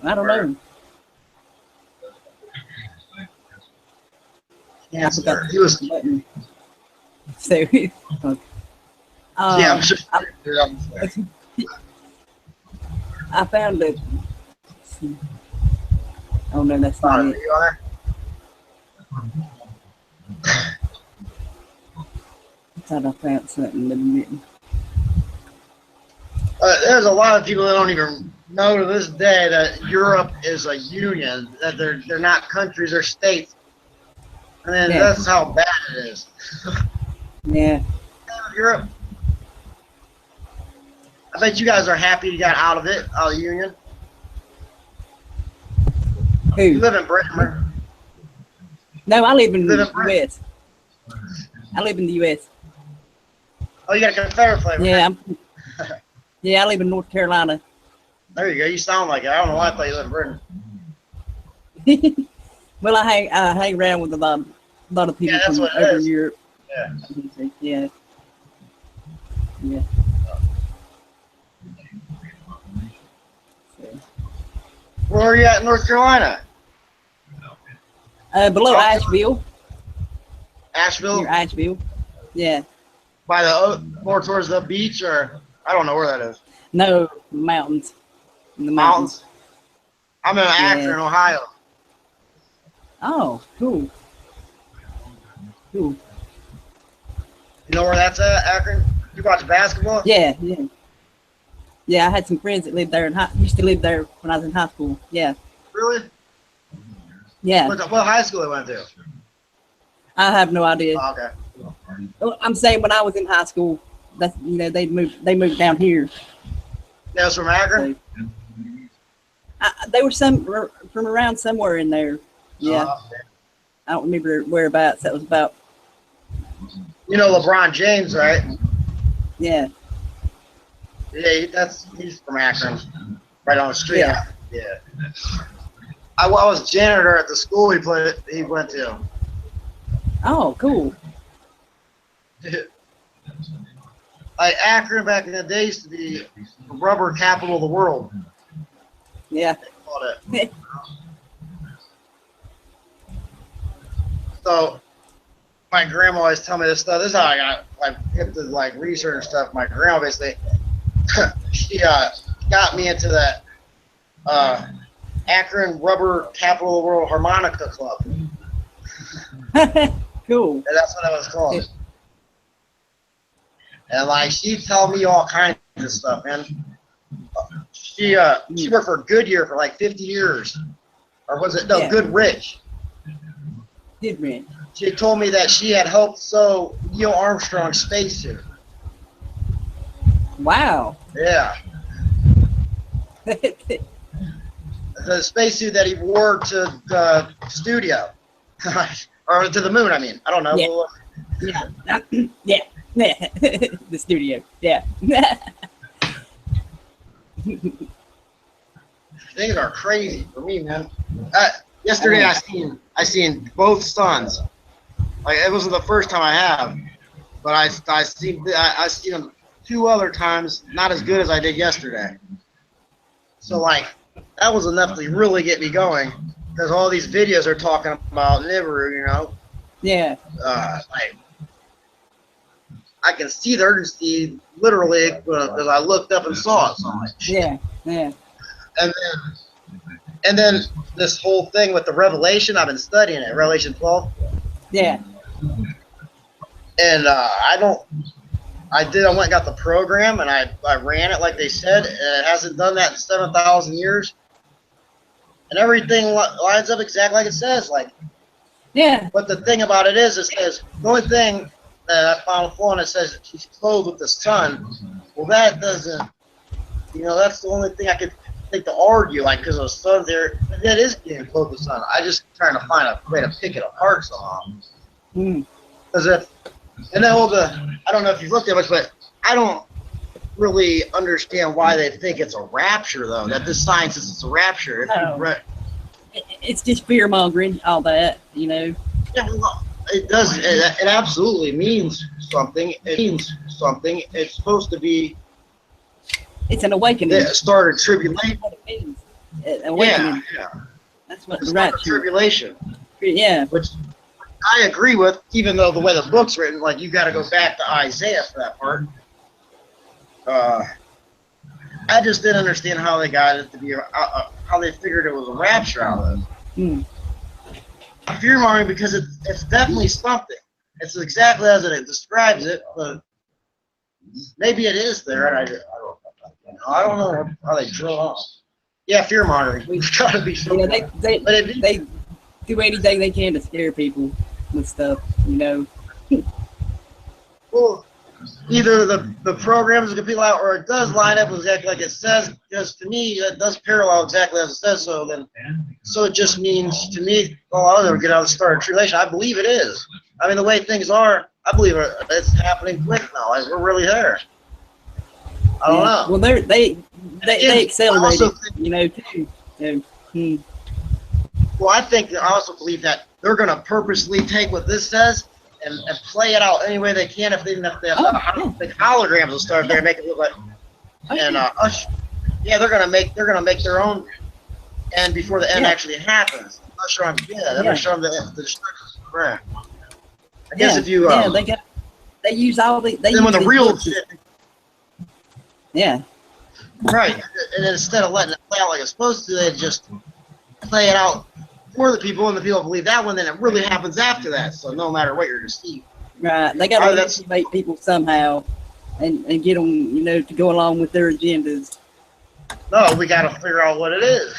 I don't know. Yeah, I forgot he was. the button. So, Yeah, I'm sure. I found it. Oh no, that's not it. I thought I found something that didn't. There's a lot of people that don't even know to this day that Europe is a union, that they're not countries or states. And then Yeah. that's how bad it is. Yeah. Europe. I bet you guys are happy you got out of it, out of the union. Who? You live in Britain, right? No, I live in You live the in Britain? U.S. I live in the U.S. Oh, you got a Confederate flag. Yeah, I live in North Carolina. There you go. You sound like it. I don't know why I thought you lived in Britain. Well, I hang around with a lot of people that's from what it over is. Europe. Yeah. Yeah. Where are you at in North Carolina? Below Asheville. Asheville? Near Asheville. Yeah. By the more towards the beach, or I don't know where that is. No, mountains. In the Mountains. I'm in Akron, Ohio. Oh, cool. Cool. You know where that's at, Akron? You watch basketball? Yeah. Yeah, I had some friends that lived there used to live there when I was in high school. Yeah. Really? Yeah. What high school they went to? I have no idea. Oh, okay. I'm saying when I was in high school, that's they moved down here. That was from Akron? They were from around somewhere in there. Yeah. I don't remember whereabouts that was about. You know LeBron James, right? Yeah. Yeah, he's from Akron, right on the street. Yeah. Yeah. I was janitor at the school he went to. Oh, cool. Like Akron back in the day used to be the rubber capital of the world. Yeah. They called it. So my grandma always tell me this stuff. This is how I got into research and stuff. My grandma basically she got me into that Akron Rubber Capital of the World Harmonica Club. Cool. And that's what it was called. And she'd tell me all kinds of stuff, man. She worked for Goodyear for 50 years. Or was it Goodrich? Goodrich. She told me that she had helped sew Neil Armstrong's spacesuit. Wow. Yeah. The spacesuit that he wore to the studio. Or to the moon, I mean. I don't know. Yeah. Yeah. The studio. Yeah. Things are crazy for me, man. Yesterday I seen both suns. It wasn't the first time I have, but I seen them 2 other times, not as good as I did yesterday. So that was enough to really get me going, because all these videos are talking about Nibiru, you know. Yeah. I can see the urgency literally because I looked up and saw it. So Yeah. And then this whole thing with the Revelation, I've been studying it, Revelation 12. Yeah. And I went and got the program and I ran it like they said, and it hasn't done that in 7,000 years. And everything lines up exactly like it says. Yeah. But the thing about it is, it says the only thing that I found a flaw in it says that she's clothed with the sun. Well, that doesn't, that's the only thing I could think to argue, because the sun there, that is being clothed with the sun. I just trying to find a way to pick it apart somehow. Because I don't know if you've looked at it, but I don't really understand why they think it's a rapture, though. That this sign says it's a rapture. It's just fear mongering, all that, Yeah, well, it does. It absolutely means something. It means something. It's supposed to be. It's an awakening. It started tribulation. That's what it means. awakening. Yeah. That's what It's the like a rapture. tribulation, Yeah, which I agree with, even though the way the book's written, like you got to go back to Isaiah for that part. I just didn't understand how they got it to be, how they figured it was a rapture out of it. Fear mongering because it's definitely something. It's exactly as it describes it, but maybe it is there. And I don't know how they drill off. Yeah, fear mongering. We've got to be sure. yeah. They do anything they can to scare people with stuff. Well, either the program is completely out or it does line up exactly like it says, because to me that does parallel exactly as it says. So it just means to me, I'll never get out of the start of tribulation. I believe it is. I mean, the way things are, I believe it's happening quick now. Like we're really there. I don't know. Well, they accelerated, too. So, Well, I also believe that they're going to purposely take what this says and play it out any way they can. If they have holograms will start there and make it look like. They're gonna make their own end before the end actually happens. Usher on, they're gonna show them the destruction. Right. I guess if you they use all the then when the real shit. Yeah. Right, and then instead of letting it play out like it's supposed to, they just play it out for the people, and the people believe that one. Then it really happens after that. So no matter what, you're deceived. Right, they got to manipulate people somehow, and get them, to go along with their agendas. No, we got to figure out what it is.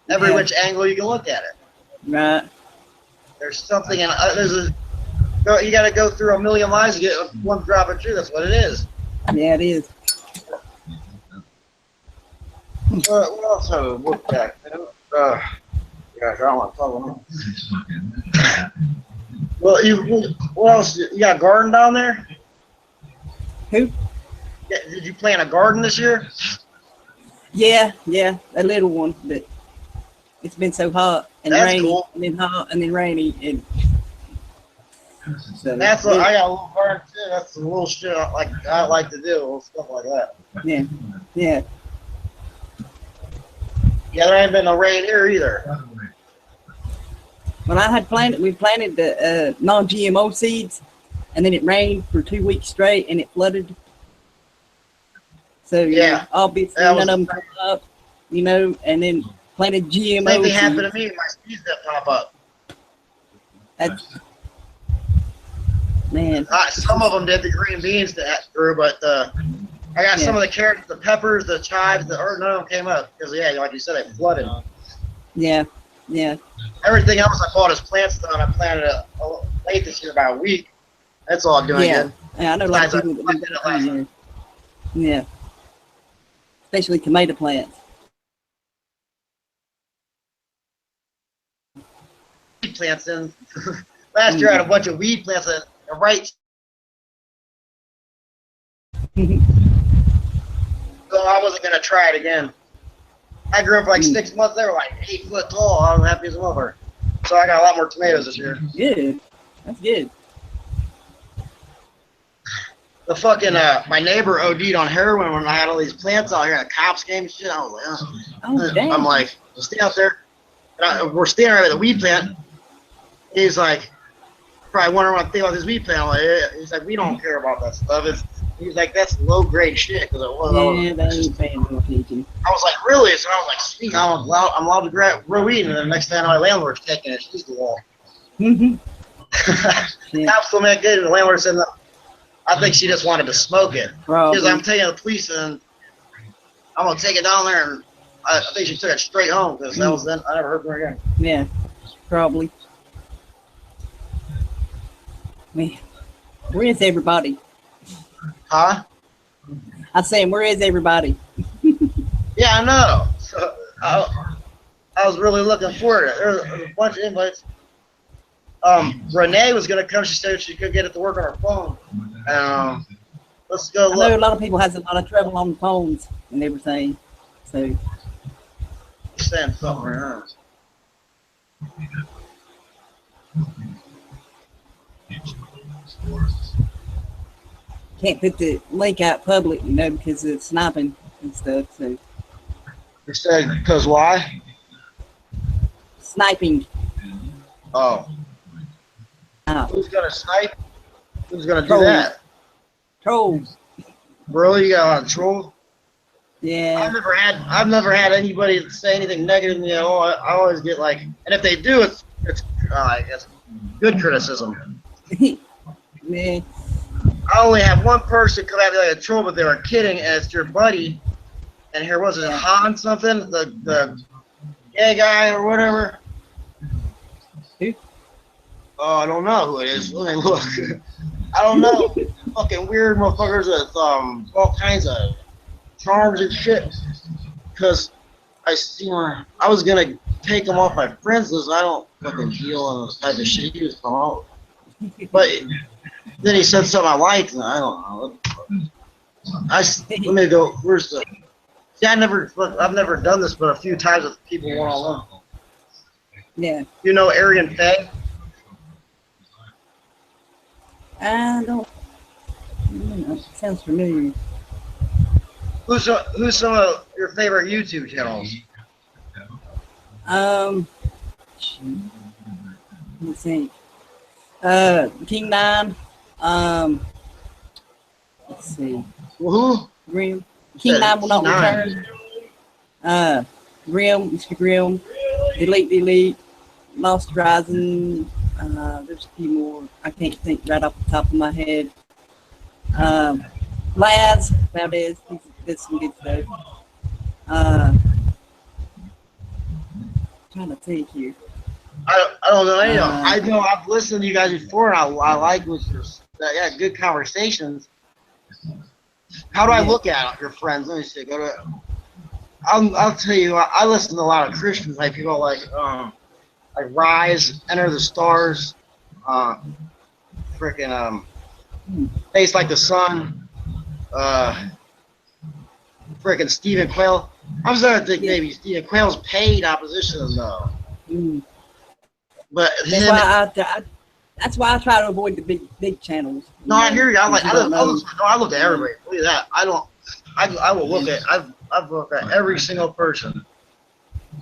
Every which angle you can look at it. Right. There's something, and you got to go through a million lies to get one drop of truth. That's what it is. Yeah, it is. What else have we looked at? I don't want to talk about. Well, what else? You got a garden down there? Who? Yeah, did you plant a garden this year? Yeah, a little one, but it's been so hot and rainy, cool. And then hot and then rainy, and so that's what I got a little garden too. That's the little shit I like to do, little stuff like that. Yeah. Yeah, there ain't been no rain here either. Well, we planted the non-GMO seeds, and then it rained for 2 weeks straight, and it flooded. So obviously none of them come up, and then planted GMO. Same thing happened to me. My seeds didn't pop up. That's man. Some of them did, the green beans that grew, but I got some of the carrots, the peppers, the chives, none of them came up because like you said, it flooded. Yeah. Everything else I bought as plants done. I planted it late this year, about a week. That's all I'm doing. Yeah, I know a lot of people that do that. Yeah. Especially tomato plants. Weed plants in. Last year I had a bunch of weed plants in the right. So I wasn't gonna try it again. I grew up for like 6 months. They were like 8 foot tall. I was happy as a mother. So I got a lot more tomatoes this year. Good. That's good. The fucking my neighbor OD'd on heroin when I had all these plants out here at cops came and shit. I was like, damn. I'm like, stay out there. We're standing right at the weed plant. He's like, probably wondering what I think about this weed plant. I'm like, he's like, we don't care about that stuff. He's like, that's low grade shit. Cause they ain't paying no attention. I was like, really? So I was like, sweet, I'm allowed to grow weed. And then the next thing I know, my landlord's taking it. She's the wall. Cops still make good. And the landlord said, no. I think she just wanted to smoke it. Because I'm taking the police and I'm going to take it down there. And I think she took it straight home because that was then. I never heard from her again. Yeah, probably. Man, where is everybody? Huh? I'm saying, where is everybody? Yeah, I know. So, I was really looking forward to it. There was a bunch of invites. Renee was going to come. She said she could get it to work on her phone. Let's go look. I know a lot of people has a lot of trouble on phones and everything. So. Send something around. Can't put the link out public, because of sniping and stuff. So. You said because why? Sniping. Oh, Oh, who's gonna snipe? Who's gonna do Trolls. that? trolls. Really? You got a lot of troll? Yeah. I've never had anybody say anything negative to me at all. I always get like, and if they do, it's I guess good criticism. Man. I only have one person come at me like a troll, but they were kidding, and it's your buddy. And here was it Han something, the gay guy or whatever. Who? Oh, I don't know who it is. Let me look. I don't know. Fucking weird motherfuckers with all kinds of charms and shit. Because I was gonna take him off my friends list. I don't fucking deal in this type of shit he was talking about. But then he said something I liked, and I don't know. Let me go. Where's the? See, I've never done this, but a few times with people one-on-one. Yeah. You know Arian Faye? I don't. Sounds familiar. Who's some of your favorite YouTube channels? Let's see. King Nine. Let's see. Who? Grim. King Nine will not return. Grim, Mr. Grim. Delete. Lost Rising. There's a few more. I can't think right off the top of my head. Laz Valdez. He did some good stuff. Trying to think here. I don't know any of them. I know I've listened to you guys before, and I like what you're good conversations. How do I look at your friends? Let me see. I'll tell you. I listen to a lot of Christians, like people like Rise, Enter the Stars, freaking Face Like the Sun, freaking Stephen Quayle. I'm starting to think maybe Stephen Quayle's paid opposition though. But that's why I try to avoid the big channels. No, I hear you. I look at everybody. Look at that. I will look at. I've looked at every single person.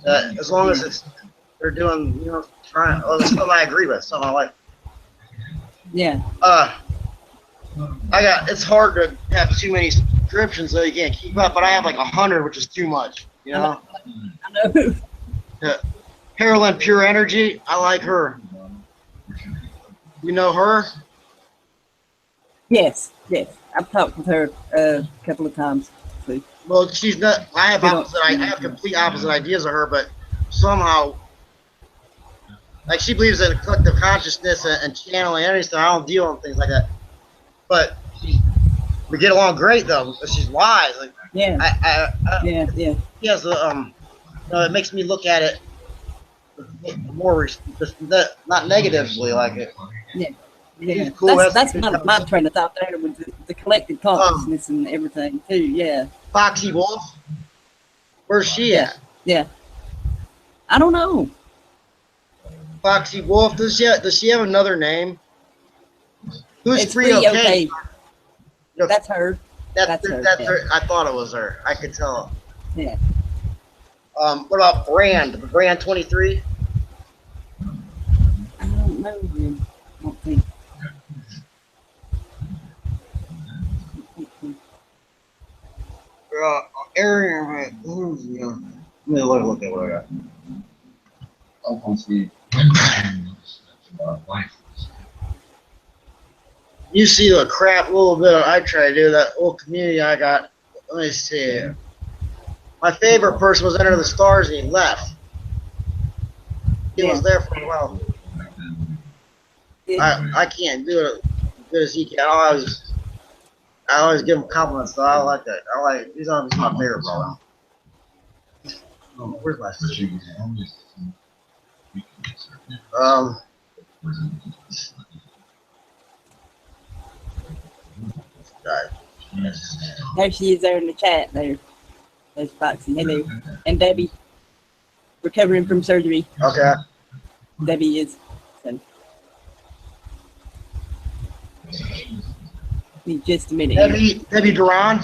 As long as they're doing, trying. Oh, that's something I agree with. Something I like. Yeah. It's hard to have too many subscriptions so you can't keep up, but I have like 100, which is too much. I know. Carolyn Pure Energy, I like her. You know her? Yes. I've talked with her a couple of times. So. Well, she's not. I have complete opposite ideas of her, but somehow, like she believes in collective consciousness and channeling everything. I don't deal with things like that. But we get along great though. She's wise. Like, yeah. Yeah. She has it makes me look at it more, not negatively like it. Yeah. Cool. That's my train of thought there with the collective consciousness and everything too. Yeah. Foxy Wolf. Where's she at? Yeah. I don't know. Foxy Wolf. Does she have another name? Who's It's Free Okay? That's her. That's her. I thought it was her. I could tell. Yeah. What about Brand? Brand 23? I don't know him. I don't think. Aaron, let me look at what I got. You see the crap little bit I try to do, that little community I got. Let me see. My favorite person was Enter the Stars, and he left. He was there for a while. I can't do it as good as he can. I always give him compliments, so I like that. He's my favorite brother. Where's my sister? There she is there in the chat there. There's Foxy. Hello. And Debbie. Recovering from surgery. Okay. Debbie is. So. Need just a minute. Debbie Duran?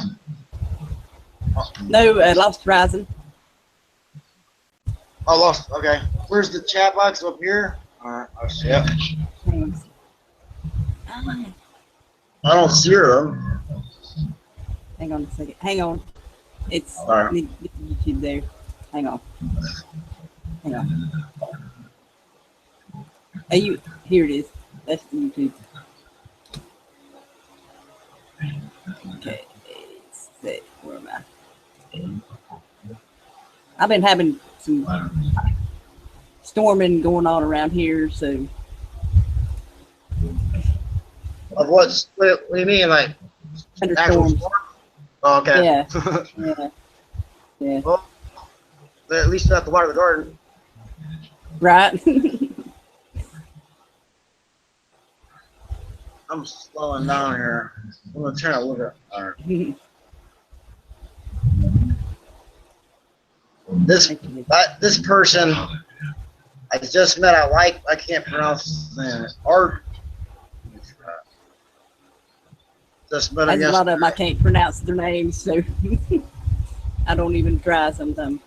No, Lost Rising. I lost. Okay. Where's the chat box up here? Alright, I see it. Hang on. I don't see her though. Hang on a second. Hang on. It's Alright. need to get to YouTube there. Hang on. Hang on. Hey, you. Here it is. That's the YouTube. Okay. Set. Where am I? I've been having some storming going on around here, so Of what do you mean, like actual thunderstorms. storm? Oh, okay. Yeah. Yeah. Well, at least not the water the garden. Right. I'm slowing down here. I'm gonna try to look at. Alright. This person I just met. I can't pronounce his name. Art. Just met him There's a lot of them I yesterday. can't pronounce their names, so I don't even try sometimes.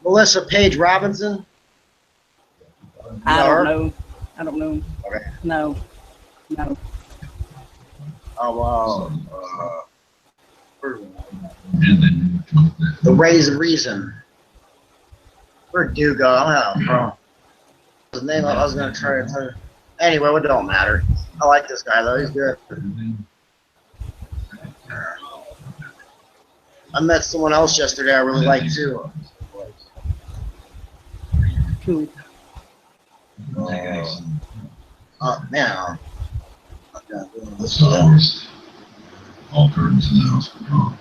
Melissa Page Robinson. I know her? don't know. I don't know. Okay. No. No. Oh wow. The Rays of Reason. Where'd Dude go? I don't know, bro. His name I was gonna try to tell you. Anyway, it don't matter. I like this guy though. He's good. I met someone else yesterday I really like too. Cool. Man. All curtains in the house were drawn.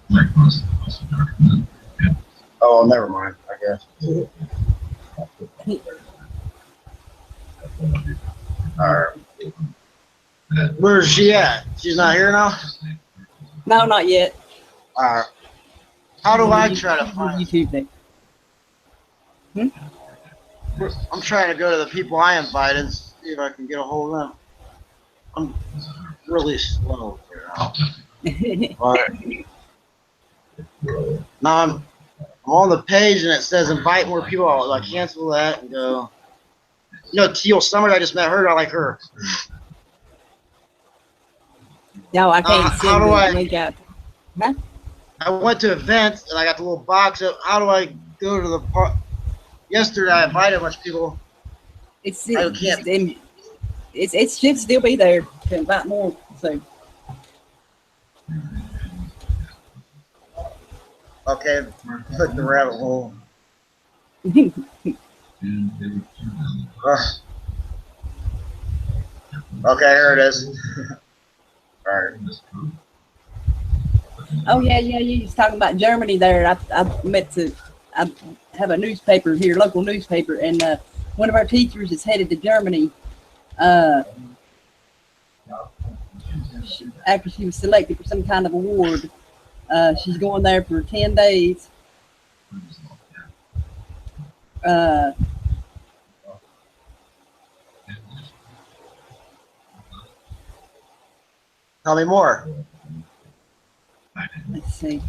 Like most of the house was dark. Oh, never mind. I guess. All right. Where's she at? She's not here now. No, not yet. All right. How do I try to find? YouTube thing? I'm trying to go to the people I invited and see if I can get a hold of them. I'm really slow here now. All right. Now I'm on the page and it says invite more people. I'll cancel that and go. You know, Teal Summers, I just met her. I like her. No, I can't how send do the I- link out. Huh? I went to events and I got the little box up. How do I go to the part? Yesterday I invited a bunch of people. It should still be there to invite more. So Okay, click the rabbit hole. Okay, here it is. All right. oh yeah, you was talking about Germany there. I have a newspaper here, local newspaper, and one of our teachers is headed to Germany. After she was selected for some kind of award, she's going there for 10 days. Tell me more. Let's see.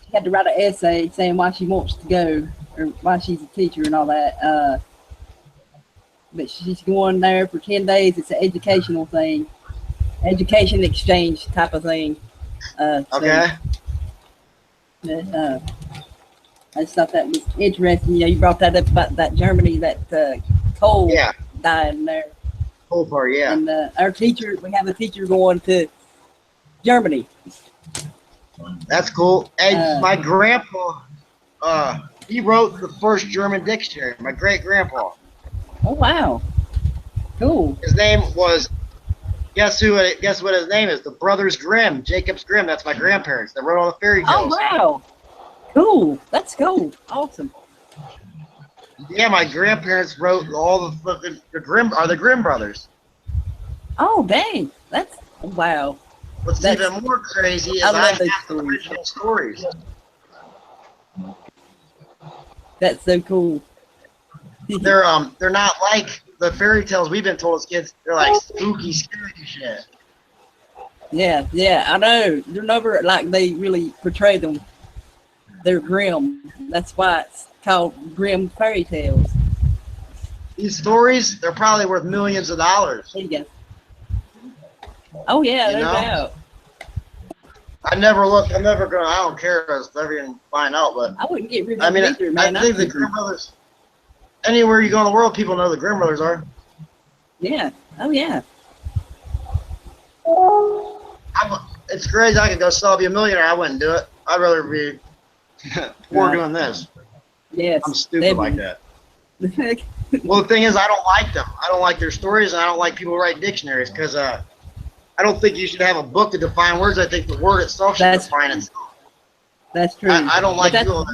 She had to write an essay saying why she wants to go or why she's a teacher and all that. But she's going there for 10 days. It's an educational thing, education exchange type of thing. Okay. I just thought that was interesting. You know, you brought that up about that Germany, that coal Yeah. dying there. Whole part, yeah. And our teacher, we have a teacher going to Germany. That's cool. Hey, Uh, my grandpa, he wrote the first German dictionary. My great grandpa. Oh wow, cool. His name was. Guess what his name is? The Brothers Grimm, Jacobs Grimm. That's my grandparents. They wrote all the fairy Oh tales. wow, cool. That's cool. Awesome. Yeah, my grandparents wrote all the fucking the Grimm brothers. Oh dang, that's wow. What's That's- even more crazy is I I love have those the stories. original stories. That's so cool. They're not like the fairy tales we've been told as kids. They're like spooky, scary shit. Yeah, I know. They're never like they really portray them. They're grim. That's why it's called grim fairy tales. These stories, they're probably worth millions of dollars. There you go. Oh yeah, You no know? doubt. I never look. I'm never gonna. I don't care if I ever can find out. But I wouldn't get rid of I mean, them either, man. I think the Grimm brothers. Anywhere you go in the world, people know the Grimm brothers are. Yeah. Oh yeah. It's crazy. I could go sell be a millionaire. I wouldn't do it. I'd rather be poor Right. doing this. Yes. I'm stupid like that. that. Well, the thing is, I don't like them. I don't like their stories, and I don't like people who write dictionaries because I don't think you should have a book to define words. I think the word itself should That's- define itself. That's true. I don't like But people.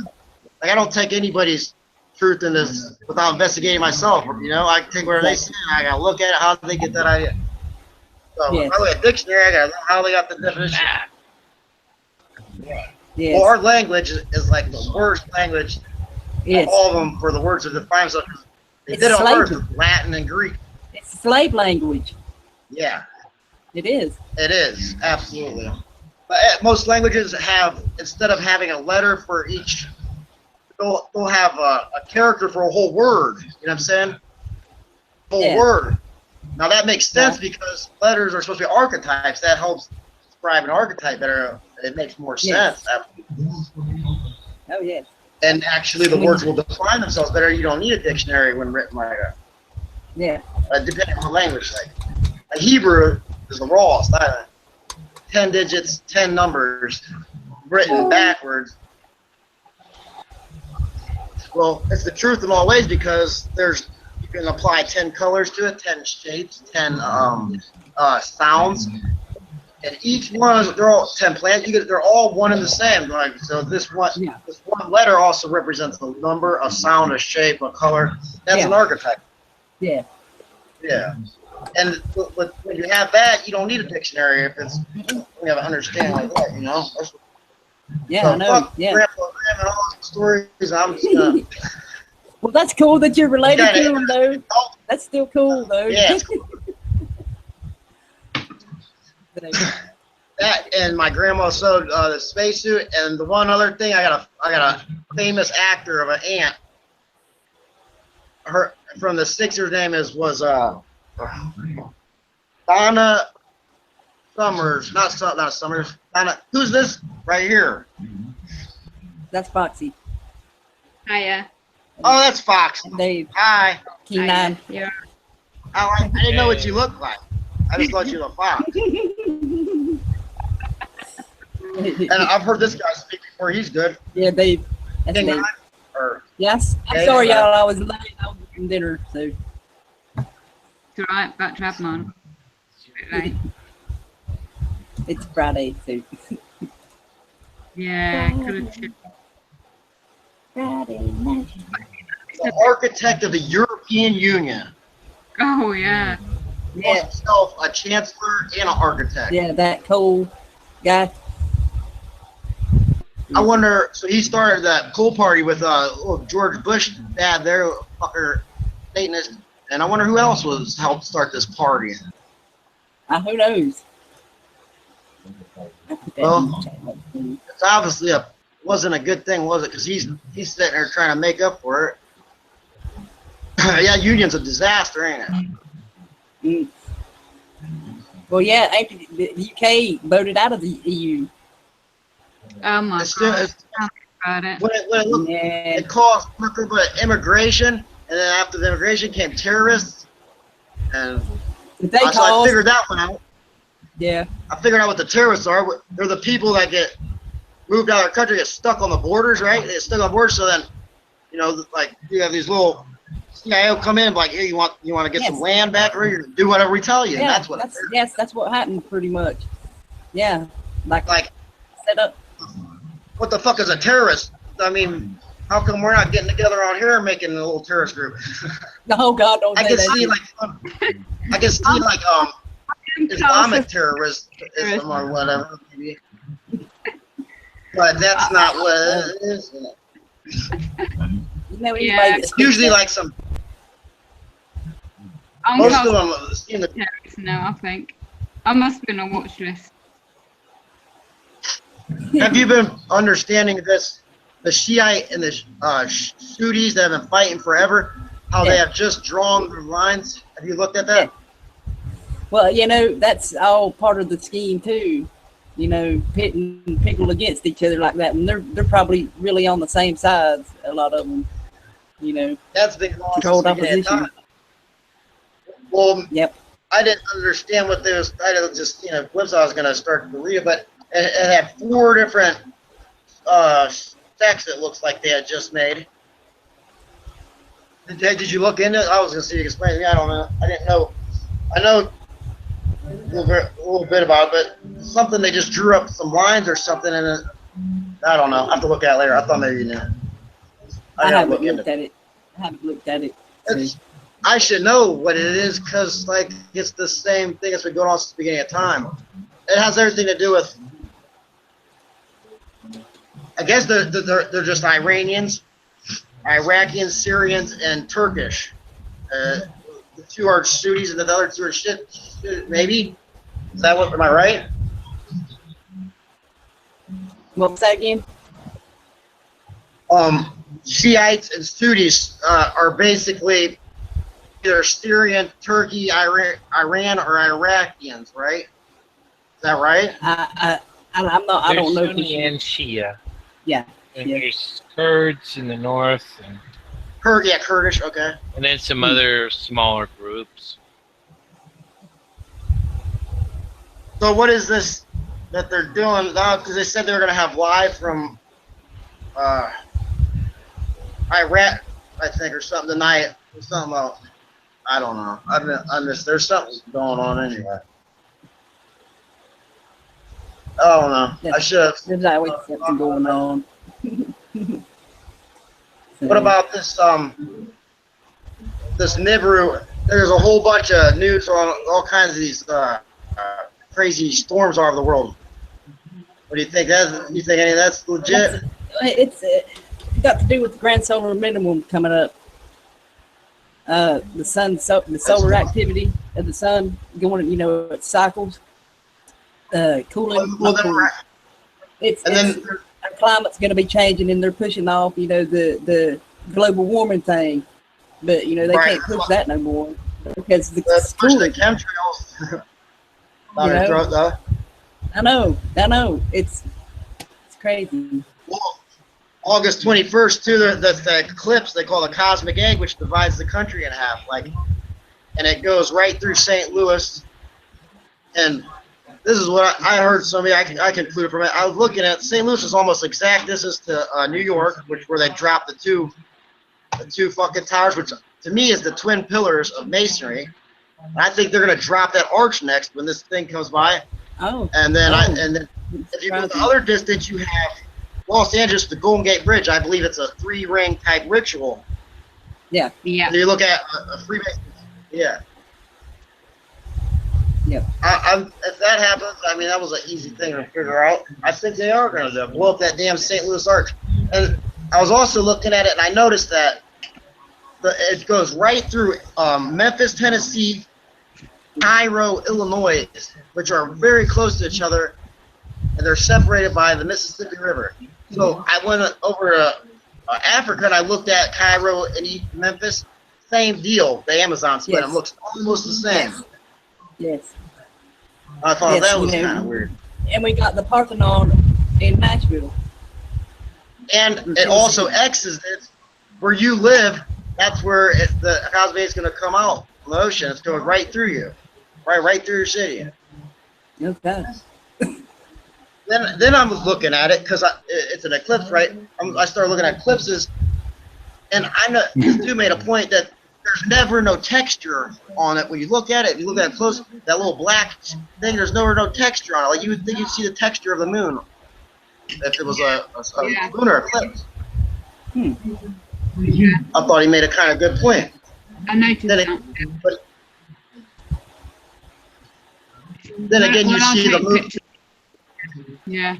Like I don't take anybody's truth in this without investigating myself. You know, I take whatever they say, and I gotta look at it. How did they get that idea? So Yes. if I look at a dictionary, I gotta know how they got the definition. Yes. Well, our language is like the worst language. Yes. All of them for the words to define themselves. They It's did it on slavery. Earth with Latin and Greek. It's slave language. Yeah, It is. it is absolutely. But most languages have, instead of having a letter for each, they'll have a character for a whole word. You know what I'm saying? Whole Yeah. word. Now that makes sense because letters are supposed to be archetypes. That helps describe an archetype better. It makes more Yes. sense. Oh yes. And actually, the words will define themselves better. You don't need a dictionary when written like that. Yeah. Depending on the language. Like Hebrew is the rawest. 10 digits, 10 numbers, written backwards. Well, it's the truth in all ways because you can apply 10 colors to it, 10 shapes, 10 sounds, and each one they're all 10 plants. They're all one and the same. Like so, this one letter also represents a number, a sound, a shape, a color. That's an archetype. Yeah. Yeah. And when you have that, you don't need a dictionary if it's you have an understanding like that, you know. Yeah, So I know. fuck Yeah. Grandpa Graham and all those stories. I'm just gonna. Well, that's cool that you're related Got to it. them, though. That's still cool, though. Yeah. That and my grandma sewed the spacesuit, and the one other thing I got a famous actor of an aunt. Her from the Sixers name was Donna Summers, not Summers. Donna, who's this right here? That's Foxy. Hiya. Oh, that's Fox. Dave. Hi. Keenan. Yeah. I didn't know what you looked like. I just thought you were a fox. And I've heard this guy speak before. He's good. Yeah, Dave. That's King Dave. Ryan, or Yes. I'm Dave, sorry, y'all. I was late. I was eating dinner, so. It's alright, about to have mine. Bit late. It's Friday, so. Yeah, could have. Friday night. the architect of the European Union. Oh, yeah. He calls himself a chancellor and an architect. Yeah, that cool guy. I wonder, so he started that pool party with little George Bush dad there, fucker Satanist, and I wonder who else was helped start this party. Who knows? Well, it's obviously wasn't a good thing, was it? Because he's sitting there trying to make up for it. Yeah, union's a disaster, ain't it? Mm. Well, yeah, after the UK voted out of the EU. Oh, my It's still, God. it's, Tell me about it. when it looked, Yeah, it caused nothing but immigration, and then after the immigration came terrorists, and but they so I caused, figured that one out. yeah, I figured out what the terrorists are. They're the people that get moved out of their country, get stuck on the borders, right? They get stuck on borders, so then, you know, like you have these little CIA will come in, like, hey, you want to get some Yes. land back, or you do whatever we tell you. And yeah, that's what. that's what happened pretty much. Yeah, like Like, set up. what the fuck is a terrorist? I mean, how come we're not getting together on here and making a little terrorist group? Oh God, don't I say can that. see like Islamic terrorism or whatever, maybe. But that's not what it is. You know, anybody Yeah. that It's speaks usually that- like some. I'm Most of told them seem to. terrorists now, I think. I must have been on watch list. Have you been understanding this? The Shiite and the Sunnis that have been fighting forever, how they Yeah. have just drawn their lines. Have you looked at that? Well, you know, that's all part of the scheme too. You know, pitting people against each other like that, and they're probably really on the same sides. A lot of them, you know, That's been going on since controlled the beginning of opposition. time. Well, Yep. I didn't understand what they was. I didn't just glimpse I was going to start to read, but it had 4 different sects. It looks like they had just made. Did you look into it? I was going to see you explain to me. I don't know. I didn't know. I know a little bit about it, but something they just drew up some lines or something, and it, I don't know. I have to look at it later. I thought maybe you knew. I gotta haven't look into looked at it. I haven't looked at it. It's, I should know what it is because, like, it's the same thing that's been going on since the beginning of time. It has everything to do with. I guess they're just Iranians, Iraqians, Syrians, and Turkish. The 2 are Sunnis and the other 2 are shit. Maybe. Is that what? Am I right? What was that again? Shiites and Sunnis are basically either Syrian, Turkey, Iran, or Iraqians, right? Is that right? I'm not. I don't know. There's for Sunni sure. and Shia. Yeah. And Yeah. there's Kurds in the north, Yeah, Kurdish. Okay. and then some other smaller groups. So what is this that they're doing now? Because they said they were going to have live from Iraq, I think, or something tonight. Or something else. I don't know. I'm just there's something going on anyway. I don't know. I should have. There's always something going on. What about this this Nibiru? There's a whole bunch of news on all kinds of these crazy storms all over the world. What do you think? You think any of that's legit? It's got to do with the grand solar minimum coming up. The solar activity of the sun going, it cycles, cooling. Well, then, Our climate's going to be changing, and they're pushing off, the global warming thing. But they Right. can't push that no more because the let's push the cooling. chemtrails. You know? Throat, though. I know. It's crazy. Well, August 21st, too, the eclipse they call the cosmic egg, which divides the country in half, and it goes right through St. Louis. And this is what I heard somebody, I concluded from it. I was looking at St. Louis is almost exact distance to New York, where they dropped the two fucking towers, which to me is the twin pillars of masonry. And I think they're gonna drop that arch next when this thing comes by. Oh, And then Oh. if you go the other distance, you have Los Angeles, the Golden Gate Bridge. I believe it's a 3-ring type ritual. yeah. Yeah. If you look at a Freemason, yeah. Yep. If that happens, I mean, that was an easy thing to figure out. I think they are going to blow up that damn St. Louis Arch. And I was also looking at it, and I noticed that it goes right through Memphis, Tennessee, Cairo, Illinois, which are very close to each other, and they're separated by the Mississippi River. So I went over to Africa, and I looked at Cairo and Memphis. Same deal. The Amazon split them. Yes. Looks almost the same. Yes. I thought Yes, that was you know. kind of weird. And we got the Parthenon in Nashville. And it also X's it where you live. That's where the cosmic is going to come out from the ocean. It's going right through you, right through your city. Okay. Then I was looking at it because it's an eclipse, right? I started looking at eclipses, and I know this dude made a point that there's never no texture on it. When you look at it, if you look at it close, that little black thing, there's never no texture on it. Like you would think you'd see the texture of the moon if it was a Yeah. lunar eclipse. Yeah. I thought he made a kind of good point. I noticed Then, that. then again, you When I see the take moon. pictures- Yeah.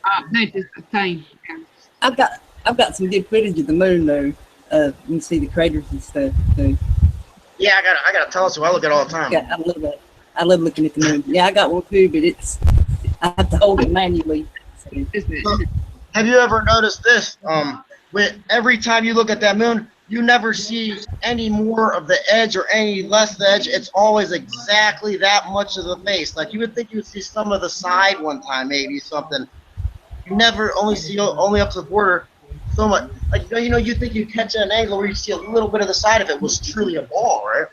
I noticed the same. Yeah. I've got some good footage of the moon though. you can see the craters and stuff. So Yeah, I got a telescope. I look at it all the time. yeah, I love looking at the moon. Yeah, I got one too, but I have to hold it manually. So, Is it? Have you ever noticed this? Every time you look at that moon, you never see any more of the edge or any less the edge. It's always exactly that much of the face. Like you would think you would see some of the side one time, maybe something. You never only see only up to the border so much. Like you think you catch an angle where you see a little bit of the side if it was truly a ball, right?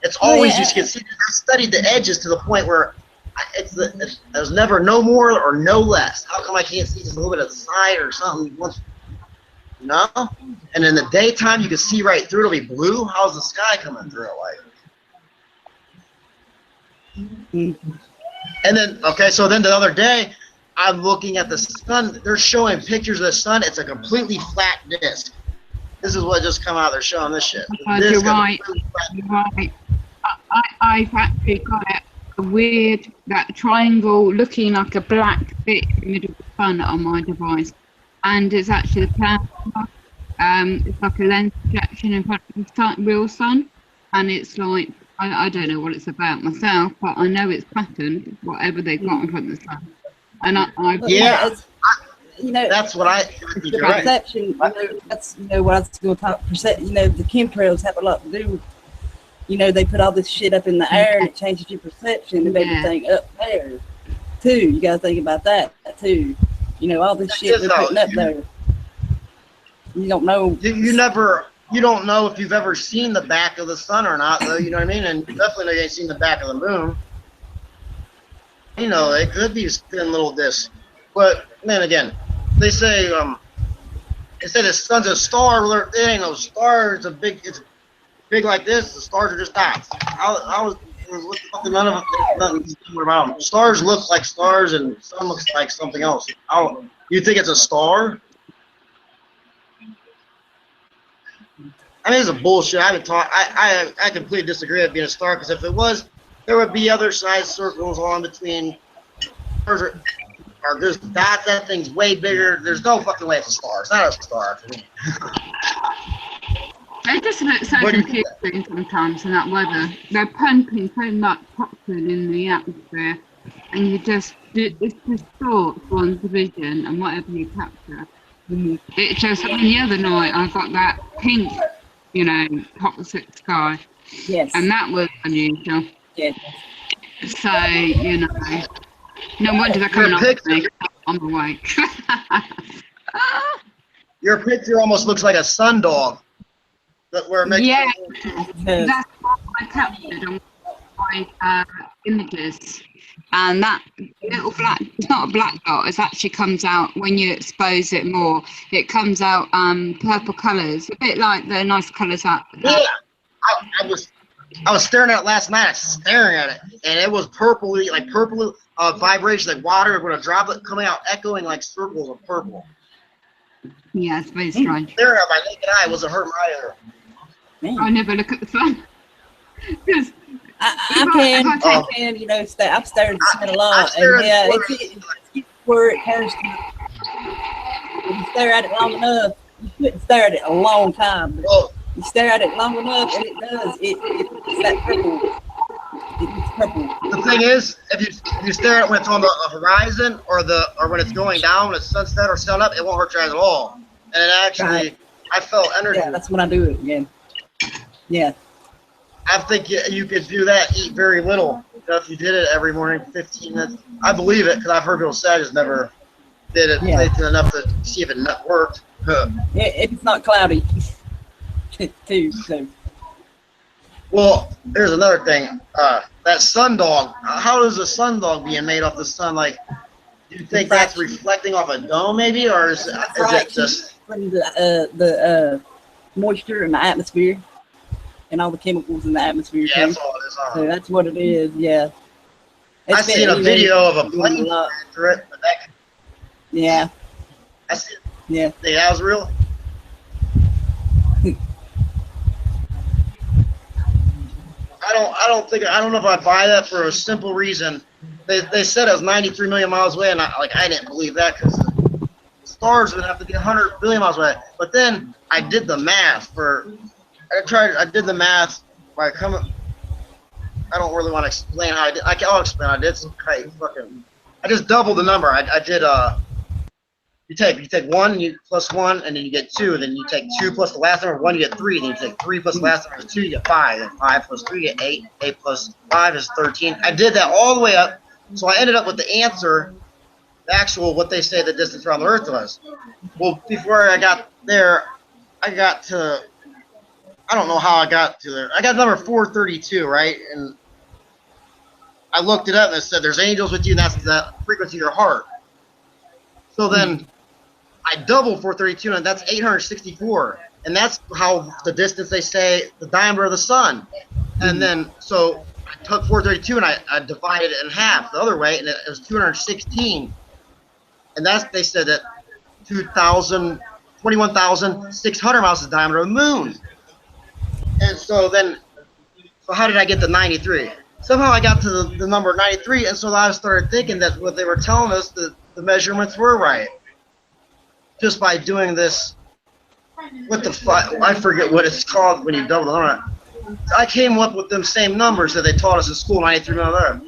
It's always you can see. I studied the edges to the point where there's never no more or no less. How come I can't see just a little bit of the side or something? No? And in the daytime, you can see right through. It'll be blue. How's the sky coming through it like? And then, okay, so then the other day, I'm looking at the sun. They're showing pictures of the sun. It's a completely flat disc. This is what just come out. They're showing this shit. You're right. You're right. I've actually got a weird, that triangle looking like a black bit in the middle of the sun on my device. And it's actually the plasma. It's like a lens projection in front of the real sun. And it's like, I don't know what it's about myself, but I know it's patterned, whatever they've got in front of the sun. And yeah, that's what I think. You're right. Perception. That's what I was going to talk. The chemtrails have a lot to do with. They put all this shit up in the air and it changes your perception of everything up there. Too, you got to think about that too. All this shit they're putting up there. You don't know. You don't know if you've ever seen the back of the sun or not, though. You know what I mean? And you definitely know you ain't seen the back of the moon. It could be a thin little disc. But then again, they say the sun's a star. Well, it ain't no star. It's big like this. The stars are just dots. None of nothing about them. Stars look like stars, and sun looks like something else. You think it's a star? I mean, it's a bullshit. I completely disagree with being a star, because if it was, there would be other size circles on between. Stars or there's dots. That thing's way bigger. There's no fucking way it's a star. It's not a star for me. They just look so confusing sometimes in that weather. They're pumping so much toxin in the atmosphere, and it's just thoughts on division and whatever you capture. It's just, the other night I got that pink, toxic sky. Yes. And that was unusual. Yes. So, no wonder they're coming up with me. I'm awake. Your picture almost looks like a sundog. Yeah, that's what I captured on my images. And that little black, it's not a black dot, it actually comes out when you expose it more. It comes out purple colours, a bit like the nice colours that. Yeah, I was staring at it last night, staring at it, and it was purpley, vibration, like water with a droplet coming out, echoing like circles of purple. Yeah, it's very strange. Staring at my naked eye wasn't hurting my ear. I never look at the sun. Because I can, I've stared at the sun a lot, and yeah, it's where it has to. If you stare at it long enough, you couldn't stare at it a long time. But you stare at it long enough, and it does. It's that purple. It's purple. The thing is, if you stare at it when it's on the horizon or when it's going down, when it's sunset or sun up, it won't hurt your eyes at all. And it actually, I felt energy. Yeah, that's when I do it again. Yeah. I think you could do that, eat very little. If you did it every morning, 15 minutes. I believe it, because I've heard people say I just never did it enough to see if it worked. If it's not cloudy, too. So. Well, here's another thing. That sundog. How is a sundog being made off the sun? Like, do you think that's reflecting off a dome, maybe, or is it just from the moisture in the atmosphere and all the chemicals in the atmosphere? Yeah, that's all it is. So that's what it is. Yeah. I seen a video of a plane after it. Yeah. I see. Yeah. Think that was real. I don't know if I buy that for a simple reason. They said it was 93 million miles away, and I didn't believe that, because the stars would have to be 100 billion miles away. But then I did the math I did the math by coming. I don't really want to explain how I did. I'll explain. I did some I just doubled the number. I did you take 1, you plus 1, and then you get 2, and then you take 2 plus the last number 1, you get 3, then you take 3 plus the last number is 2, you get 5, and 5 plus 3, you get 8, 8 plus 5 is 13. I did that all the way up, so I ended up with the answer, the actual, what they say the distance around the Earth was. Well, before I got there, I got to, I don't know how I got to there. I got number 432, right? And I looked it up and it said there's angels with you, and that's the frequency of your heart. So then I doubled 432, and that's 864. And that's how the distance, they say, the diameter of the sun. And then, so I took 432 and I divided it in half the other way, and it was 216. And that's, they said that 21,600 miles is the diameter of the moon. And so then, so how did I get to 93? Somehow I got to the number 93, and so I started thinking that what they were telling us, that the measurements were right. Just by doing this, I forget what it's called when you double the number. I came up with them same numbers that they taught us in school, 93 there.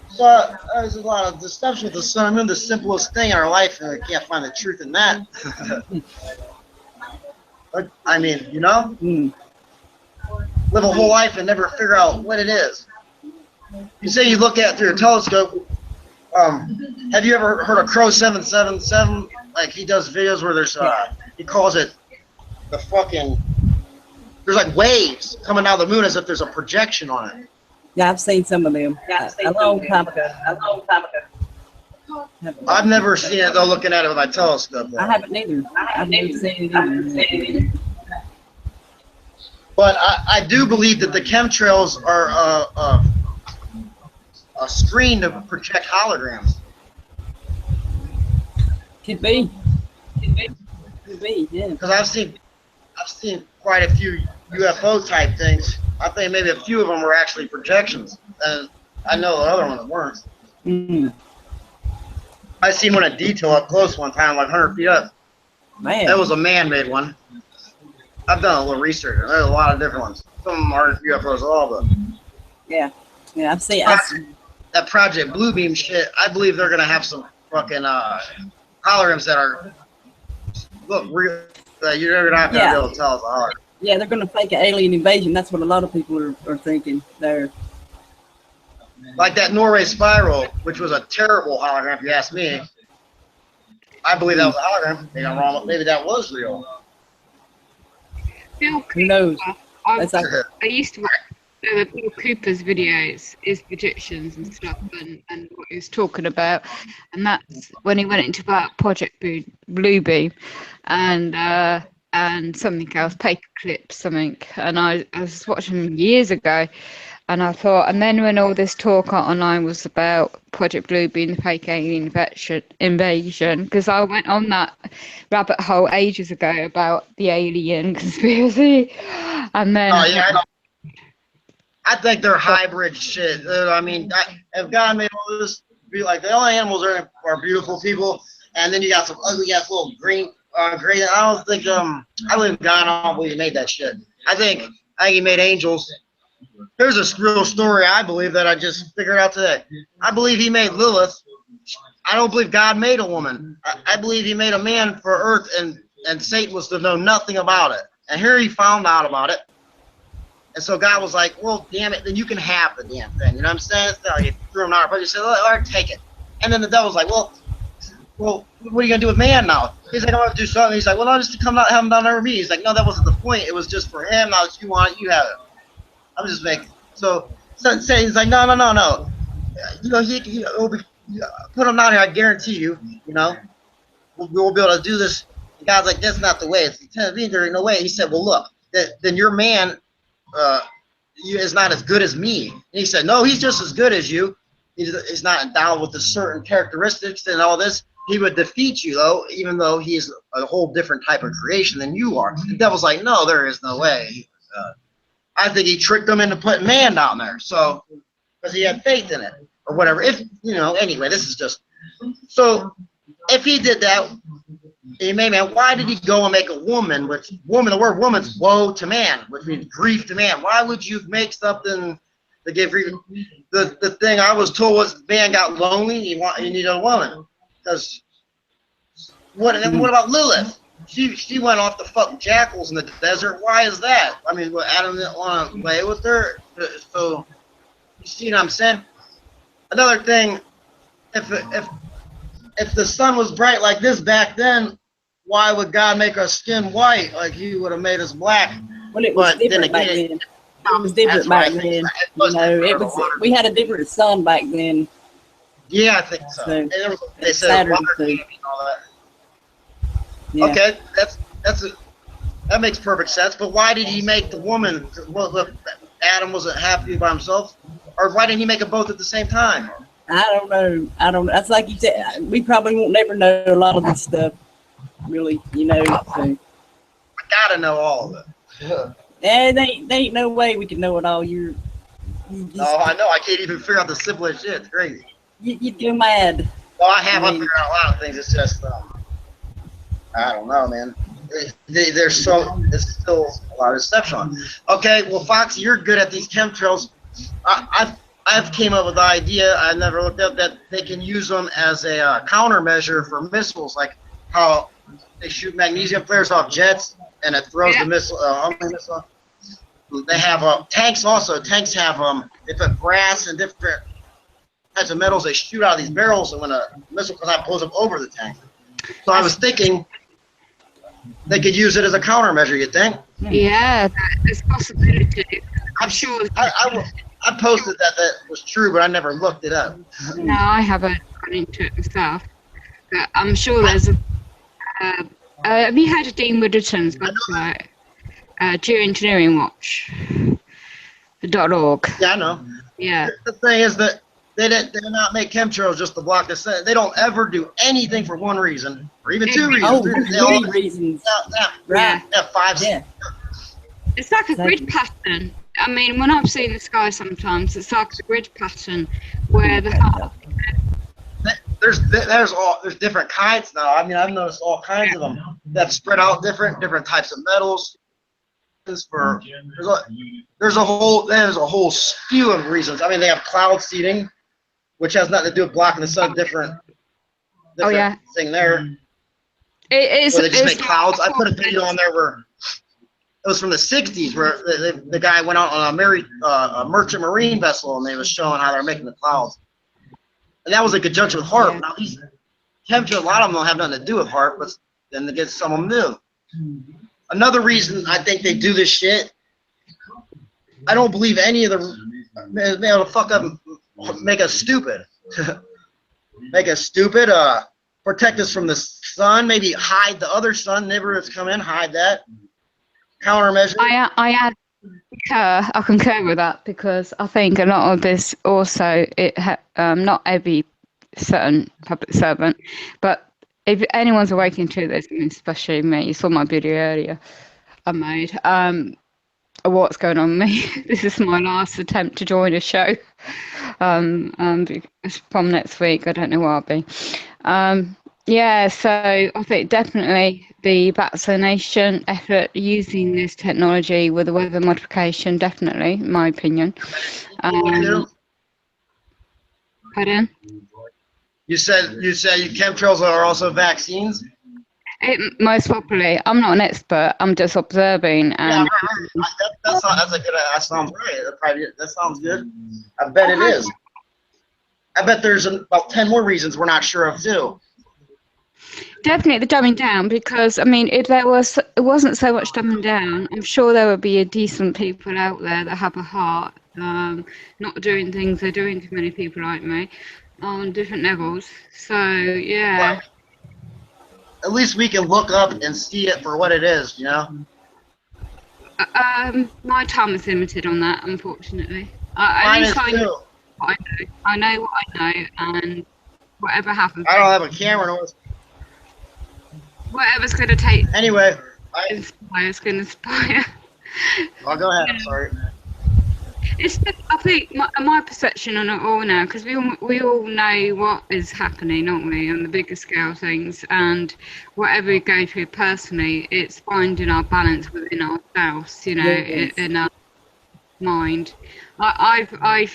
So there's a lot of deception with the sun and moon, the simplest thing in our life, and I can't find the truth in that. But, I mean, you know? Live a whole life and never figure out what it is. You say you look at it through a telescope. Have you ever heard of Crow 777? Like, he does videos where there's, he calls it the fucking, there's like waves coming out of the moon as if there's a projection on it. Yeah, I've seen some of them. A long time ago. I've never seen it though, looking at it with my telescope. I haven't either. I've never seen it either. But I do believe that the chemtrails are a screen to project holograms. Could be. Could be, yeah. Because I've seen quite a few UFO type things. I think maybe a few of them were actually projections, and I know the other ones weren't. I seen one in detail up close one time, like 100 feet up. Man. That was a man-made one. I've done a little research. There's a lot of different ones. Some of them aren't UFOs at all, but yeah, I've seen. That Project Bluebeam shit. I believe they're gonna have some fucking holograms that are you're not gonna be able to tell it's a hologram. Yeah, they're gonna fake an alien invasion. That's what a lot of people are thinking there. Like that Norway spiral, which was a terrible hologram, if you ask me. I believe that was a hologram. Maybe I'm wrong. Maybe that was real. Bill Who knows? Cooper, I used to watch Bill Cooper's videos, his predictions and stuff, and what he was talking about, and that's when he went into that Project Bluebeam, and something else, Paperclip something, and I was watching him years ago. And I thought, and then when all this talk online was about Project Bluebeam, the fake alien invasion, because I went on that rabbit hole ages ago about the alien conspiracy, and then I think they're hybrid shit. I mean, if God made all this, be like the only animals are beautiful people, and then you got some ugly ass little green, gray. I don't think I believe God. I don't believe he made that shit. I think he made angels. Here's a real story I believe that I just figured out today. I believe he made Lilith. I don't believe God made a woman. I believe he made a man for Earth, and Satan was to know nothing about it. And here he found out about it. And so God was like, well, damn it, then you can have the damn thing. You know what I'm saying? So he threw him out, but he said, all right, take it. And then the devil's like, well, what are you going to do with man now? He's like, I'm going to do something. He's like, well, no, just to come out, have him down over me. He's like, no, that wasn't the point. It was just for him. Now that you want it, you have it. I'm just making so Satan's like, no. You know, he'll put him down here. I guarantee you. You know, we'll be able to do this. And God's like, that's not the way. It's there ain't no way. He said, well, look, then your man is not as good as me. And he said, no, he's just as good as you. He's not endowed with the certain characteristics and all this. He would defeat you though, even though he's a whole different type of creation than you are. The devil's like, no, there is no way. I think he tricked them into putting man down there, so because he had faith in it or whatever. If you know, anyway, this is just so. If he did that, Hey, man, why did he go and make a woman? Which woman? The word woman's woe to man, which means grief to man. Why would you make something to give grief? The thing I was told was, man got lonely. He needed a woman. Because what about Lilith? She went off to fuck jackals in the desert. Why is that? I mean, Adam didn't want to play with her. So you see what I'm saying? Another thing, if the sun was bright like this back then, why would God make our skin white? Like He would have made us black. Well, it was But different then back again, then. It was different back then. You know, it was. We had a different sun back then. Yeah, I think so. So, And they said Saturn water too. and all that. Yeah. Okay, that makes perfect sense. But why did He make the woman? Well, look, Adam wasn't happy by himself, or why didn't He make them both at the same time? I don't know. That's like you said. We probably won't never know a lot of this stuff, really. You know. So. I gotta know all of it. And they ain't no way we can know it all. You just, Oh, I know. I can't even figure out the simplest shit. It's crazy. you'd go mad. Well, I figured out a lot of things. It's just, I don't know, man. It's still a lot of deception. Okay, well, Foxy, you're good at these chemtrails. I've came up with the idea. I never looked up that they can use them as a countermeasure for missiles, like how they shoot magnesium flares off jets and it throws the missile. Missile. They have tanks also. Tanks have they put brass and different types of metals they shoot out of these barrels, and when a missile comes out, it blows up over the tank. So I was thinking they could use it as a countermeasure. You think? Yeah, there's possibility. I'm sure. I posted that was true, but I never looked it up. No, I haven't gone into it myself. But I'm sure there's a. Have you heard of Dean Widdleton's website? Geoengineering Watch. .org. Yeah, I know. Yeah. The thing is that they did not make chemtrails just to block the sun. They don't ever do anything for one reason, or even two reasons. Oh, They all- many reasons. Right. Yeah, five. Yeah. It's like a Exactly. grid pattern. I mean, when I've seen the sky sometimes, it's like a grid pattern where the There's different kinds now. I mean, I've noticed all kinds of them that spread out different types of metals. There's a whole spew of reasons. I mean, they have cloud seeding, which has nothing to do with blocking the sun. Different thing there. it's Where they just it's make clouds. I put a video on there where it was from the '60s, where the guy went out on a merchant marine vessel, and they was showing how they're making the clouds. And that was in conjunction with HAARP. Now these chemtrails, a lot of them don't have nothing to do with HAARP, but then they get some of them do. Another reason I think they do this shit, I don't believe any of them be able to fuck up, make us stupid. Make us stupid, protect us from the sun, maybe hide the other sun, neighborhoods come in, hide that. Countermeasure. I concur with that, because I think a lot of this also, not every certain public servant, but if anyone's awakening to this, and especially me, you saw my video earlier I made, what's going on with me. This is my last attempt to join a show. From next week, I don't know where I'll be. Yeah, so I think definitely the vaccination effort using this technology with the weather modification, definitely, in my opinion. Pardon? You said chemtrails are also vaccines? Most probably. I'm not an expert. I'm just observing. And Yeah, that sounds right. That sounds good. I bet it is. I bet there's about 10 more reasons we're not sure of too. definitely the dumbing down, because I mean, if it wasn't so much dumbing down, I'm sure there would be a decent people out there that have a heart, not doing things they're doing to many people like me on different levels. So yeah. Well, at least we can look up and see it for what it is, you know? My time is limited on that, unfortunately. Mine is too. I know what I know, and whatever happens, I don't have a camera. No. whatever's going to take Anyway, inspire is going to inspire. I'll go ahead. I'm sorry. It's just, I think my perception on it all now, because we all know what is happening, don't we, on the bigger scale things, and whatever we go through personally, it's finding our balance within ourselves, you know, Yes. in our mind. I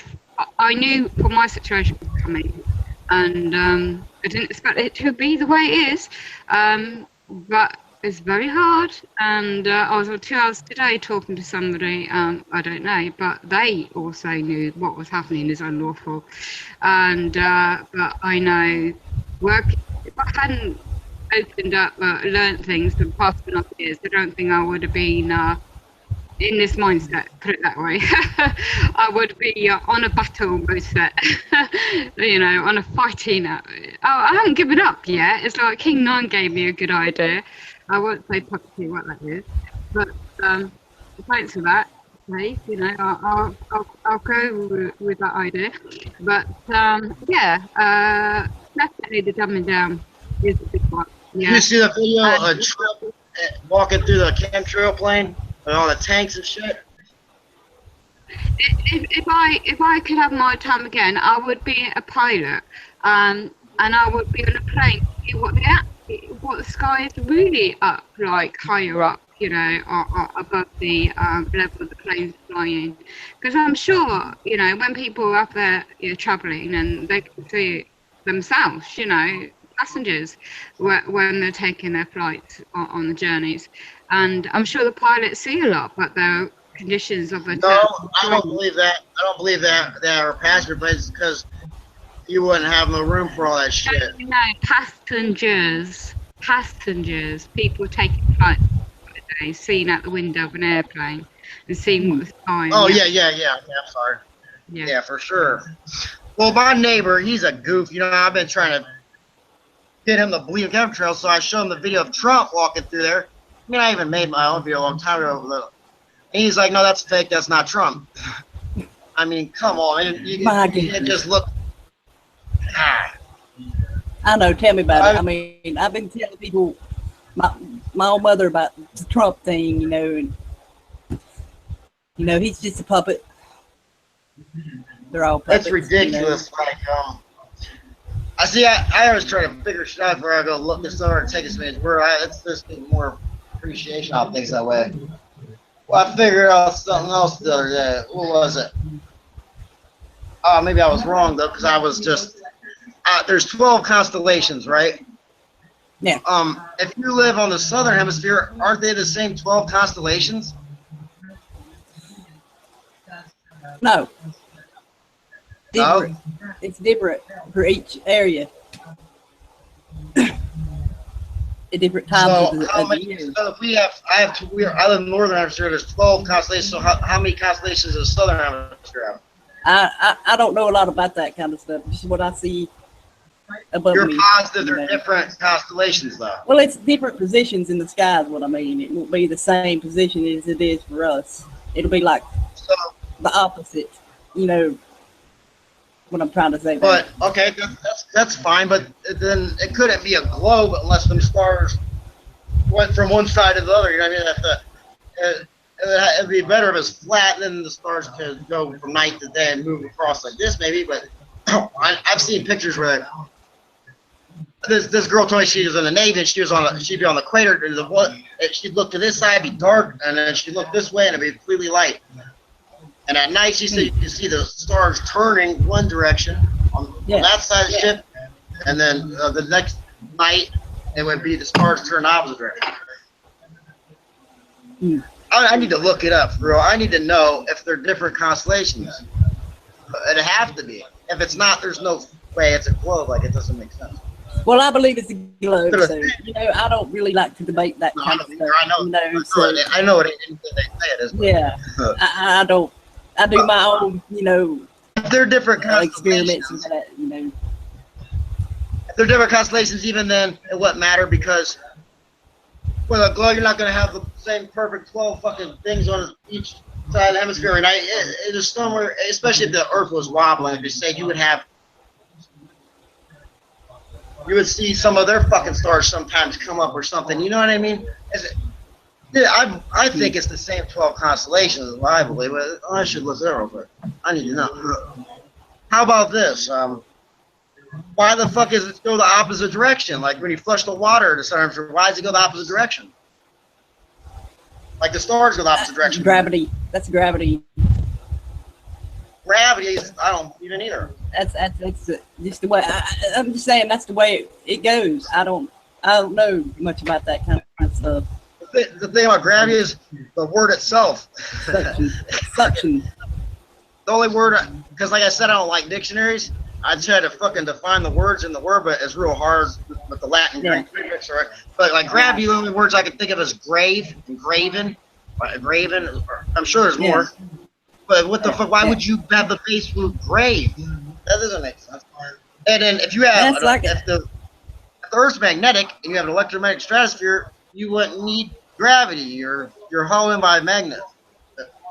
knew for my situation was coming, and I didn't expect it to be the way it is, but it's very hard. And I was on 2 hours today talking to somebody, I don't know, but they also knew what was happening is unlawful. And but I know, if I hadn't opened up, learned things for the past enough years, I don't think I would have been in this mindset, put it that way. I would be on a battle mindset, you know, on a fighting. I haven't given up yet. It's like King 9 gave me a good idea. I won't say publicly what that is, but thanks for that, Dave. You know, I'll go with that idea. But yeah, definitely the dumbing down is a big one. Did Yeah. you see the video of Trump walking through the chemtrail plane with all the tanks and shit? If I could have my time again, I would be a pilot, and I would be on a plane to see what the sky is really up, like higher up, you know, or above the level of the planes flying. Because I'm sure, you know, when people are up there, you know, traveling, and they can see themselves, you know, passengers when they're taking their flights on the journeys, and I'm sure the pilots see a lot, but their conditions of the No, I don't believe that. I don't believe that are passenger planes because you wouldn't have no room for all that shit. No, passengers, people taking flights today, seeing out the window of an airplane and seeing what the sky. Oh yeah. I'm sorry. Yeah, for sure. Well, my neighbor, he's a goof. You know, I've been trying to get him to believe chemtrails, so I showed him the video of Trump walking through there. I mean, I even made my own video a long time ago. And he's like, no, that's fake. That's not Trump. I mean, come on. You just look. I know. Tell me about it. I mean, I've been telling people, my own mother about the Trump thing, you know, and you know he's just a puppet. They're all puppets. That's ridiculous. You know? Like, I see. I always try to figure shit out before I go look this over and take this man's word. It's just getting more appreciation on things that way. Well, I figured out something else the other day. What was it? Maybe I was wrong though, because I was just. There's 12 constellations, right? Yeah. If you live on the southern hemisphere, aren't they the same 12 constellations? No. No? Different. It's different for each area. At different times So how of the many? year. So if I live in the northern hemisphere. There's 12 constellations. So how many constellations does the southern hemisphere have? I don't know a lot about that kind of stuff. Just what I see above You're me. positive you they're know. different constellations, though. Well, it's different positions in the sky is what I mean. It won't be the same position as it is for us. It'll be like So, the opposite. You know what I'm trying to say. but okay, that's fine. But then it couldn't be a globe unless them stars went from one side to the other. You know what I mean? It'd be better if it's flat, and then the stars could go from night to day and move across like this, maybe. But I've seen pictures where this girl told me she was in the Navy and she'd be on the equator. And she'd look to this side, be dark, and then she'd look this way, and it'd be completely light. And at night, she said you could see the stars turning one direction on that side of the ship, and then the next night it would be the stars turn opposite direction. I need to look it up, bro. I need to know if they're different constellations. It'd have to be. If it's not, there's no way it's a globe. Like, it doesn't make sense. Well, I believe it's a globe, so you know I don't really like to debate that No, kind I of know. stuff. I know. You know, so, I know what they say it is. But yeah, I don't. I do my own, you know, if they're different experiments constellations, and that, you know. if they're different constellations, even then it wouldn't matter because with a globe, you're not going to have the same perfect 12 fucking things on each side of the hemisphere. And it is somewhere, especially if the Earth was wobbling, if you say you would see some of their fucking stars sometimes come up or something. You know what I mean? Yeah, I think it's the same 12 constellations as I believe, but I should look it up real quick. I need to know. How about this? Why the fuck is it go the opposite direction? Like when you flush the water, the stars, why does it go the opposite direction? Like the stars go the opposite direction. Gravity. That's gravity. Gravity, I don't even either. That's just the way. I'm just saying that's the way it goes. I don't know much about that kind of stuff. The thing about gravity is the word itself. Suction. The only word, because like I said, I don't like dictionaries. I try to fucking define the words in the word, but it's real hard with the Latin Yeah. Greek prefix, right? But like gravity, the only words I can think of is grave, graven, graven. I'm sure there's more. But what the fuck? Why would you have the base root grave? That doesn't make sense. And then if you have, That's like if the Earth's magnetic and you have an electromagnetic stratosphere, you wouldn't need gravity. You're hauled in by a magnet.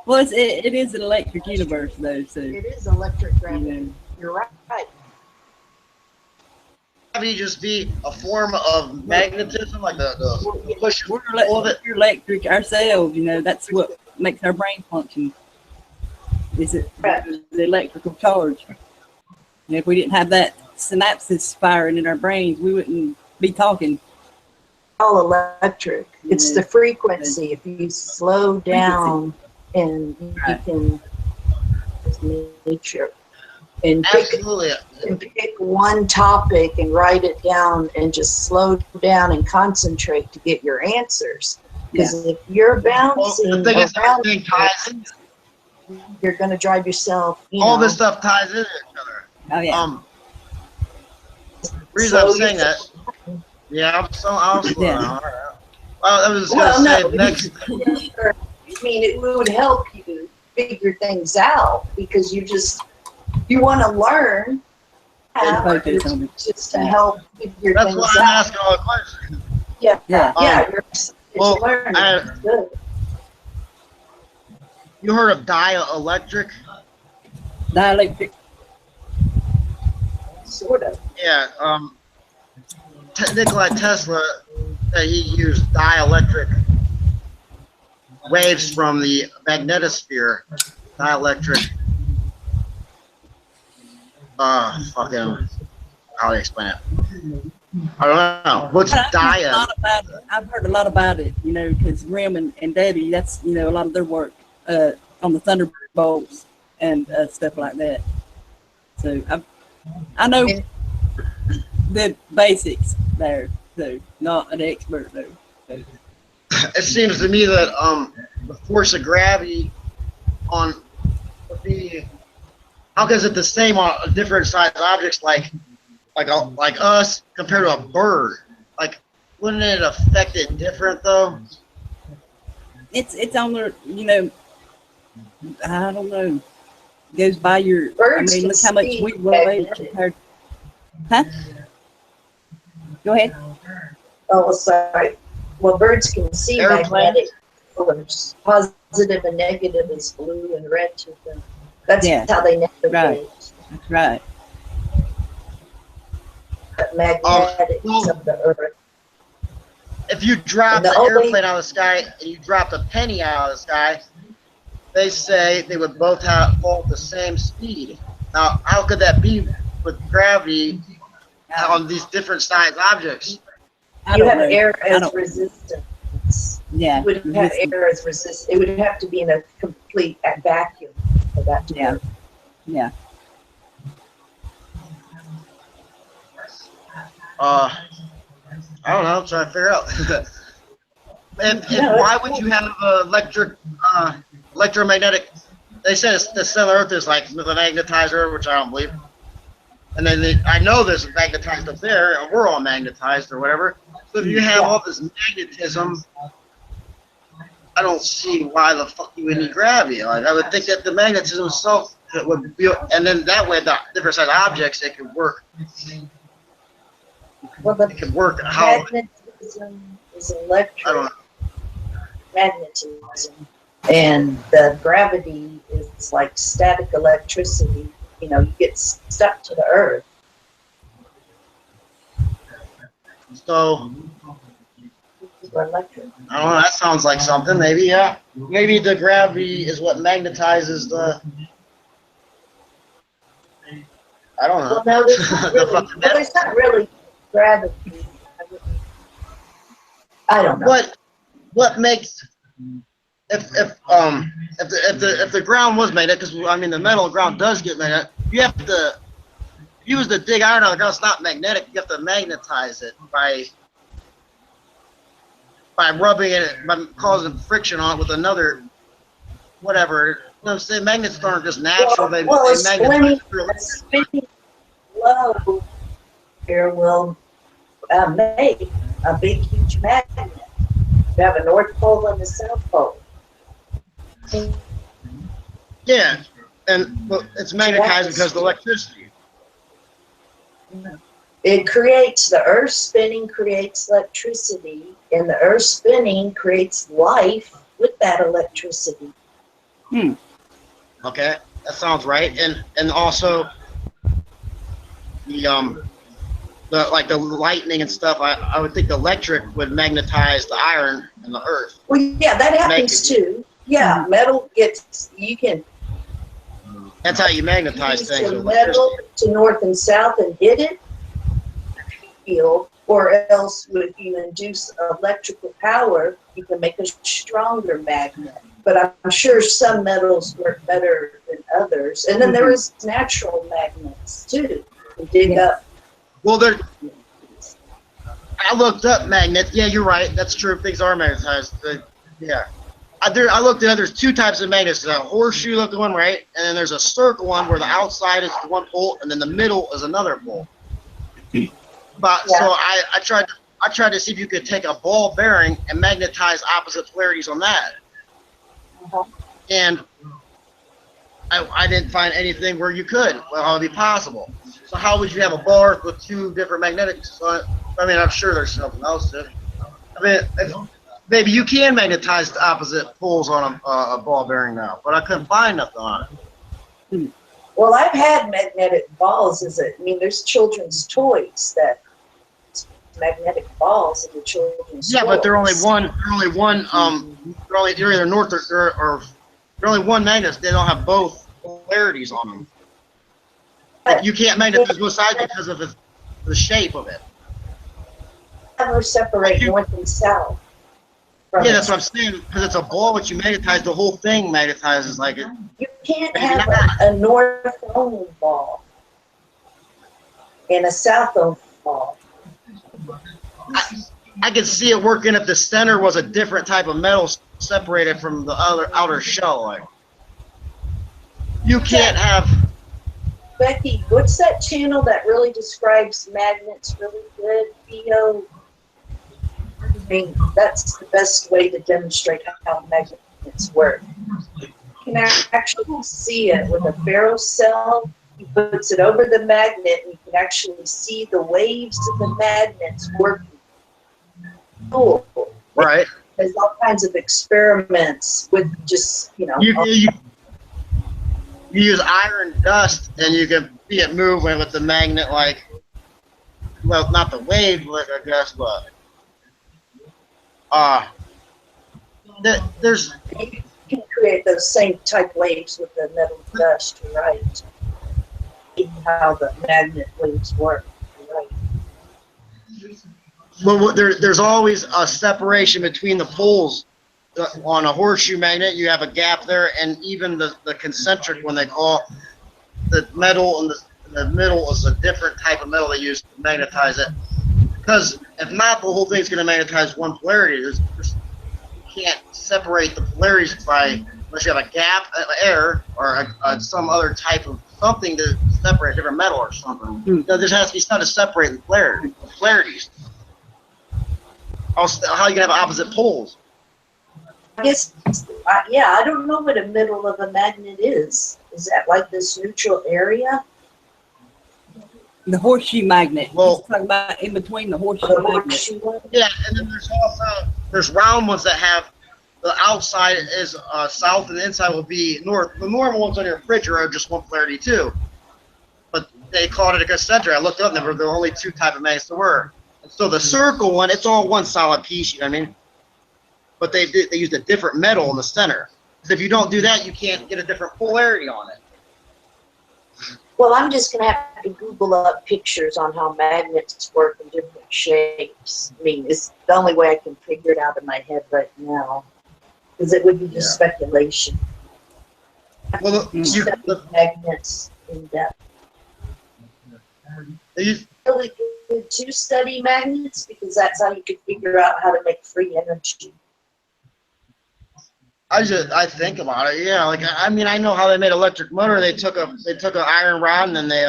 Well, it is an electric universe though, so It is electric you gravity. know. You're right. Gravity just be a form of magnetism, like the push We're, all of it. we're electric ourselves, you know. That's what makes our brain function. Is it the electrical charge? And if we didn't have that synapses firing in our brains, we wouldn't be talking. All electric. It's Yeah. the frequency. If you slow down and you Right. can just nature and pick Absolutely. one topic and write it down and just slow down and concentrate to get your answers. Because if you're Well, bouncing the thing is, around, everything ties in. you're going to drive yourself. All this stuff ties into each other. Oh yeah. Reason I'm slow saying that. yourself. Yeah, I'll slow Yeah. down. All right. Well, I was just Well, gonna no, say next. I mean, it would help you figure things out because you want to learn how Focus on it. just to help figure That's things why I'm out. asking all the questions. Yeah, Yeah. you're excited well, to learn. I- It's good. You heard of dielectric? Dielectric. Sort of. Yeah. Nikola Tesla said he used dielectric waves from the magnetosphere. Dielectric. Fucking. How do I explain it? I don't know. What's I've heard a dia? lot about it. I've heard a lot about it, you know, because Rim and Debbie, that's, you know, a lot of their work on the Thunderbolts and stuff like that. So I know the basics there, so not an expert though. So, It seems to me that the force of gravity on would be, how is it the same on different sized objects like us compared to a bird? Like, wouldn't it affect it different though? it's on the, you know, I don't know. Goes by your. Birds I mean, can look how much see we weigh magnetic. compared. Huh? Go ahead. Oh, sorry. Well, birds can see Airplanes? magnetic colors. Positive and negative is blue and red to them. That's Yeah. how they navigate. Right. That's right. But magnetic well- of the earth. If you drop And the an only- airplane out of the sky and you dropped a penny out of the sky, they say they would both fall at the same speed. Now, how could that be with gravity on these different sized objects? I You don't have know. air I as don't- resistance. Yeah. You would have air as resistance. It would have to be in a complete vacuum for that to Yeah. work. Yeah. I don't know. I'm trying to figure out. No, Why it's would cool. you have electromagnetic? They said the center Earth is like with a magnetizer, which I don't believe. And then I know there's magnetized up there, and we're all magnetized or whatever. So if you have all this magnetism, I don't see why the fuck you would need gravity. Like, I would think that the magnetism itself would be, and then that way the different size objects, it could work. Well, the It could work how magnetism is I don't electric know. magnetism, and the gravity is like static electricity. You know, you get stuck to the earth. So super electric. I don't know. That sounds like something. Maybe, yeah. Maybe the gravity is what magnetizes the. I don't know. Well, no, there's not The really, fucking well, there's not really gravity. I don't know. What makes if the ground was magnetic, because I mean the metal ground does get magnetic, you have to use the dig iron on the ground. It's not magnetic. You have to magnetize it by rubbing it, by causing friction on it with another whatever. You know what I'm saying? Magnets aren't just natural. They magnetize through. A spinning globe here will make a big, huge magnet. You have a North Pole and a South Pole. Yeah, and well, it's magnetized because of the electricity. It creates, the Earth spinning creates electricity, and the Earth spinning creates life with that electricity. Okay, that sounds right. And also the like the lightning and stuff. I would think the electric would magnetize the iron and the earth. Well, yeah, that happens too. Yeah, metal gets, you can That's how you magnetize use things the with metal electricity. to north and south and hit it, field, or else if you induce electrical power, you can make a stronger magnet. But I'm sure some metals work better than others. And then there is natural magnets too. You dig up. Well, I looked up magnets. Yeah, you're right. That's true. Things are magnetized. Yeah. I looked at there's two types of magnets. There's a horseshoe looking one, right? And then there's a circle one where the outside is one pole and then the middle is another pole. But Yeah. so I tried to see if you could take a ball bearing and magnetize opposite polarities on that. Uh-huh. And I didn't find anything where you could. Well, how would it be possible? So how would you have a ball with two different magnetics on it? I mean, I'm sure there's something else to it. I mean, maybe you can magnetize the opposite poles on a ball bearing now, but I couldn't find nothing on it. Well, I've had magnetic balls. There's children's toys that magnetic balls in the children's Yeah, but they're only toys. one. They're either north or they're only one magnet. They don't have both polarities on them. You can't magnetize both sides because of the shape of it. Never separate north and south. from Yeah, it. that's what I'm saying. Because it's a ball, but you magnetize the whole thing. Magnetizes like it. You can't have a north-only ball and a south-only ball. I could see it working if the center was a different type of metal separated from the other outer shell. Like you can't have. Becky, what's that channel that really describes magnets really good? Theo. That's the best way to demonstrate how magnets work. You can actually see it with a ferrocell. He puts it over the magnet, and you can actually see the waves of the magnets working. Cool. Right. There's all kinds of experiments with just, You use iron dust and you can see it moving with the magnet, like, well, not the wave, like I guess, but there's you can create those same type waves with the metal dust, you're right? How the magnet waves work, you're right? well, there's always a separation between the poles. On a horseshoe magnet, you have a gap there, and even the concentric one they call the metal in the middle is a different type of metal they use to magnetize it. Because if not, the whole thing's going to magnetize one polarity. You can't separate the polarities unless you have a gap, air, or some other type of something to separate a different metal or something. There has to be something to separate the polarities. How are you going to have opposite poles? I guess, I don't know what a middle of a magnet is. Is that like this neutral area? The horseshoe magnet. Well- He's talking about in between the horseshoe The magnet. horseshoe one? Yeah, and then there's round ones that have the outside is south and the inside will be north. The normal ones on your refrigerator are just one polarity too. But they called it a concentric. I looked up and there were the only two type of magnets there were. And so the circle one, it's all one solid piece, you know what I mean? but they used a different metal in the center. So if you don't do that, you can't get a different polarity on it. Well, I'm just going to have to Google up pictures on how magnets work in different shapes. I mean, it's the only way I can figure it out in my head right now, because it would be just speculation. Well, Study magnets in depth. you, Really good to study magnets, because that's how you could figure out how to make free energy. I think about it. Yeah, like I mean, I know how they made electric motor. They took an iron rod and then they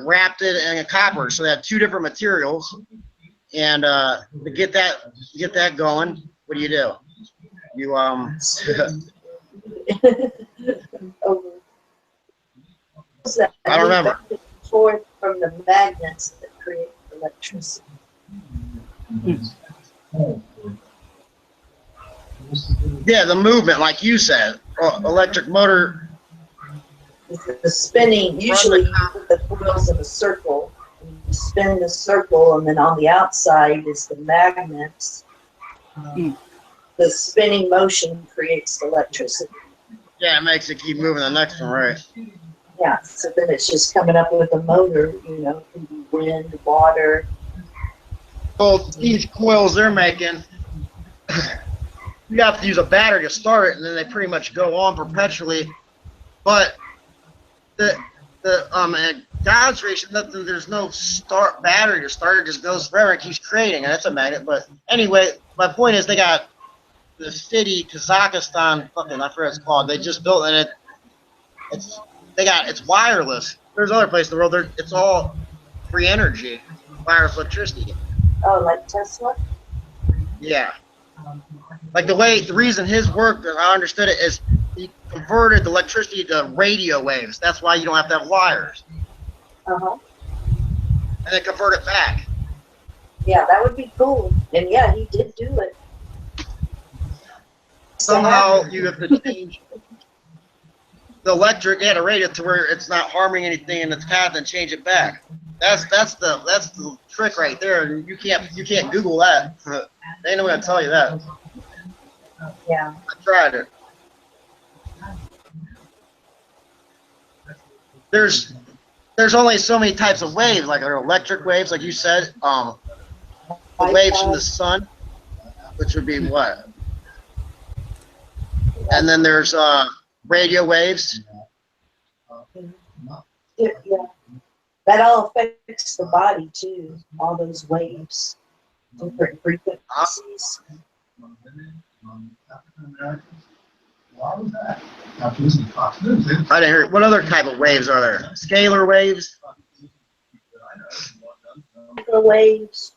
wrapped it in a copper. So they had two different materials. And to get that going, what do? You I don't remember. Forth from the magnets that create electricity. Yeah, the movement, like you said, electric motor. The spinning, usually you put the coils in a circle, and you spin the circle, and then on the outside is the magnets. The spinning motion creates electricity. Yeah, it makes it keep moving the next one, right? Yeah, so then it's just coming up with a motor, you know, it can be wind, water. Well, these coils they're making, you have to use a battery to start it, and then they pretty much go on perpetually. But at God's creation, there's no start battery to start it. Just goes forever and keeps creating, and that's a magnet. But anyway, my point is they got the city Kazakhstan, fucking I forget what it's called. They just built it. It's wireless. There's other places in the world. It's all free energy, wireless electricity. Oh, like Tesla? Yeah. Like the reason his work, I understood it, is he converted the electricity to radio waves. That's why you don't have to have wires. Uh-huh. And then convert it back. Yeah, that would be cool. And yeah, he did do it. Somehow you have to change the electric and a radio to where it's not harming anything in its path and change it back. That's the trick right there. You can't Google that. They ain't gonna tell you that. Yeah. I tried it. There's only so many types of waves, like there are electric waves, like you said, the waves from the sun, which would be what? And then there's radio waves. Yeah. That all affects the body too, all those waves, different frequencies. I didn't I didn't hear. What other type of waves are there? Scalar waves? Microwaves.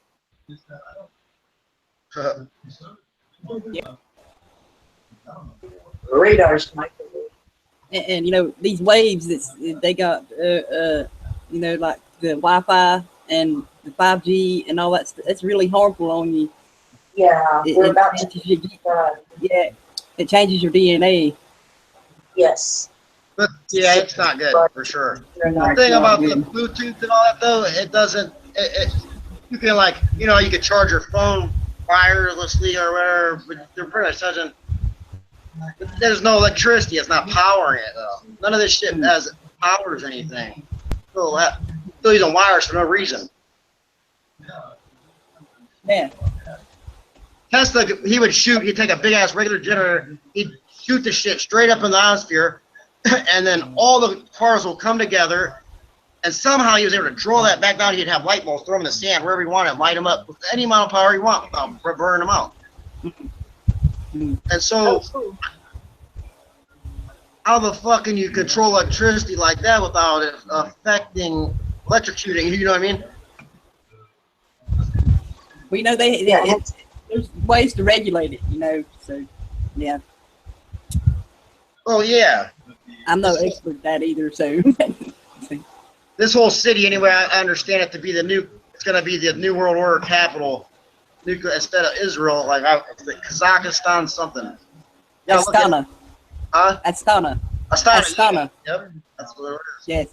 Radar's microwave. And you know these waves they got you know, like the Wi-Fi and the 5G and all that. It's really harmful on you. Yeah, we're about to. Yeah, it changes your DNA. Yes. But yeah, it's not good for sure. They're The not. thing about the Bluetooth and all that though, it doesn't. You can like, you know, you can charge your phone wirelessly or whatever, but they're pretty much doesn't. There's no electricity. It's not powering it though. None of this shit has powers anything. Still using wires for no reason. Yeah. Tesla, he'd take a big ass regular generator, he'd shoot the shit straight up in the ionosphere, and then all the cars will come together, and somehow he was able to draw that back down. He'd have light bulbs, throw them in the sand wherever he wanted, light them up with any amount of power he wants without burning them out. And so, how the fuck can you control electricity like that without it affecting electrocuting? You know what I mean? Well, you know there's ways to regulate it. You know, so yeah. Oh yeah. I'm no expert at that either. So This whole city, anyway, I understand it to be it's going to be the New World Order capital, instead of Israel, like the Kazakhstan something. Yeah, Astana. Huh? Astana. Astana. Yep, that's what it is. Yes.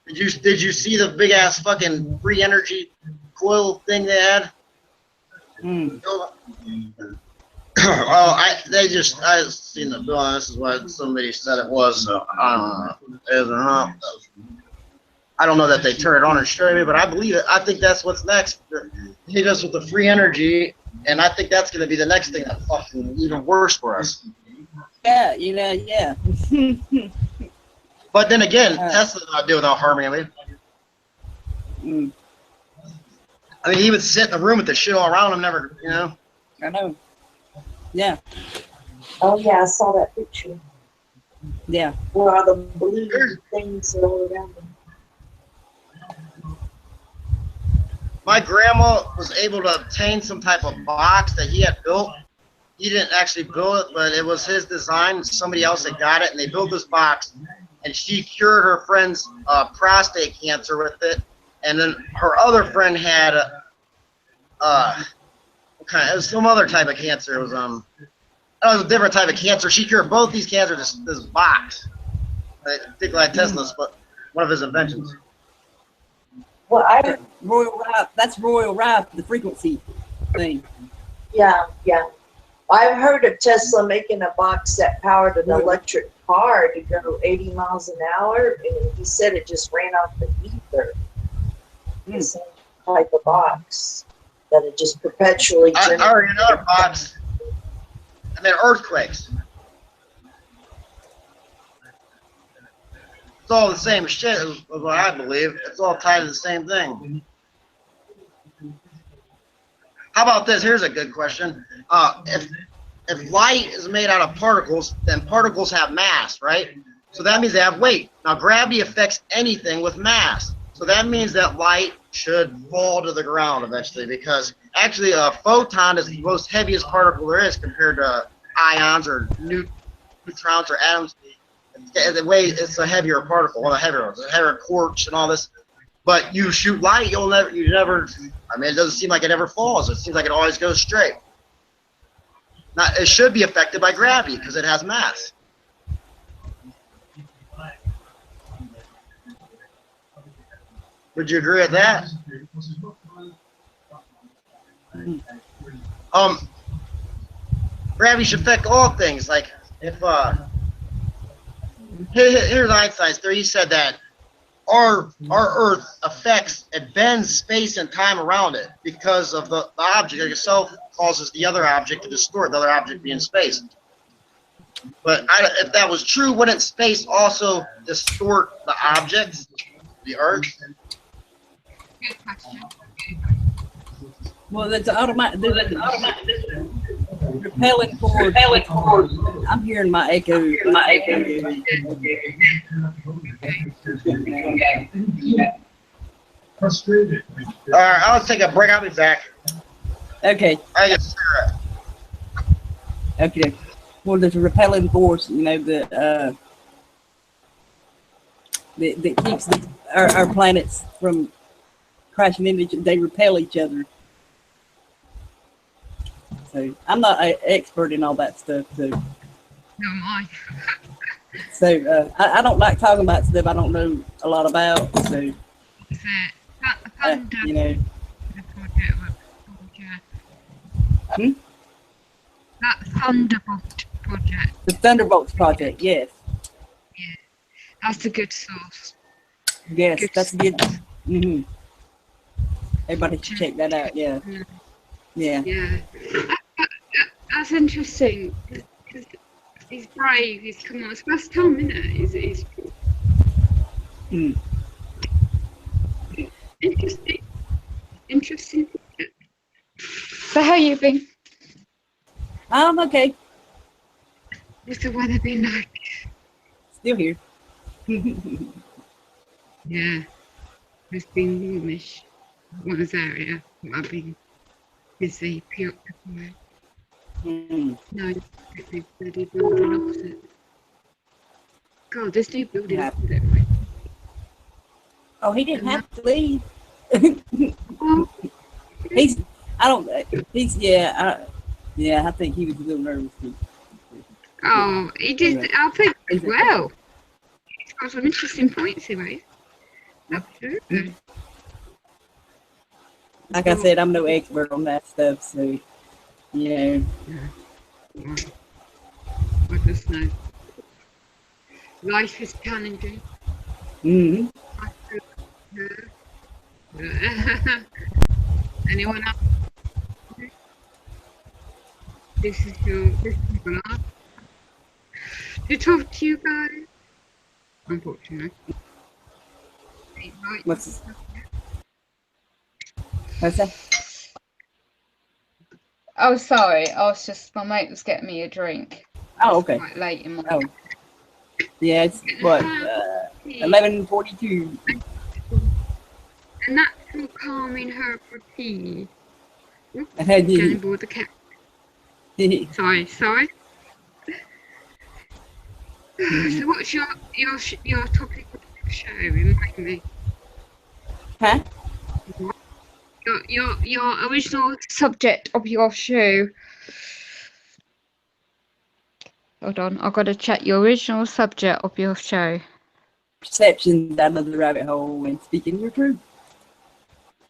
Did you see the big ass fucking free energy coil thing they had? Mm. Well, I seen the bill, and this is what somebody said it was. So I don't know. It is or not. I don't know that they turn it on and straight away, but I believe it. I think that's what's next. Hit us with the free energy, and I think that's going to be the next thing that's fucking even worse for us. Yeah, you know, yeah. But then again, Tesla's not doing without harming me. Mm, I mean, he would sit in the room with the shit all around him, never, you know. I know. Yeah, Oh, yeah, I saw that picture. yeah. Where all the blue things are all around them. My grandma was able to obtain some type of box that he had built. He didn't actually build it, but it was his design. Somebody else had got it, and they built this box. And she cured her friend's prostate cancer with it. And then her other friend had it was some other type of cancer. It was it was a different type of cancer. She cured both these cancers with this box. Nikola Tesla's, but one of his inventions. Well, Royal Rife, that's Royal Rife, the frequency thing. yeah. I've heard of Tesla making a box that powered an electric car to go 80 miles an hour, and he said it just ran off the ether. The same type of box that it just perpetually I generates. heard another box. I mean, earthquakes. It's all the same shit, is what I believe. It's all tied to the same thing. How about this? Here's a good question. If light is made out of particles, then particles have mass, right? So that means they have weight. Now, gravity affects anything with mass. So that means that light should fall to the ground eventually, because actually a photon is the most heaviest particle there is compared to ions or neutrons or atoms. The way it's a heavier particle, one of the heavier quartz and all this. But you shoot light, you never. I mean, it doesn't seem like it ever falls. It seems like it always goes straight. Now, it should be affected by gravity because it has mass. Would you agree with that? Gravity should affect all things. Like if here's Einstein's theory. He said that our Earth affects and bends space and time around it because of the object itself causes the other object to distort, the other object being space. But if that was true, wouldn't space also distort the objects, the Earth? Good question. Well, there's automatic. Repelling force. I'm hearing my echo. Frustrated. All right, I'll take a break. I'll be back. Okay. I get a cigarette. Okay. Well, there's a repelling force, you know, that keeps our planets from crashing into each other. They repel each other. So I'm not an expert in all that stuff. So No, mine. I don't like talking about stuff I don't know a lot about. So That thunder you know. project. That Thunderbolt project. The Thunderbolts project, yes. That's a good source. Yes, Good that's good. Mm-hmm. Everybody should check that out, yeah. Yeah. Yeah. That's interesting. Because he's brave. He's come on. It's first time, isn't it? Mm. Interesting. So how you been? I'm okay. What's the weather been like? Still here. Yeah. It's been warmish. What was area? I've been busy, preoccupied. Mm. No, it's bloody building opposite. God, this new building Yeah. opposite, right? Oh, he didn't have to leave. Oh, I think he was a little nervous too. oh, he did. I think He's a- well. He's got some interesting points he raised. Absolutely. like I said, I'm no expert on that stuff, so you know. I just know. Life is challenging. Mm-hmm. Anyone else? This is your last to talk to you guys. Unfortunately. What's that? Oh, sorry. I was just, my mate was getting me a drink. Oh, okay. Quite late in my. Oh, yeah. It's what 11:42. A natural calming herb for tea. I had Getting you. bored the cat. Sorry. So what's your topic of the show? Remind me. Huh? Your original subject of your show. Hold on, I've got to check your original subject of your show. Perceptions out of the rabbit hole and speaking your truth.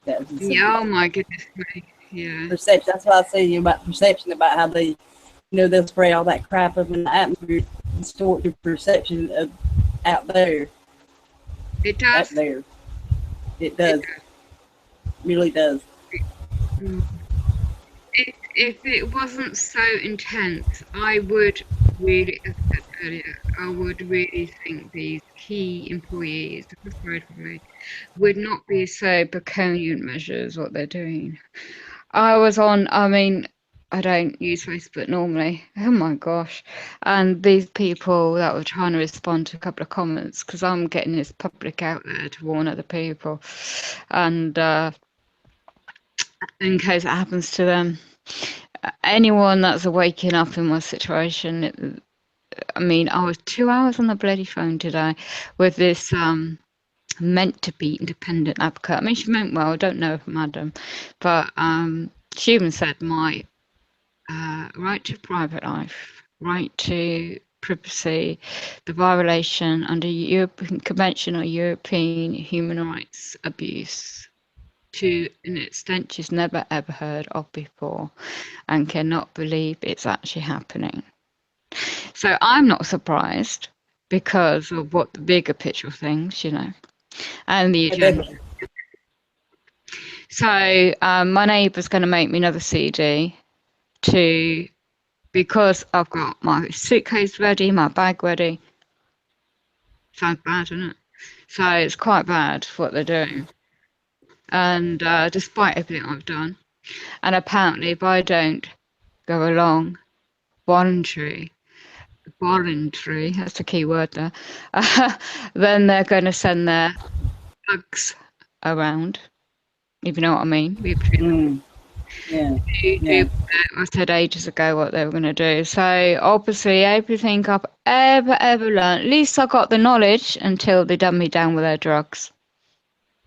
That was the subject. Yeah, oh my goodness me. Yeah. Perception. That's what I was saying about perception, about how they, they'll spray all that crap up in the atmosphere and distort the perception of out there. It Out does. there. It does. Really does. If it wasn't so intense, I would really, as I said earlier, I would really think these key employees, would not be so draconian measures what they're doing. I don't use Facebook normally. Oh my gosh. And these people that were trying to respond to a couple of comments, because I'm getting this public out there to warn other people. And in case it happens to them. Anyone that's waking up in my situation, I was 2 hours on the bloody phone today with this meant to be independent advocate. I mean, she meant well, I don't know if madam, but she even said my right to private life, right to privacy, the violation under European Convention on European Human Rights abuse, to an extent she's never ever heard of before and cannot believe it's actually happening. So I'm not surprised because of what the bigger picture of things, and the agenda. So my neighbour's going to make me another CD because I've got my suitcase ready, my bag ready. Sounds bad, doesn't it? So it's quite bad what they're doing. And despite everything I've done, and apparently if I don't go along voluntary, that's the key word there, then they're going to send their thugs around, if you know what I mean. Yeah. I said ages ago what they were going to do. So obviously everything I've ever learned, at least I got the knowledge until they dumb me down with their drugs.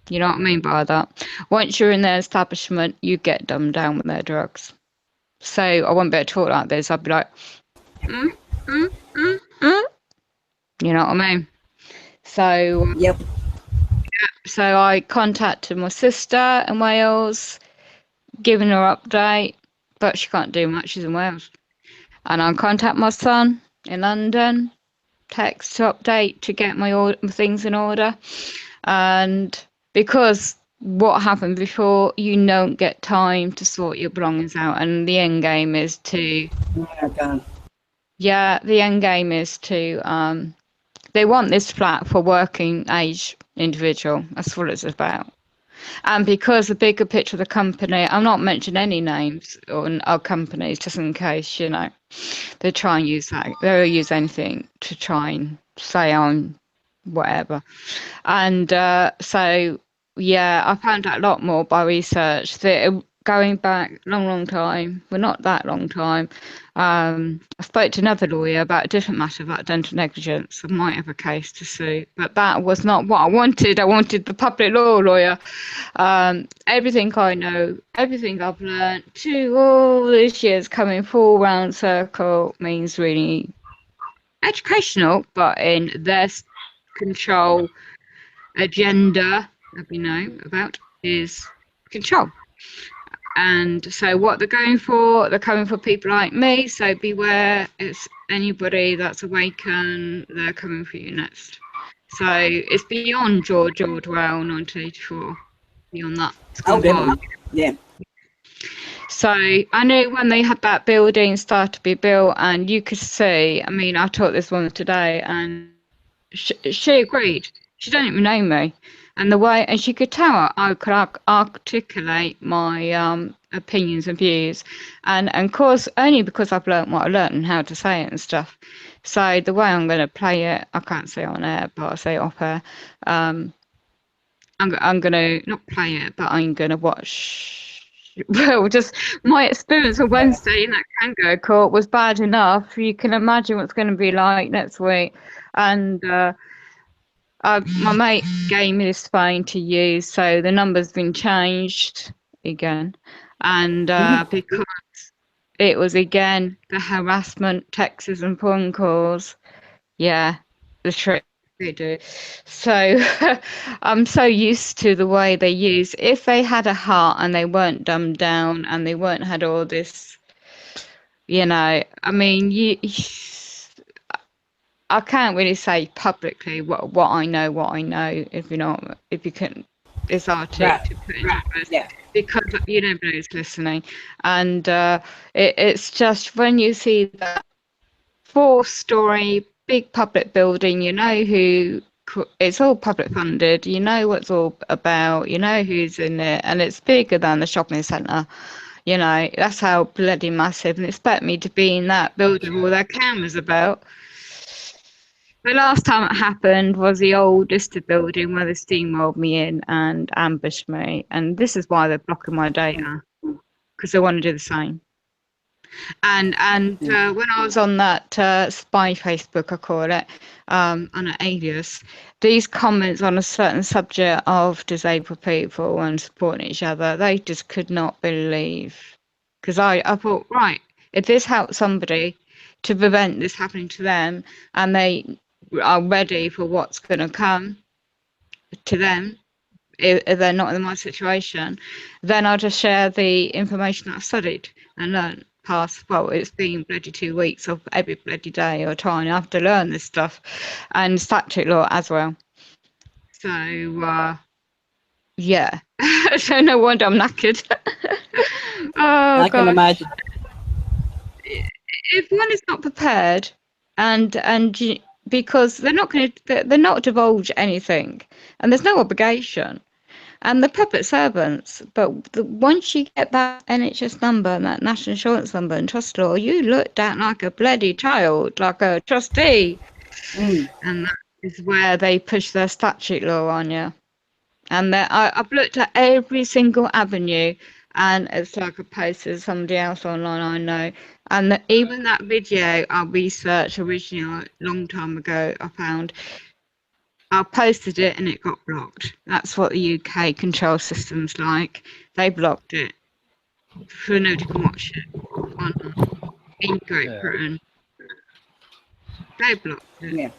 You know what I mean by that? Once you're in their establishment, you get dumbed down with their drugs. So I won't be able to talk like this. I'd be like, You know what I mean? So Yep. So I contacted my sister in Wales, giving her update, but she can't do much. She's in Wales. And I contact my son in London, text to update to get my things in order. And because what happened before, you don't get time to sort your belongings out. And the end game is to... Yeah, the end game is to... they want this flat for working age individual. That's what it's about. And because the bigger picture of the company, I'm not mentioning any names or companies, just in case, they try and use that. They'll use anything to try and say I'm whatever. And so, yeah, I found out a lot more by research that going back long time, well, not that long time, I spoke to another lawyer about a different matter about dental negligence. I might have a case to sue, but that was not what I wanted. I wanted the public law lawyer. Everything I know, everything I've learned to all these years coming full round circle means really educational, but in their control agenda that we know about is control. And so what they're going for, they're coming for people like me. So beware, it's anybody that's awakened, they're coming for you next. So it's beyond George Orwell 1984. Beyond that. It's Oh, gone definitely. hard. Yeah. So I knew when they had that building start to be built, and you could see, I mean, I taught this woman today, and she agreed. She didn't even know me. And the way, and she could tell I could articulate my opinions and views, and of course only because I've learnt what I learnt and how to say it and stuff. So the way I'm going to play it, I can't say on air, but I'll say it off air. I'm going to not play it, but I'm going to watch. Well, just my experience on Wednesday in that Kango court was bad enough. You can imagine what's going to be like next week, and. My mate gave me this phone to use, so the number's been changed again, and because it was again the harassment, texts and phone calls, yeah, the trick they do. So I'm so used to the way they use. If they had a heart and they weren't dumbed down and they weren't had all this, you know, I mean, I can't really say publicly what I know, if you know, if you can, it's hard to put into words, because nobody's listening, and it's just when you see that 4-story big public building, you know who, it's all public funded, you know what it's all about, you know who's in it, and it's bigger than the shopping centre. You know, that's how bloody massive, and expect me to be in that building with all their cameras about. The last time it happened was the old listed building where they steamrolled me in and ambushed me. And this is why they're blocking my data, because they want to do the same. And when I was on that spy Facebook, I call it, on an alias, these comments on a certain subject of disabled people and supporting each other, they just could not believe. Because I thought, right, if this helps somebody to prevent this happening to them, and they are ready for what's going to come to them if they're not in my situation, then I'll just share the information that I've studied and learned past. Well, it's been bloody 2 weeks of every bloody day or trying. I have to learn this stuff, and statute law as well. So yeah. So no wonder I'm knackered. I can imagine. If one is not prepared, and because they're not divulge anything, and there's no obligation, and the public servants, but once you get that NHS number and that national insurance number and trust law, you looked at like a bloody child, like a trustee, and that is where they push their statute law on you. And I've looked at every single avenue, and it's like I posted somebody else online I know, and even that video I researched originally a long time ago, I posted it and it got blocked. That's what the UK control system's like. They blocked it, so nobody can watch it. In Great Britain, they blocked it. Yeah.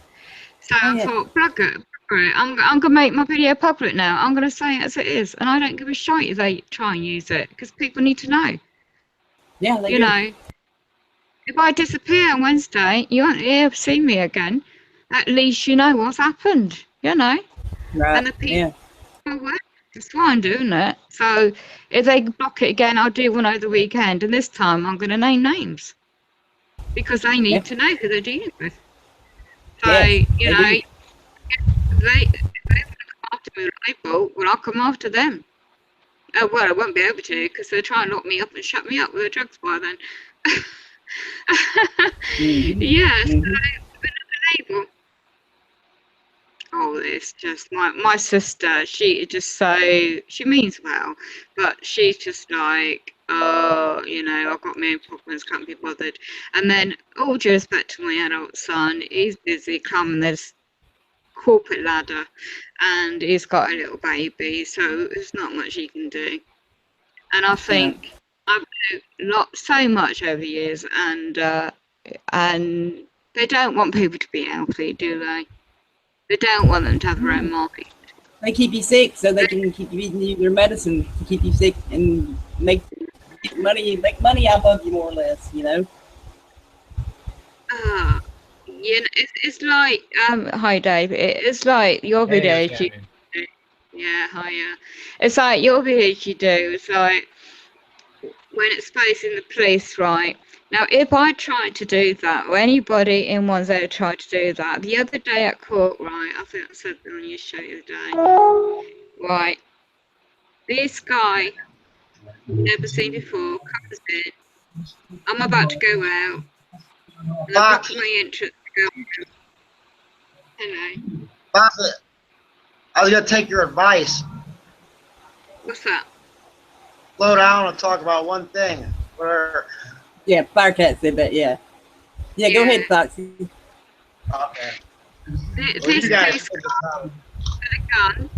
So I thought, plug it. I'm going to make my video public now. I'm going to say it as it is. And I don't give a shite if they try and use it, because people need to know. Yeah, they you do. know, if I disappear on Wednesday, you won't ever see me again. At least you know what's happened, you know. Right. And the people that's why I'm doing it. So if they block it again, I'll do one over the weekend. And this time I'm going to name names, because they need to know who they're dealing with. So, you know, if they come after me with a label, well, I'll come after them. Well, I won't be able to, because they'll try and lock me up and shut me up with a drug supply then. Yes, label. Oh, it's just my sister. She means well, but she's just like, oh, you know, I've got my own problems, can't be bothered. And then, all due respect to my adult son, he's busy climbing this corporate ladder, and he's got a little baby, so there's not much he can do. And I think I've learned so much over the years, and they don't want people to be healthy, do they? They don't want them to have their own market. They keep you sick so they can keep feeding you their medicine to keep you sick and make money off of you, more or less, you know. You know, it's like hi Dave. It's like your Hey, videos. what's You, happening? yeah, hi. It's like your videos you do. It's like when it's facing the police, right? Now, if I tried to do that, or anybody in one's area tried to do that, the other day at court, right? I think I said that on your show the other day, right? This guy, never seen before, comes in. I'm about to go out, and I'm Fox, blocking my entrance to go out. Hello, Fox, I was gonna take your advice. what's that? Slow down and talk about one thing. Where Yeah, Firecat said that. Yeah. Yeah, go Yeah. ahead, Foxy. okay. Well, This you guys case figure this out. with a gun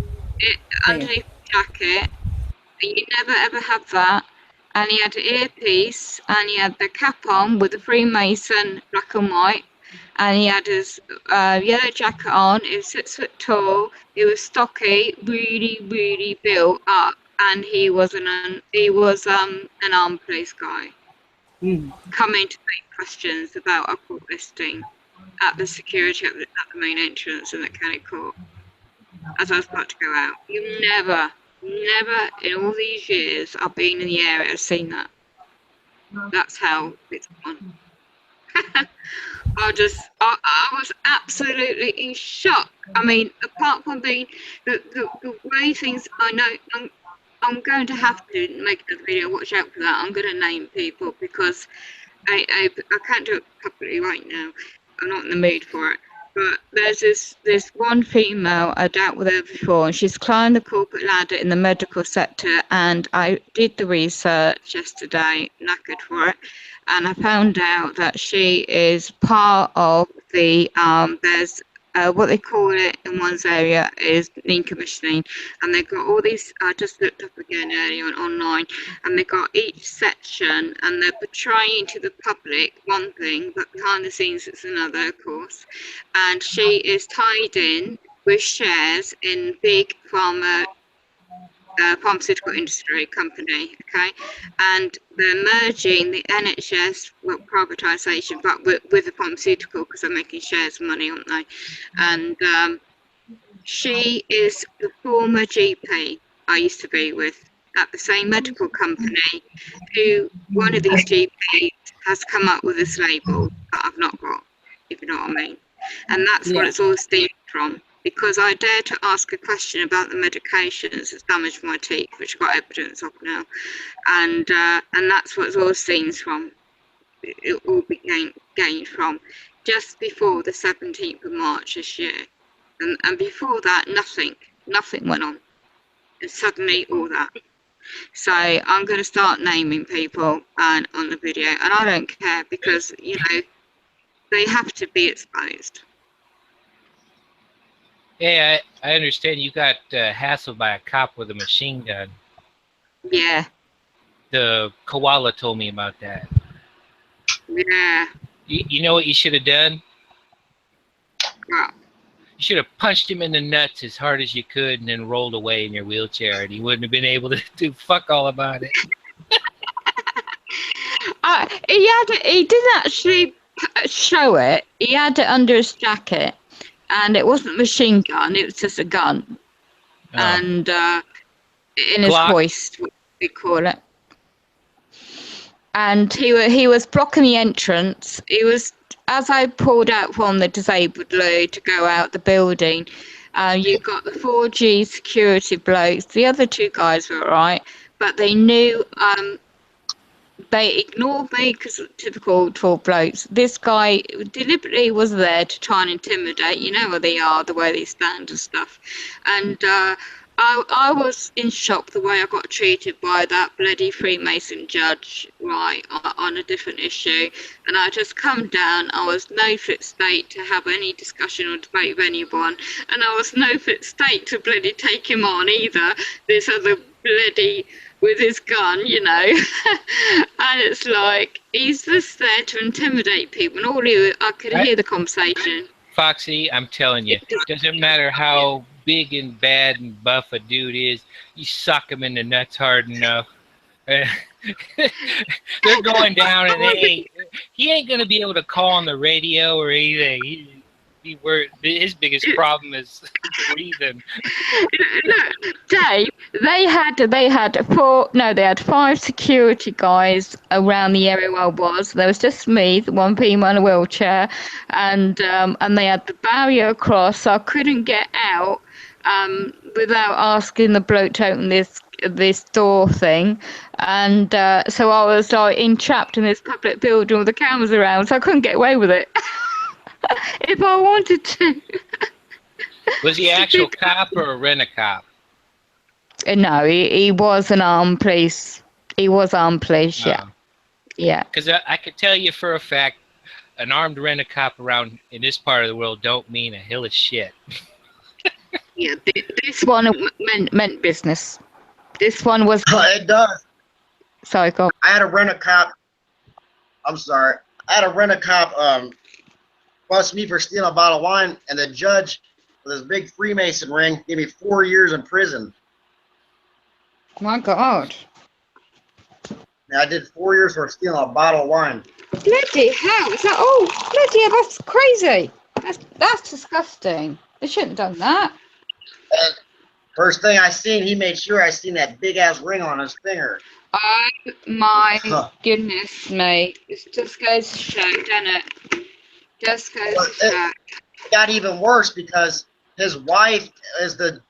underneath the jacket, and you never ever have that. And he had an earpiece, and he had the cap on with the Freemason black and white, and he had his yellow jacket on. He was 6 foot tall. He was stocky, really built up, and he was an armed police guy Mm. coming to make questions about a court listing at the security at the main entrance in the county court as I was about to go out. You never in all these years I've been in the area have seen that. That's how it's gone. I was absolutely in shock. I mean, apart from being the way things, I know I'm going to have to make a video. Watch out for that. I'm going to name people because I can't do it publicly right now. I'm not in the mood for it. But there's this one female I dealt with her before, and she's climbed the corporate ladder in the medical sector. And I did the research yesterday, knackered for it, and I found out that she is part of the there's what they call it in one's area is lean commissioning, and they've got all these. I just looked up again earlier online, and they got each section, and they're portraying to the public one thing, but behind the scenes it's another, of course. And she is tied in with shares in big pharmaceutical industry company, okay, and they're merging the NHS privatisation, but with the pharmaceutical because they're making shares money, aren't they? And she is the former GP I used to be with at the same medical company, who one of these GPs has come up with this label that I've not got, if you know what I mean. And that's what it's all stemmed from. Because I dared to ask a question about the medications that's damaged my teeth, which I've got evidence of now, and that's what it's all stems from. It all began gained from just before the 17th of March this year, and before that nothing went on, and suddenly all that. So I'm going to start naming people and on the video, and I don't care because you know they have to be exposed. Hey, I understand you got hassled by a cop with a machine gun. Yeah. The koala told me about that. Yeah. You know what you should have done? Well, you should have punched him in the nuts as hard as you could and then rolled away in your wheelchair, and he wouldn't have been able to do fuck all about it. He didn't actually show it. He had it under his jacket. And it wasn't a machine gun, it was just a gun. Oh. And in his hoist, what we call it. And he was blocking the entrance. He was, as I pulled out from the disabled loo to go out the building, you got the 4G security blokes. The other two guys were all right, but they knew they ignored me because typical tall blokes. This guy deliberately was there to try and intimidate. You know what they are, the way they stand and stuff. And I was in shock the way I got treated by that bloody Freemason judge, right, on a different issue. And I just come down. I was no fit state to have any discussion or debate with anyone. And I was no fit state to bloody take him on either. This other bloody with his gun, you know. And it's like, he's just there to intimidate people. And I could hear the conversation. Foxy, I'm telling you, it doesn't matter how big and bad and buff a dude is, you suck him in the nuts hard enough. They're going down, and he ain't gonna be able to call on the radio or anything. His biggest problem is breathing. Look, Dave, they had 5 security guys around the area where I was. There was just me, one female in a wheelchair, and they had the barrier across, so I couldn't get out without asking the bloke to open this door thing, and so I was like entrapped in this public building with the cameras around, so I couldn't get away with it. If I wanted to. Was he actual cop or a rent-a-cop? No, he was an armed police. He was armed police, yeah. Yeah. Because I could tell you for a fact, an armed rent-a-cop around in this part of the world don't mean a hill of shit. Yeah, this one meant business. This one was... It does. Sorry, go on. I had a rent-a-cop. I'm sorry. I had a rent-a-cop bust me for stealing a bottle of wine, and the judge with his big Freemason ring gave me 4 years in prison. My God. Yeah, I did 4 years for stealing a bottle of wine. Bloody hell. Is that... Oh, bloody hell, that's crazy. That's disgusting. They shouldn't have done that. And first thing I seen, he made sure I seen that big-ass ring on his finger. Oh, my goodness me. It just goes to show, doesn't it? Just goes to show. It got even worse because his wife is the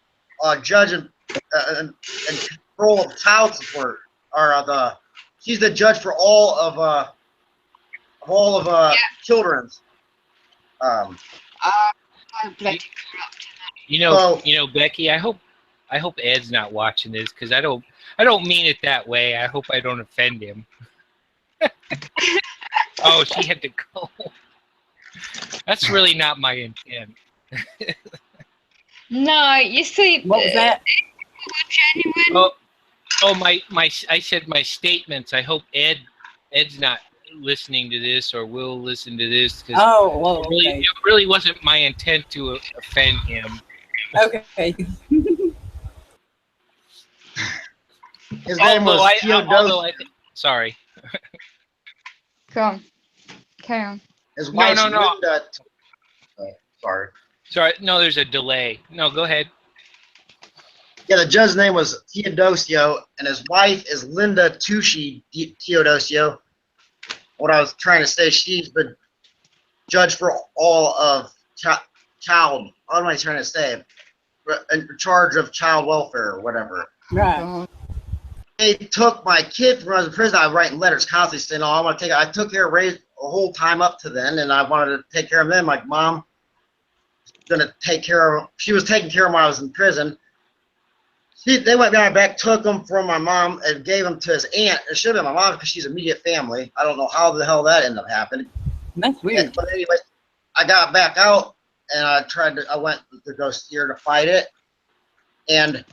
judge in control of child support, or she's the judge for all of children's. Oh, bloody corrupt. You know, Becky. I hope Ed's not watching this, because I don't mean it that way. I hope I don't offend him. Oh, she had to go. That's really not my intent. No, you see, What was that? genuine. I said my statements. I hope Ed's not listening to this or will listen to this, because it really wasn't my intent to offend him. Okay. His name was sorry. Go on. Carry on. His wife's No. Linda. Sorry. Sorry. No, there's a delay. No, go ahead. Yeah, the judge's name was Teodosio, and his wife is Linda Tucci Teodosio. What I was trying to say, she's the judge for all of child. What am I trying to say? In charge of child welfare or whatever. Right. They took my kid from when I was in prison. I was writing letters constantly saying, "Oh, I want to take." I took care of Ray the whole time up to then, and I wanted to take care of them. Like, Mom gonna take care of. She was taking care of him when I was in prison. They went behind my back, took him from my mom, and gave him to his aunt. It should have been my mom because she's immediate family. I don't know how the hell that ended up happening. That's weird. But anyway, I got back out, and I went to go steer to fight it, and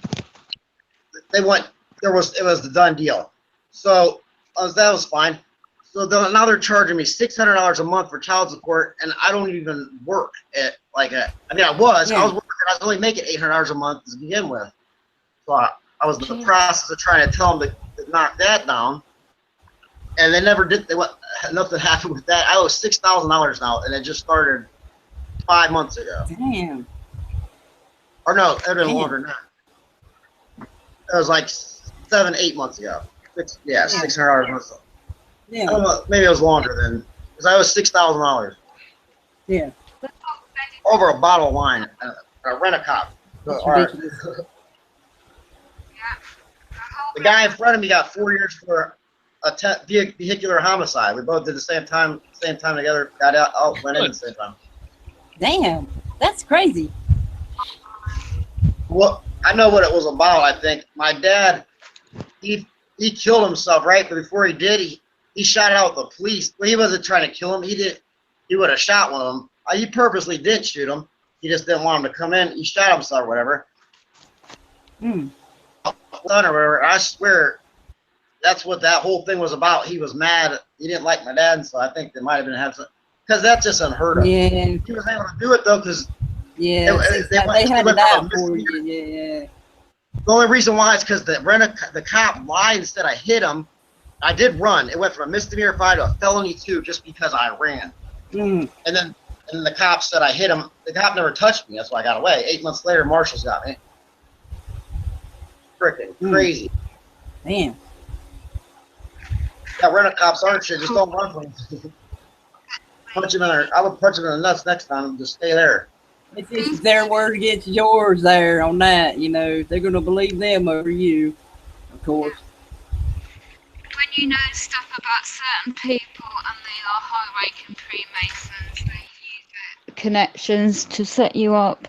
it was the done deal. So that was fine. So now they're charging me $600 a month for child support, and I don't even work at I was working. I was only making $800 a month to begin with. So I was in the process of trying to tell them to knock that down, and they never did. Nothing happened with that. I owe $6,000 now, and it just started 5 months ago. Damn. Or no, it was longer than that. It was like 7-8 months ago. $600 a month. Yeah. I don't know, maybe it was longer than, because I was $6,000 Yeah. over a bottle of wine, a rent-a-cop. That's All right. ridiculous. The guy in front of me got 4 years for vehicular homicide. We both did the same time together. Got out, went in at the same time. Damn. That's crazy. Well, I know what it was about. I think my dad, he killed himself right, but before he did, he shot out the police. Well, he wasn't trying to kill him. He would have shot one of them. He purposely didn't shoot him. He just didn't want him to come in. He shot himself or whatever. Hmm. Or whatever. I swear, that's what that whole thing was about. He was mad. He didn't like my dad, so I think they might have been having some. Because that's just unheard of. Yeah. He was able to do it though, because Yeah, they had it out for you. Yeah. The only reason why is because the cop lied and said I hit him. I did run. It went from a misdemeanor 5 to a felony 2 just because I ran. Mm. And then the cop said I hit him. The cop never touched me. That's why I got away. 8 months later, marshals got me. Freaking crazy. Damn. Yeah, rent-a-cops aren't shit. Just don't run from them. Punch him in there. I would punch him in the nuts next time and just stay there. It's their word against yours there on that. You know, they're going to believe them over you, of course. When you know stuff about certain people and they are high-ranking Freemasons, they use connections to set you up,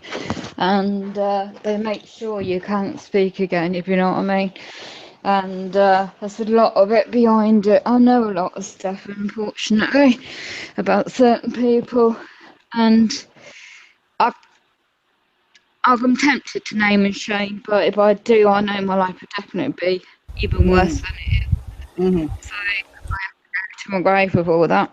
and they make sure you can't speak again, if you know what I mean. And there's a lot of it behind it. I know a lot of stuff, unfortunately, about certain people, and I'm tempted to name and shame, but if I do, I know my life would definitely be even worse than it is. Mm-hmm. So I have to go to my grave with all that.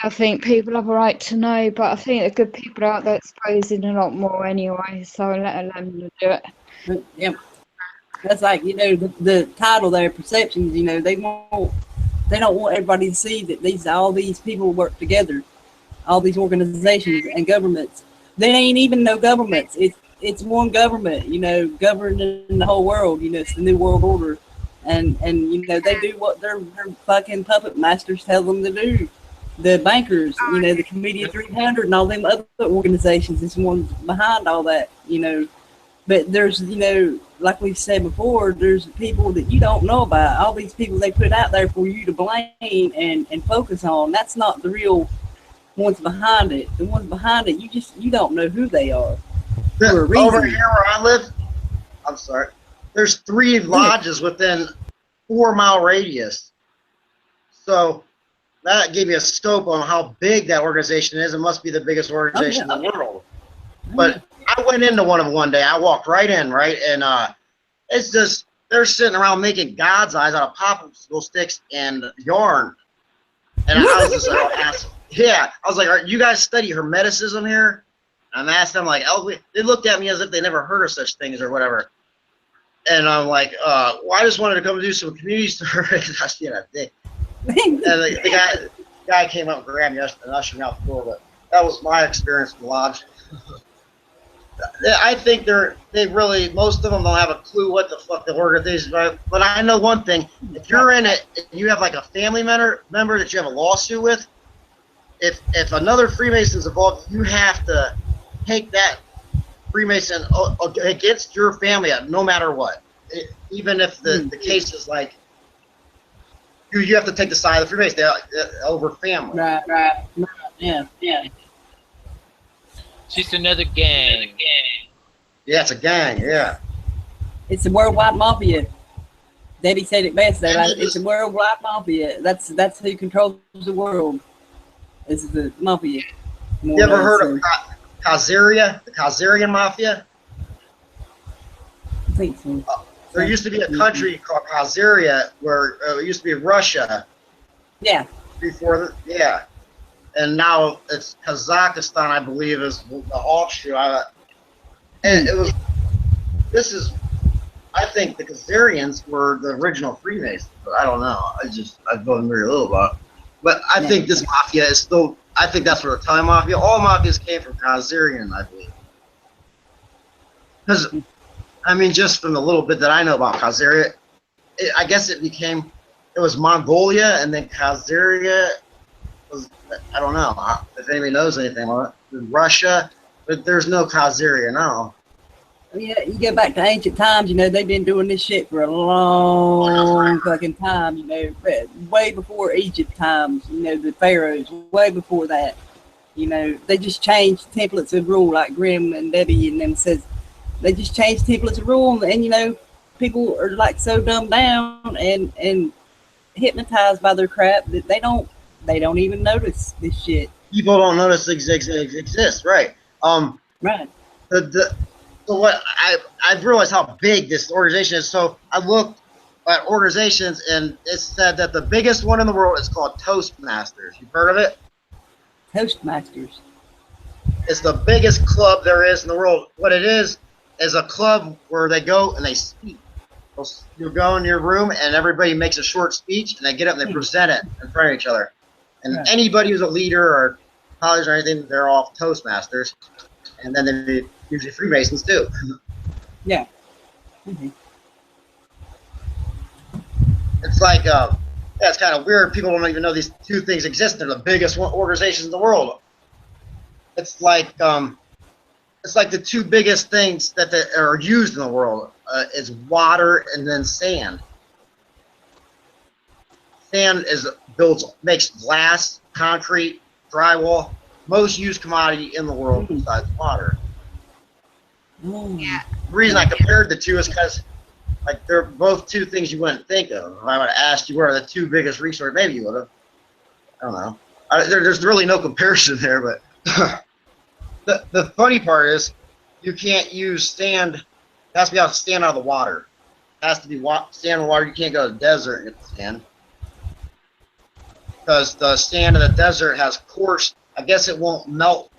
I think people have a right to know, but I think the good people are out there exposing a lot more anyway, so let them do it. But, yeah. That's like, you know, the title there, Perceptions, you know, they don't want everybody to see that all these people work together, all these organizations and governments. They ain't even no governments. It's one government, you know, governing the whole world. You know, it's the New World Order, and you know they do what their fucking puppet masters tell them to do. The bankers, you know, the Committee of 300 and all them other organizations is ones behind all that, you know. But there's, you know, like we've said before, there's people that you don't know about. All these people they put out there for you to blame and focus on. That's not the real ones behind it. The ones behind it, you don't know who they are. Over here where I live, I'm sorry, there's 3 lodges within 4-mile radius. So that gave you a scope on how big that organization is. It must be the biggest organization in the world. But I went into one of them one day. I walked right in, right? And it's just, they're sitting around making God's eyes out of popsicle sticks and yarn. And I was just like, I was like, you guys study Hermeticism here? And I asked them, like, they looked at me as if they never heard of such things or whatever. And I'm like, well, I just wanted to come do some community service. I see that dick. And the guy came up and grabbed me and ushered me out the door. But that was my experience with the lodge. I think most of them don't have a clue what the fuck the organization is. But I know one thing: if you're in it, and you have like a family member that you have a lawsuit with, if another Freemason is involved, you have to take that Freemason against your family, no matter what. Even if the case is like, you have to take the side of the Freemason over family. Right. Yeah. It's just another gang. Yeah, it's a gang. Yeah. It's a worldwide mafia. Debbie said it best. It's a worldwide mafia. That's who controls the world. This is the mafia. You ever heard of Khazaria? The Khazarian mafia? I think so. There used to be a country called Khazaria where it used to be Russia. Yeah. And now it's Kazakhstan, I believe, is the offshoot. And it was. I think the Khazarians were the original Freemasons, but I don't know. I've known very little about it. But I think this mafia is still. I think that's where the Thai mafia. All mafias came from Khazarian, I believe. Because, I mean, just from the little bit that I know about Khazaria, I guess it was Mongolia, and then Khazaria was, I don't know if anybody knows anything about it. Russia, but there's no Khazaria now. Yeah, you go back to ancient times, you know, they've been doing this shit for a long fucking time, you know, way before Egypt times, you know, the pharaohs, way before that. You know, they just changed templates of rule, like Grimm and Debbie and them says, they just changed templates of rule, and you know, people are like so dumbed down and hypnotized by their crap that they don't even notice this shit. People don't notice it exists, right? Right. So what I've realized how big this organization is. So I looked at organizations, and it said that the biggest one in the world is called Toastmasters. You've heard of it? Toastmasters. It's the biggest club there is in the world. What it is a club where they go and they speak. You go in your room and everybody makes a short speech and they get up and they present it in front of each other. And anybody who's a leader or college or anything, they're all Toastmasters. And then they're usually Freemasons too. Yeah. Mm-hmm. It's like, yeah, it's kind of weird. People don't even know these two things exist. They're the biggest organizations in the world. It's like the two biggest things that are used in the world is water and then sand. Sand makes glass, concrete, drywall. Most used commodity in the world besides water. Yeah. The reason I compared the two is because like they're both two things you wouldn't think of. If I would have asked you what are the two biggest resources, maybe you would have. I don't know. There's really no comparison there, but the funny part is you can't use sand. It has to be sand out of the water. It has to be sand in the water. You can't go to the desert and get the sand. Because the sand in the desert has coarse, I guess it won't melt.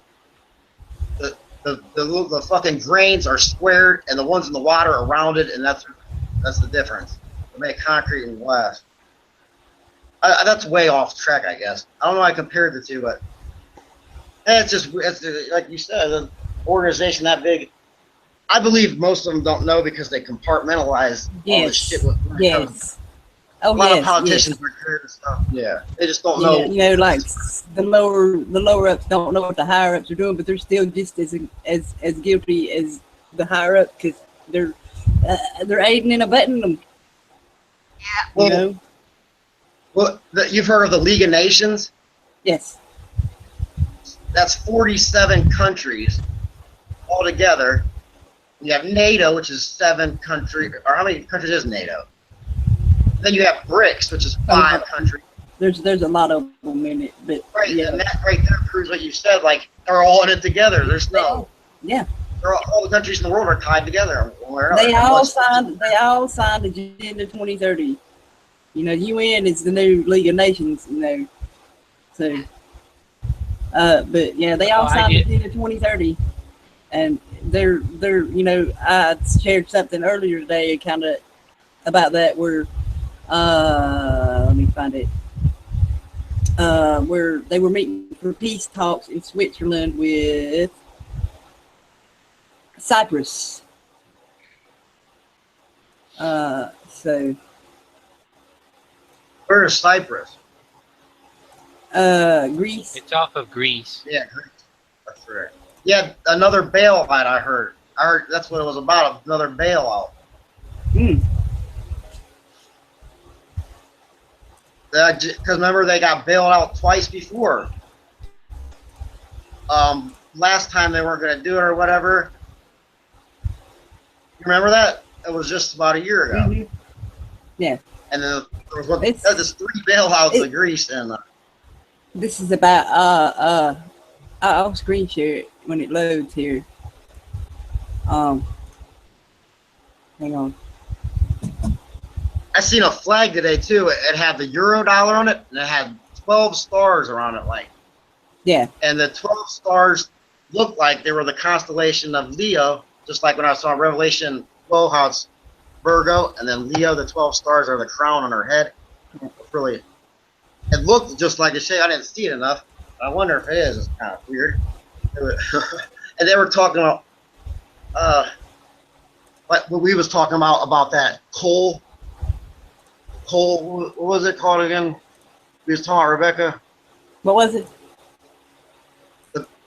The fucking grains are squared, and the ones in the water are rounded, and that's the difference. They make concrete and glass. That's way off track, I guess. I don't know how I compared the two, but it's like you said, an organization that big. I believe most of them don't know because they compartmentalize all this shit. Yes. A lot of politicians are clear and stuff. Yeah, they just don't know. You know, like the lower ups don't know what the higher ups are doing, but they're still just as guilty as the higher up because they're aiding and abetting them. Yeah. You know? Well, you've heard of the League of Nations? Yes. That's 47 countries all together. You have NATO, which is 7 countries. Or how many countries is NATO? Then you have BRICS, which is 5 countries. There's a lot of them in it, but right, yeah. And that right there proves what you said. Like they're all in it together. There's no. Yeah. All the countries in the world are tied together. They all signed Agenda 2030. You know, UN is the new League of Nations. You know, so. But yeah, they all signed Agenda 2030, and they're you know, I shared something earlier today, kind of about that where. Let me find it. Where they were meeting for peace talks in Switzerland with Cyprus. So. Where is Cyprus? Greece. It's off of Greece. Yeah, Greece. That's right. Yeah, another bailout. I heard that's what it was about. Another bailout. Because remember they got bailed out twice before. Last time they weren't going to do it or whatever. You remember that? It was just about a year ago. Mm-hmm. Yeah. And then there was 3 bailouts of Greece and. This is about I'll screen share it when it loads here. Hang on. I seen a flag today too. It had the euro dollar on it, and it had 12 stars around it, like. Yeah. And the 12 stars looked like they were the constellation of Leo, just like when I saw Revelation 12, how it's Virgo, and then Leo, the 12 stars are the crown on her head. Really, it looked just like a shape. I didn't see it enough. I wonder if it is. It's kind of weird. And they were talking about what we was talking about that coal. What was it called again? We was talking about, Rebecca. What was it?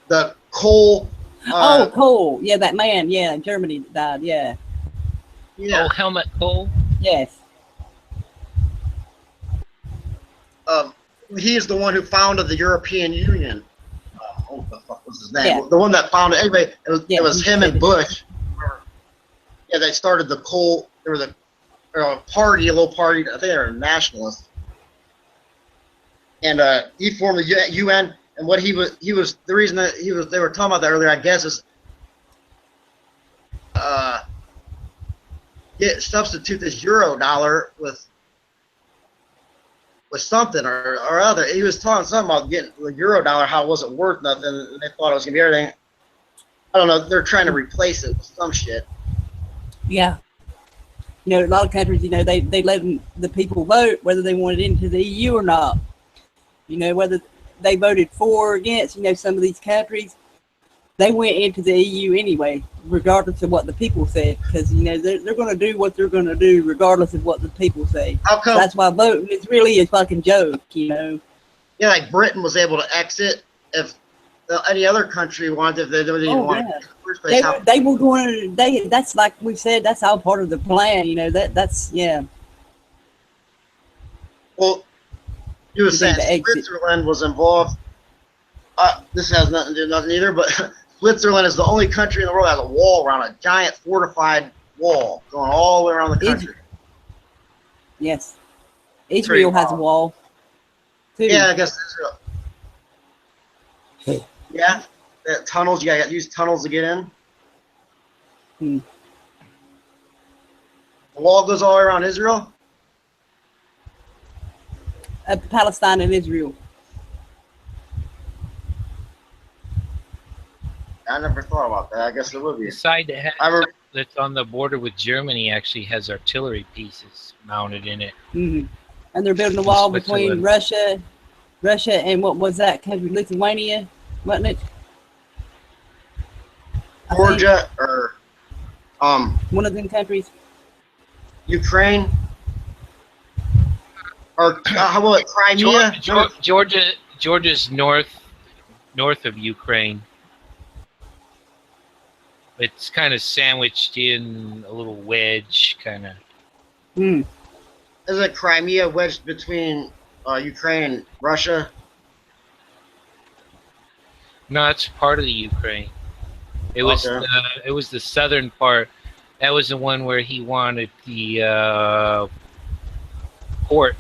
The coal. Kohl. Yeah, that man. Yeah, in Germany died. Yeah. Oh, Helmut Kohl. Yes. He is the one who founded the European Union. What the fuck was his name? Yeah. The one that founded. Anyway, it was him and Bush. Yeah, they started the coal. They were a little party. I think they were nationalists. And he formed the UN. And what he was the reason that they were talking about that earlier, I guess, is substitute this euro dollar with something or other. He was talking something about getting the euro dollar, how it wasn't worth nothing, and they thought it was gonna be everything. I don't know. They're trying to replace it with some shit. Yeah. You know, a lot of countries, you know, they let the people vote whether they wanted into the EU or not. You know, whether they voted for or against, you know, some of these countries, they went into the EU anyway, regardless of what the people said, because, you know, they're going to do what they're going to do regardless of what the people say. How come? That's why voting is really a fucking joke, you know. Yeah, like Britain was able to exit. If any other country wanted, if they didn't want yeah. it in the first place, They were going to, that's like we said, that's all part of the plan, you know, that's, yeah. Well, you were saying Switzerland was involved. This has nothing to do with nothing either, but Switzerland is the only country in the world that has a wall around a giant fortified wall going all the way around the country. Yes. Israel has a wall. Too. Yeah, I guess Israel. Yeah, tunnels. You got to use tunnels to get in. The wall goes all the way around Israel? Palestine and Israel. I never thought about that. I guess it would be. The side that's on the border with Germany actually has artillery pieces mounted in it. And they're building a wall between Russia and what was that country? Lithuania, wasn't it? Georgia or one of them countries. Ukraine or how about Crimea? Georgia's north of Ukraine. It's kind of sandwiched in a little wedge, kind of. Isn't Crimea wedged between Ukraine and Russia? No, it's part of the Ukraine. It was it was the southern part. That was the one where he wanted the port.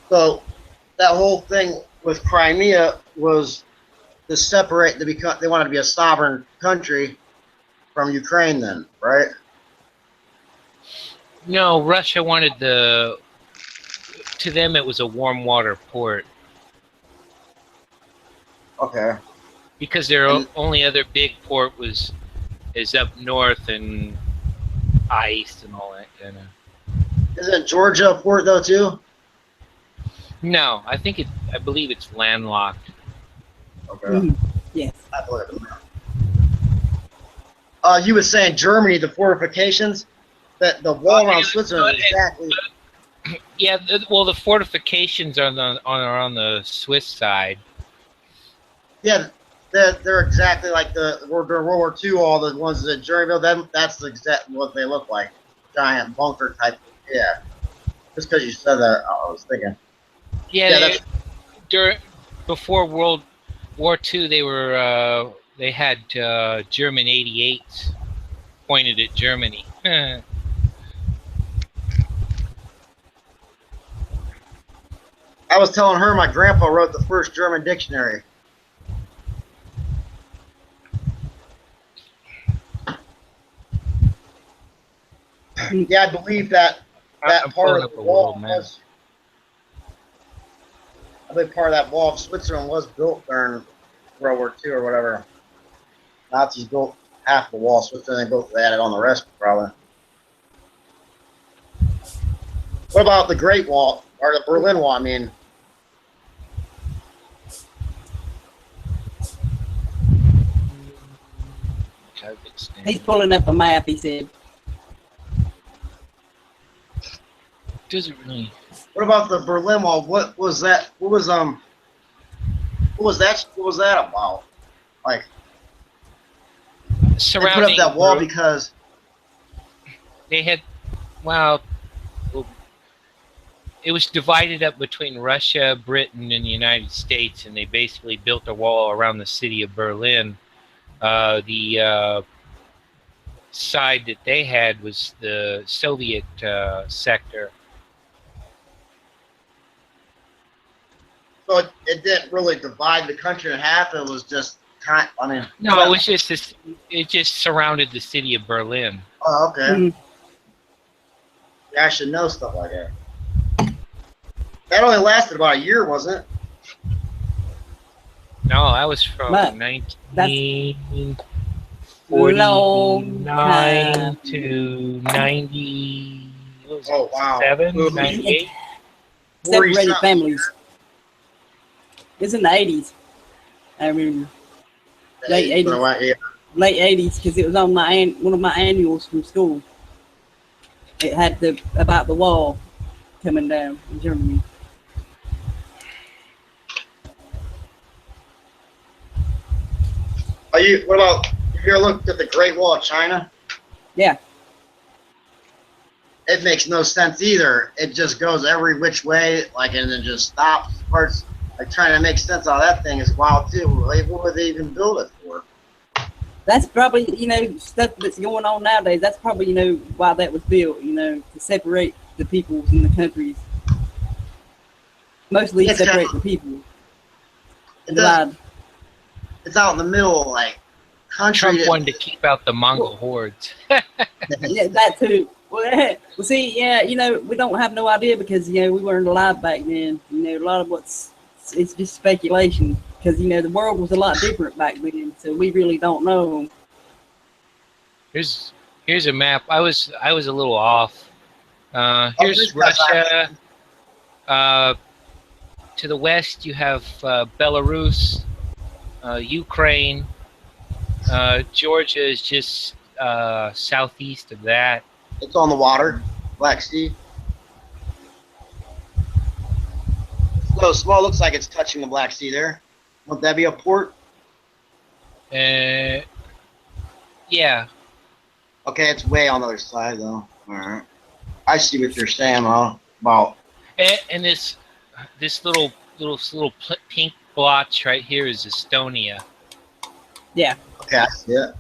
So that whole thing with Crimea was to separate. They wanted to be a sovereign country from Ukraine, then, right? No, Russia wanted to them it was a warm water port. Okay. Because their only other big port is up north and ice and all that kind of. Isn't Georgia a port though too? No, I believe it's landlocked. Okay. Yes. You were saying Germany, the fortifications, that the wall around Switzerland is exactly. Yeah, well, the fortifications are on the Swiss side. Yeah, they're exactly like during World War II. All the ones that Germany built, that's exactly what they look like, giant bunker type. Yeah, just because you said that, I was thinking. Yeah, before World War II, they had German 88s pointed at Germany. I was telling her my grandpa wrote the first German dictionary. Yeah, I believe that part of the wall was. I believe part of that wall of Switzerland was built during World War II or whatever. Nazis built half the wall. Switzerland they added on the rest probably. What about the Great Wall or the Berlin Wall? I mean. He's pulling up a map, he said. Doesn't really. What about the Berlin Wall? What was that? What was that about? Like surrounding they put up that wall because they had, it was divided up between Russia, Britain, and the United States, and they basically built a wall around the city of Berlin. The side that they had was the Soviet sector. So it didn't really divide the country in half. It was just no, it was just this. It just surrounded the city of Berlin. Oh, okay. Yeah, I should know stuff like that. That only lasted about a year, wasn't it? No, I was from But 1949 to 90. What was Oh, it, wow. 98? Separated families. It's in the 80s. I remember. Late 80s. Yeah. Late 80s, because it was on one of my annuals from school. It had about the wall coming down in Germany. What about, have you ever looked at the Great Wall of China? Yeah. It makes no sense either. It just goes every which way, like, and then just stops. Parts, like, trying to make sense out of that thing is wild too. Like, what would they even build it for? That's probably, stuff that's going on nowadays. That's probably, why that was built, to separate the peoples and the countries. Mostly It's separate kinda- the people. It Divide. does, it's out in the middle, like, country. Trump wanted to keep out the Mongol hordes. Yeah, that too. Well, see, yeah, we don't have no idea because, we weren't alive back then. A lot of it's just speculation because, the world was a lot different back then. So we really don't know. Here's a map. I was a little off. Here's Russia. To the west, you have Belarus, Ukraine. Georgia is just southeast of that. It's on the water, Black Sea. So small, looks like it's touching the Black Sea there. Won't that be a port? Yeah. Okay, it's way on the other side though. All right, I see what you're saying, huh? About And this little pink blotch right here is Estonia. Yeah. okay, I see it.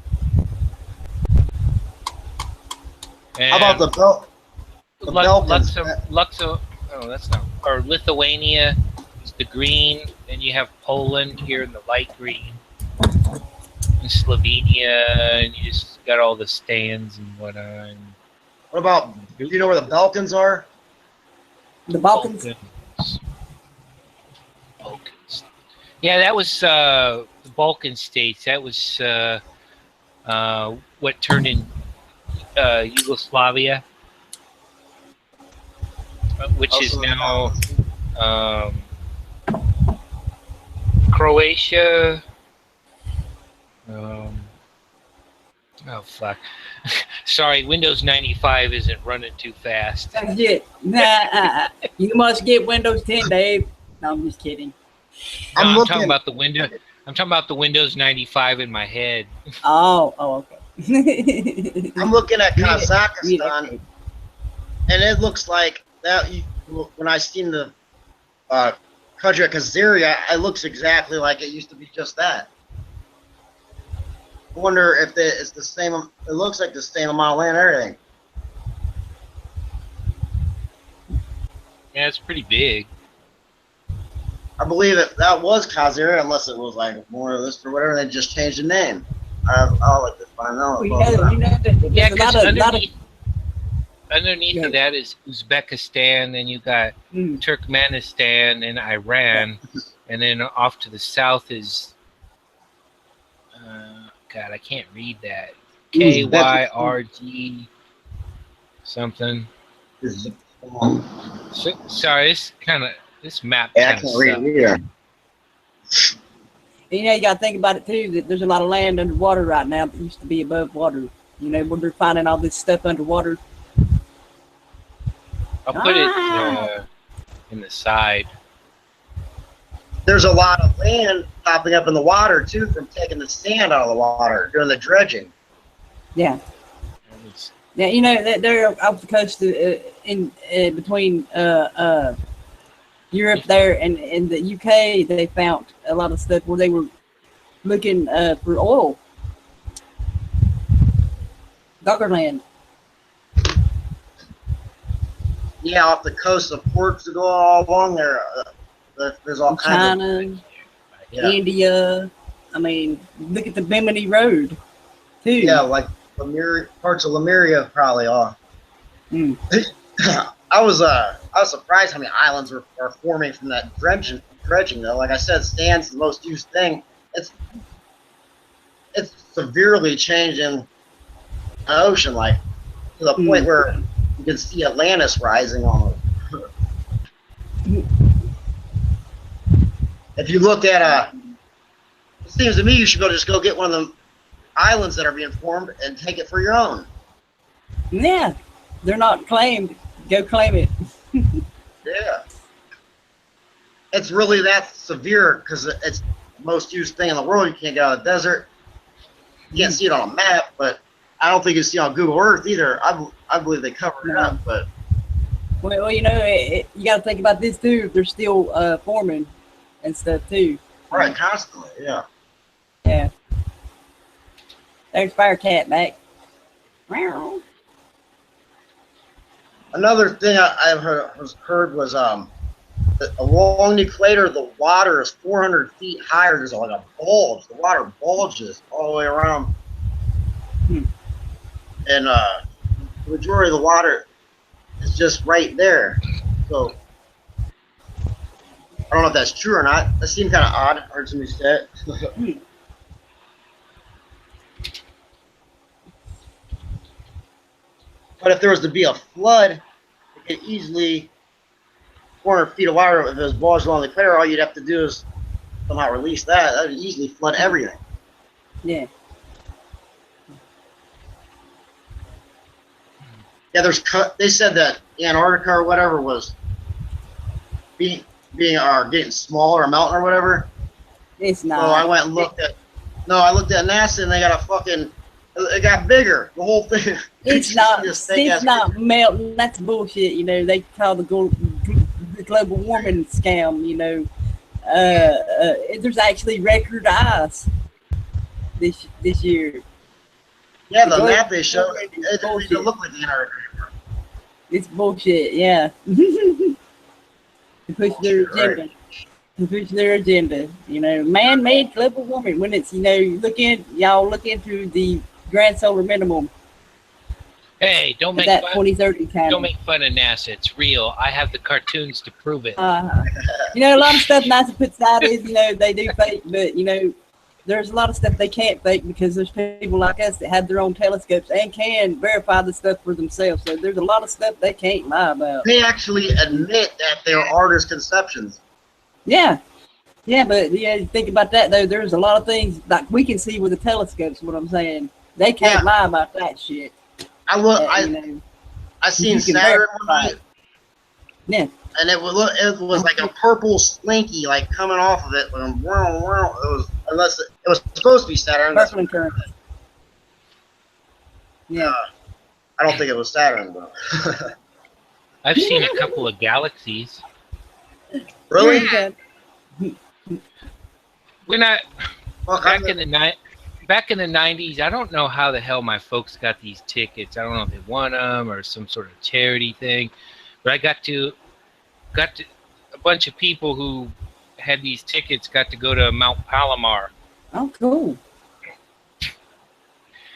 And How about the belt? The Balkans? Oh, that's not. Or Lithuania is the green, and you have Poland here in the light green, and Slovenia, and you just got all the stands and whatnot. And What about? Do you know where the Balkans are? The Balkans. Balkans. Yeah, that was the Balkan states. That was what turned in Yugoslavia, which is now Croatia. Oh fuck! Sorry, Windows 95 isn't running too fast. That's it. Nah, you must get Windows 10, Dave. No, I'm just kidding. No, I'm looking- talking about the window. I'm talking about the Windows 95 in my head. Oh, okay. I'm looking at Read it. Kazakhstan, and it looks like that. When I seen the country of Kazaria, it looks exactly like it used to be. Just that. I wonder if it's the same. It looks like the same amount of land and everything. Yeah, it's pretty big. I believe that was Kazaria, unless it was like more of this or whatever. They just changed the name. I'll let this find out. Yeah, because underneath underneath of that is Uzbekistan, and you got Turkmenistan and Iran, and then off to the south is God, I can't read that. KYRG something. Sorry, this map. Yeah, I can't read it either. You got to think about it too, that there's a lot of land underwater right now that used to be above water. When they're finding all this stuff underwater. I'll put it in the side. There's a lot of land popping up in the water too from taking the sand out of the water during the dredging. Yeah. Yeah, they're off the coast in between Europe there and the UK. They found a lot of stuff where they were looking for oil. Doggerland. Yeah, off the coast of Portugal, all along there. There's all kinds China, of India. I mean, look at the Bimini Road, too. Yeah, like Lemuria, parts of Lemuria probably are. Mm. I was surprised how many islands are forming from that dredging though. Like I said, sand's the most used thing. It's severely changing the ocean, like to the point where you can see Atlantis rising on it. If you look at it seems to me you should just go get one of them islands that are being formed and take it for your own. Yeah, they're not claimed. Go claim it. Yeah. It's really that severe because it's the most used thing in the world. You can't get out of the desert. You can't see it on a map, but I don't think you see it on Google Earth either. I believe they covered it up, but. Well, you know, you got to think about this too. They're still forming and stuff too. Right, constantly, yeah. Yeah. There's Firecat back. Meow. Another thing I've heard was that along the equator, the water is 400 feet higher. There's like a bulge. The water bulges all the way around. And the majority of the water is just right there. So I don't know if that's true or not. That seemed kind of odd. I heard somebody say it. But if there was to be a flood, it could easily 400 feet of water. If it was bulged along the equator, all you'd have to do is somehow release that. That would easily flood everything. Yeah. Yeah, they said that Antarctica or whatever was being getting smaller, a mountain or whatever. It's not. So I went and looked at. No, I looked at NASA and they got a fucking. It got bigger. The whole thing. It's not. It's not melting. That's bullshit. You know, they call the global warming scam. You know, there's actually record ice this year. Yeah, the map they showed, it didn't even look like the Antarctica. It's bullshit, yeah. To push their agenda. To push their agenda. You know, man-made global warming. When it's, you know, y'all look into the grand solar minimum. Hey, don't make that fun. 2030 kind. Don't make fun of NASA. It's real. I have the cartoons to prove it. You know, a lot of stuff NASA puts out is, you know, they do fake, but you know, there's a lot of stuff they can't fake because there's people like us that have their own telescopes and can verify the stuff for themselves. So there's a lot of stuff they can't lie about. They actually admit that they're artist conceptions. Yeah. Yeah, but yeah, think about that though. There's a lot of things like we can see with the telescopes. What I'm saying, they can't lie about that shit. I seen Saturn one night. Yeah. And it was like a purple slinky like coming off of it. It was supposed to be Saturn. Purple and current. Yeah. I don't think it was Saturn though. I've seen a couple of galaxies. Really? When back in the 90s, I don't know how the hell my folks got these tickets. I don't know if they won them or some sort of charity thing, but I got to a bunch of people who had these tickets got to go to Mount Palomar. Oh, cool.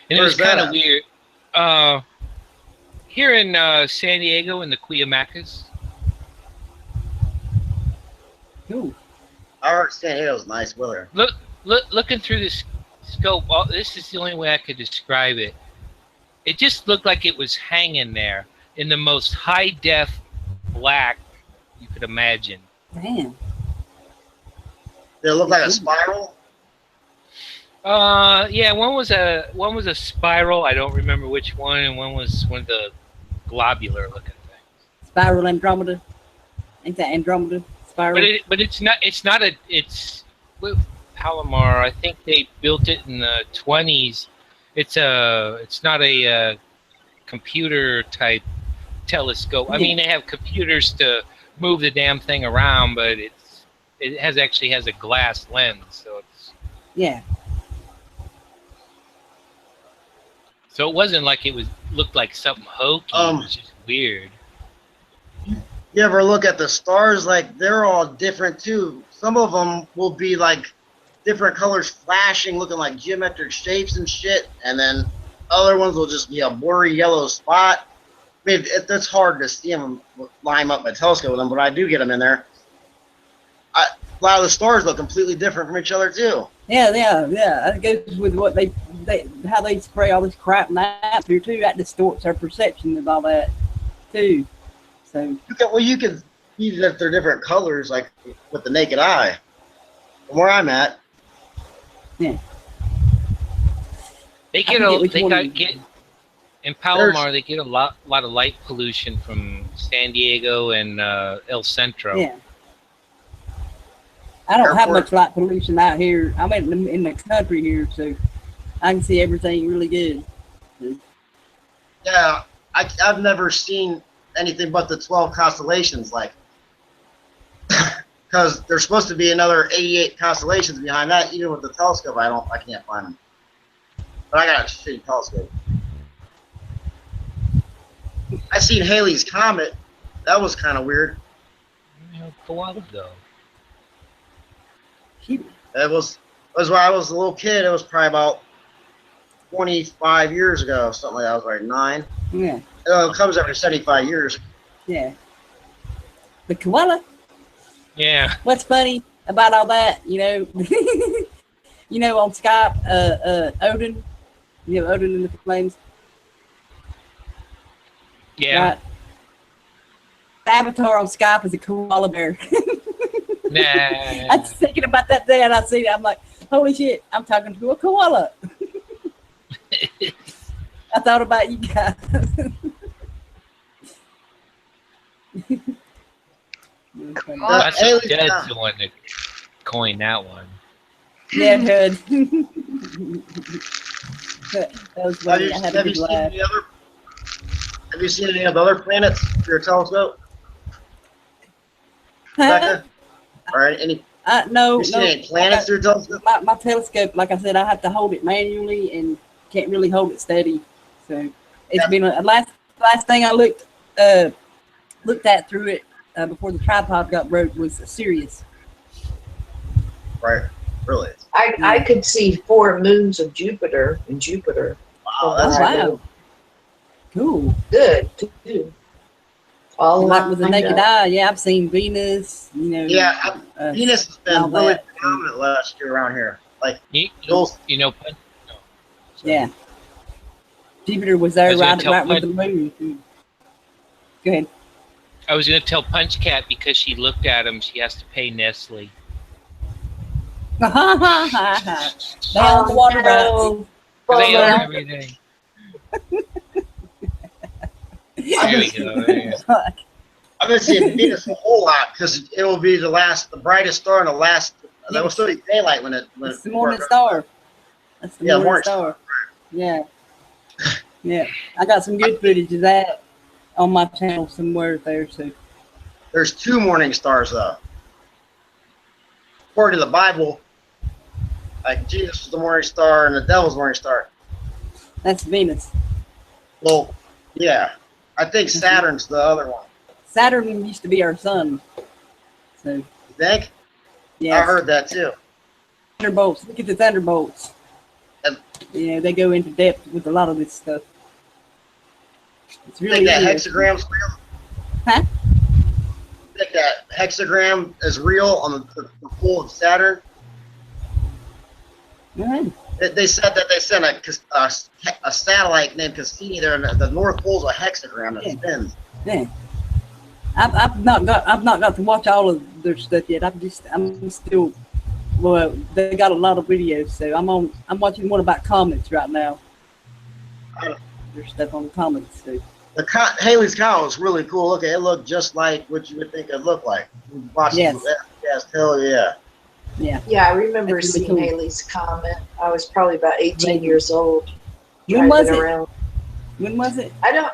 And it was kind of weird. Here in San Diego in the Cuyamacas. Cool. I heard San Diego's nice weather. Looking through this scope, this is the only way I could describe it. It just looked like it was hanging there in the most high-def black you could imagine. Damn. Did it look like a spiral? Yeah, one was a spiral. I don't remember which one, and one was one of the globular looking things. Spiral Andromeda. Ain't that Andromeda? Spiral. But it's with Palomar. I think they built it in the 20s. It's not a computer type telescope. I mean, they have computers to move the damn thing around, but it actually has a glass lens, so it's So it wasn't like looked like something hokey. It was just weird. You ever look at the stars? Like, they're all different too. Some of them will be like different colors flashing, looking like geometric shapes and shit, and then other ones will just be a blurry yellow spot. mean, it's hard to see them line up my telescope with them, but I do get them in there. A lot of the stars look completely different from each other too. Yeah. That goes with what how they spray all this crap in the atmosphere too. That distorts our perception of all that too. So You can see that they're different colors, like with the naked eye. From where I'm at. Yeah. They get in Palomar. They get a lot of light pollution from San Diego and El Centro. Yeah. I don't have much light pollution out here. I'm in the country here, so I can see everything really good. Yeah, I've never seen anything but the 12 constellations, like, because there's supposed to be another 88 constellations behind that. Even with the telescope, I can't find them. But I got a shitty telescope. I seen Halley's Comet. That was kind of weird. Koala though. It was when I was a little kid. It was probably about 25 years ago, something like that. I was like 9. Yeah. It comes every 75 years. Yeah. The koala. Yeah. What's funny about all that, you know, on Skype, Odin, Odin in the Flames. Yeah. Right? The avatar on Skype is a koala bear. Nah. I was thinking about that day and I see it. I'm like, holy shit, I'm talking to a koala. I thought about you guys. That's Jed's the one that coined that one. Yeah, good. That was funny. I had a good laugh. Have you seen any of the other planets through your telescope? Becca? All right, No. You seen any planets through your telescope? My telescope, like I said, I have to hold it manually and can't really hold it steady. So it's been a last thing I looked at through it before the tripod got broke was Sirius. Right, really. I could see 4 moons of Jupiter in Jupiter. Wow, that's wow. Cool. Good too. All like with the naked up. eye, yeah, I've seen Venus. Yeah, Venus has been really prominent last year around here. Like, yeah. Jupiter was there right with the moon. Go ahead. I was going to tell Punch Cat because she looked at him, she has to pay Nestle. They own the water rights. They own everything. There we go. I've been seeing Venus a whole lot because it will be the brightest star and the last. That will still be daylight when it's the morning star. That's the morning star. Yeah. Yeah. I got some good footage of that on my channel somewhere there. So there's 2 morning stars though. According to the Bible, like Jesus is the morning star and the devil's morning star. That's Venus. Well, yeah. I think Saturn's the other one. Saturn used to be our sun. So you think? Yeah. I heard that too. Thunderbolts. Look at the thunderbolts. They go into depth with a lot of this stuff. It's really think that hexagram's real? Huh? You think that hexagram is real on the pole of Saturn? Right. They said that they sent a satellite named Cassini there, and the North Pole's a hexagram that spins. Yeah. I've not got to watch all of their stuff yet. I'm still. Well, they got a lot of videos, so I'm watching one about comets right now. There's stuff on the comets too. Halley's Comet was really cool. Look, it looked just like what you would think it looked like. Yes. Hell yeah. Yeah. Yeah, I remember That's really seeing cool. Halley's Comet. I was probably about 18 years old. When was it? Around. When was it? I don't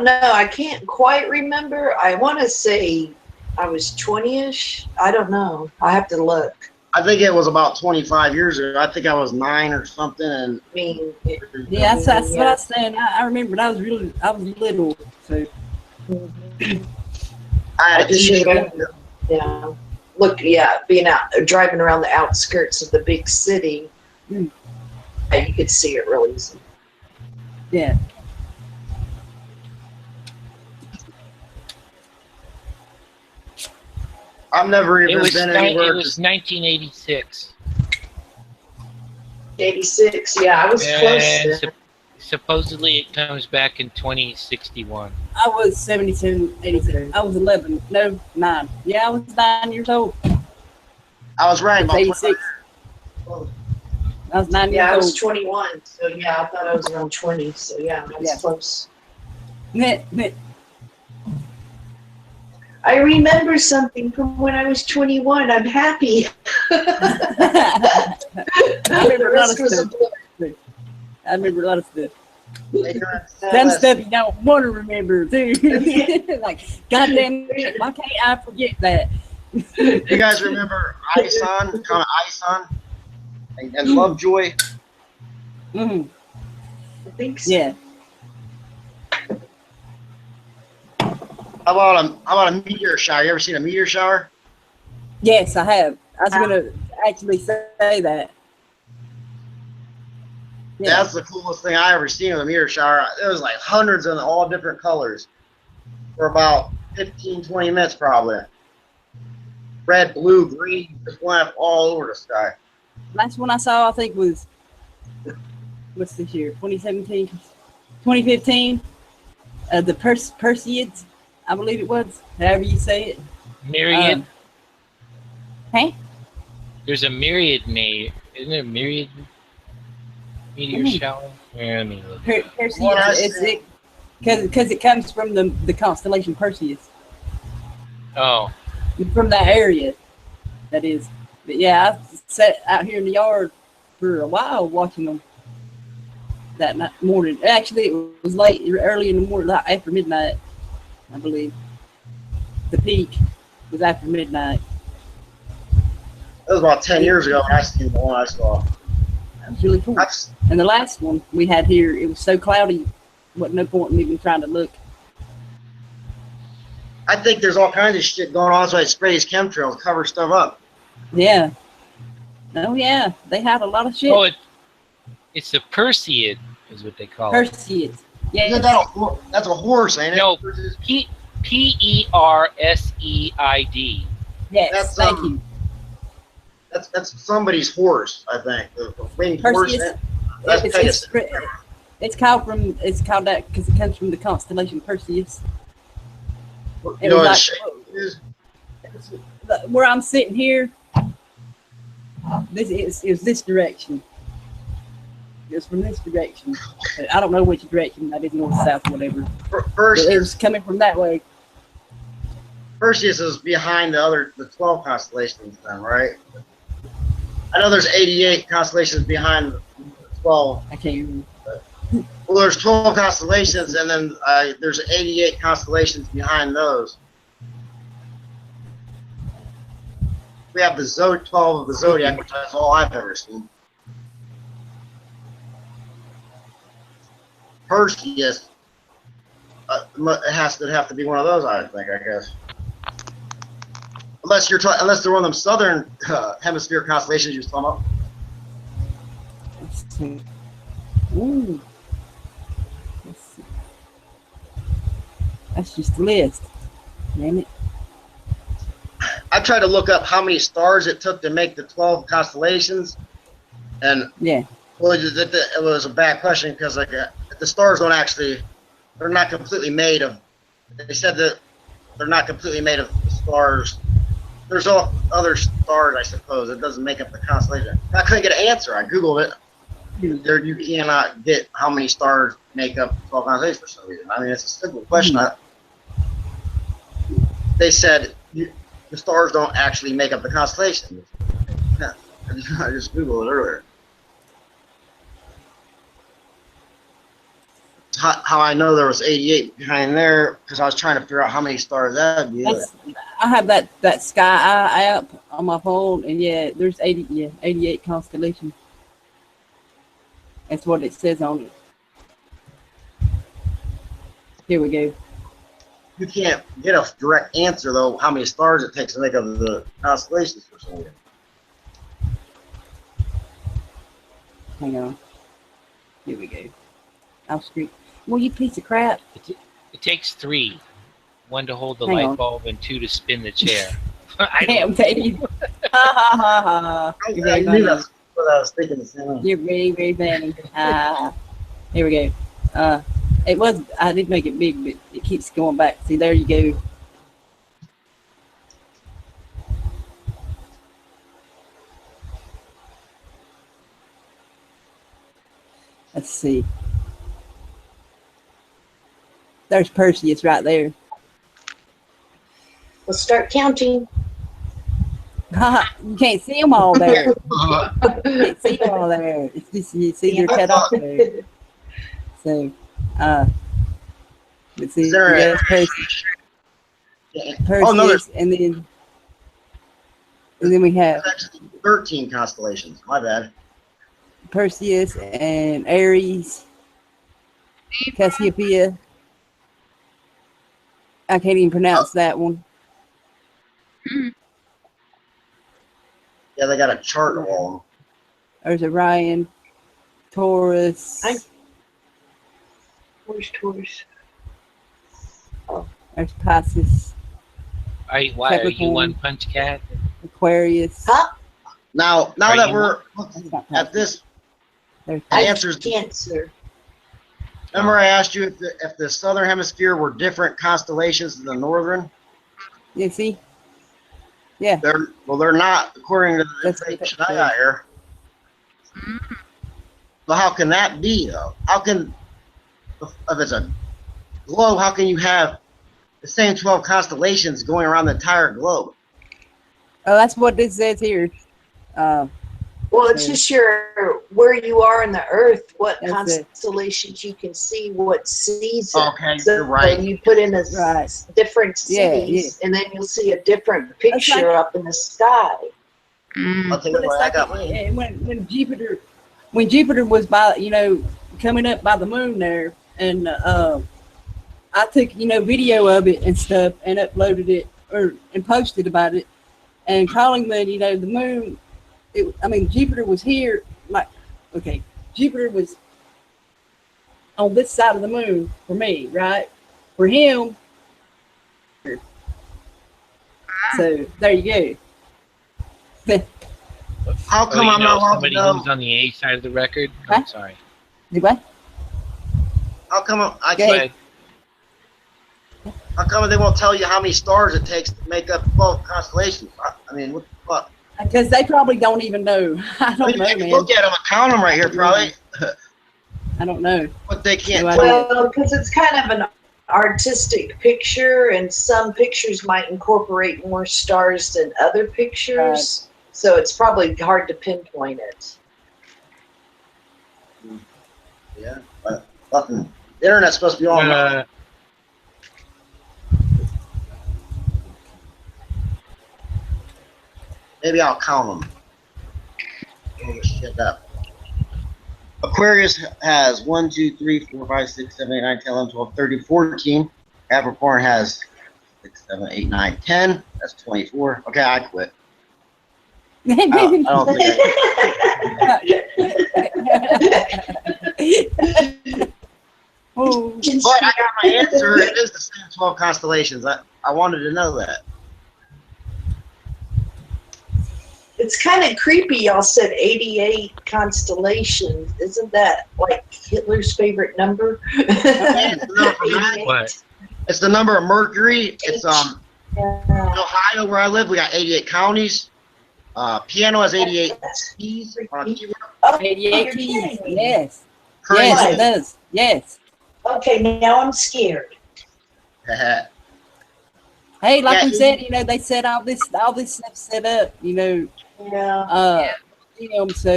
know. I can't quite remember. I want to say I was 20-ish. I don't know. I have to look. I think it was about 25 years ago. I think I was 9 or something. And I mean, yeah, that's what I was saying. I remember I was little. So I had a TV. Yeah. Look, being out driving around the outskirts of the big city, you could see it real easy. Yeah. I've never It even was, been it anywhere. was 1986. 86. Yeah, I was close And then. supposedly it comes back in 2061. I was 77, 87. I was 11. No, 9. Yeah, I was 9 years old. I was right. I was About 86. I was 9 Yeah, I years was old. 21. So yeah, I thought I was around 20. So yeah, I was Yeah. close. Net. I remember something from when I was 21. I'm happy. I remember a lot of The rest was a stuff. blur. I remember a lot of stuff. Ignorant. Some stuff you don't want to remember too. Like, goddamn it, why can't I forget that? You guys remember Ison, Comet Ison, and Lovejoy? Mhm. I think so. Yeah. How about a meteor shower? You ever seen a meteor shower? Yes, I have. I was gonna actually say that. Yeah. That's the coolest thing I ever seen with a meteor shower. There was like hundreds of all different colors for about 15, 20 minutes probably. Red, blue, green, just went up all over the sky. Last one I saw, I think, was what's this year? 2017, 2015. The Perseids, I believe it was. However you say it. Myriad. Hey. There's a myriad isn't there a myriad meteor Mhm. shower? Yeah, let me look. Perseids. What I It's see. because it comes from the constellation Perseus, Oh, from that area. That is. But yeah, I sat out here in the yard for a while watching them that morning. Actually, it was late, early in the morning, like after midnight, I believe. The peak was after midnight. That was about 10 years ago when I seen the one I saw. That was really cool. And the last one we had here, it was so cloudy, wasn't no point in even trying to look. I think there's all kinds of shit going on, so I spray these chemtrails, cover stuff up. Yeah. Oh yeah, they had a lot of shit. oh, it's the Perseid is what they call it. Perseids. Yeah. Isn't that that's a horse, ain't it? No, Perseid. Yes. that's, Thank you. That's somebody's horse, I think. The winged horse. Perseus. That's It's, Pegasus. it's called that because it comes from the constellation Perseus. You know what the shape is? Where I'm sitting here, it was this direction. It was from this direction. I don't know which direction. That is north, south, whatever. But it Perseus, was coming from that way. Perseus is behind the 12 constellations, then, right? I know there's 88 constellations behind the 12. I can't remember. Well, there's 12 constellations, and then there's 88 constellations behind those. We have the 12 of the zodiac, which is all I've ever seen. Perseus, it has to have to be one of those, I think. I guess, unless they're one of them southern hemisphere constellations you're talking about. Let's see. Ooh. Let's see. That's just the list. Damn it. I tried to look up how many stars it took to make the 12 constellations, and Yeah. well, it was a bad question because the stars they're not completely made of. They said that they're not completely made of stars. There's all other stars, I suppose. It doesn't make up the constellation. I couldn't get an answer. I googled it. You cannot get how many stars make up 12 constellations for some reason. I mean, it's a simple question. They said the stars don't actually make up the constellation. Yeah, I just googled it earlier. How I know there was 88 behind there because I was trying to figure out how many stars that would be. I have that Sky Eye app on my phone, and yeah, there's 88 constellations. That's what it says on it. Here we go. You can't get a direct answer though. How many stars it takes to make up the constellations for some reason. Hang on. Here we go. I'll scream. Well, you piece of crap. It takes 3. 1 to hold the Hang light on. bulb and 2 to spin the chair. I Damn, don't- Dave. Ha ha ha ha. You're I very knew funny. that's what I was thinking the same way. You're very, very funny. Here we go. It was, I did make it big, but it keeps going back. See, there you go. Let's see. There's Perseus right there. We'll start counting. You can't see them all there. You can't see them all there. It's just, you see they're cut off there. So, let's see. Is there a- Yes, Perseus. Oh, no, there's and then we have actually 13 constellations. My bad. Perseus and Aries, Cassiopeia. I can't even pronounce that one. Yeah, they got a chart of all of them. There's Orion, Taurus. Where's Taurus? There's Pisces, why are you one punch cat? Aquarius. Huh? Now Are that you- we're That's not at Pisces. this, There's the I answers. Cancer. Remember, I asked you if the southern hemisphere were different constellations than the northern. You see? Yeah. They're not, according to the That's information okay. I got here. So how can that be, though? How can, if it's a globe, how can you have the same 12 constellations going around the entire globe? Oh, that's what this says here. Well, it's just where you are in the earth, what That's it. constellations you can see, what season. Okay, So you're right. you put in a Right. different Yeah, cities, and then you'll see a different picture like- up in the sky. I'll tell you But it's what, I like got mine. when Jupiter was by, coming up by the moon there, and I took video of it and stuff and uploaded it and posted about it, and calling the moon. Jupiter was here, Jupiter was on this side of the moon for me, right? For him. So there you go. How come I'm not allowed to somebody know? who's on the A side of the record? Huh? I'm sorry. What? How come I Go can't? ahead. How come they won't tell you how many stars it takes to make up 12 constellations? I mean, what the fuck? Because they probably don't even know. I don't know, You can man. look at them and count them right here, probably, I don't know. but they can't. No tell idea. you. Well, because it's kind of an artistic picture, and some pictures might incorporate more stars than other pictures. So it's probably hard to pinpoint it. Yeah, but fucking the internet's supposed to be on. Maybe I'll count them. Pull this shit up. Aquarius has 1, 2, 3, 4, 5, 6, 7, 8, 9, 10, 11, 12, 13, 14. Capricorn has 6, 7, 8, 9, 10. That's 24. Okay, I quit. I don't think Oh, But I got my answer. It is the same 12 constellations. I wanted to know that. It's kind of creepy. Y'all said 88 constellations. Isn't that like Hitler's favorite number? It's the number for Mac. 88. What? It's the number of Mercury. It's in Yeah. Ohio where I live. We got 88 counties. Piano has 88 keys on a keyboard. Oh, 88 you're keys. kidding me. Yes. Crazy. Yes, it does. Yes. Okay, now I'm scared. Hey, like Yeah, we said, they set all this stuff set up, Yeah. so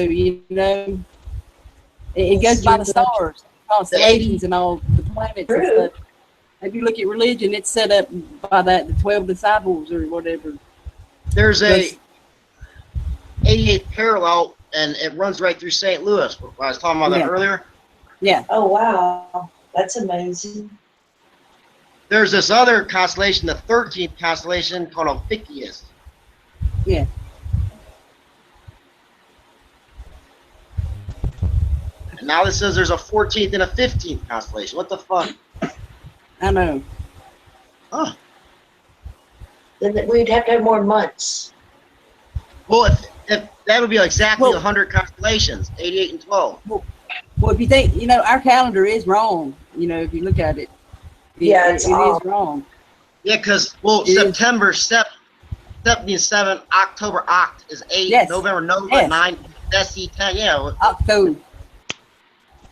it goes by the stars, constellations, and all the planets and True. stuff. If you look at religion, it's set up by the 12 disciples or whatever. There's a Yes. 88 parallel, and it runs right through St. Louis. I was talking about that Yeah. earlier. Yeah. Oh, wow. That's amazing. There's this other constellation, the 13th constellation, called Ophiuchus. Yeah. And now this says there's a 14th and a 15th constellation. What the fuck? I know. Huh. then we'd have to have more months. Well, if that would be exactly Well- 100 constellations, 88 and 12. Well, if you think, our calendar is wrong. If you look at it, Yeah, it's it off. is wrong. Yeah, because, It is. September, means 7, October, Oct is 8, Yes. November, Nova, Yes. 9, Deci, 10, yeah. October.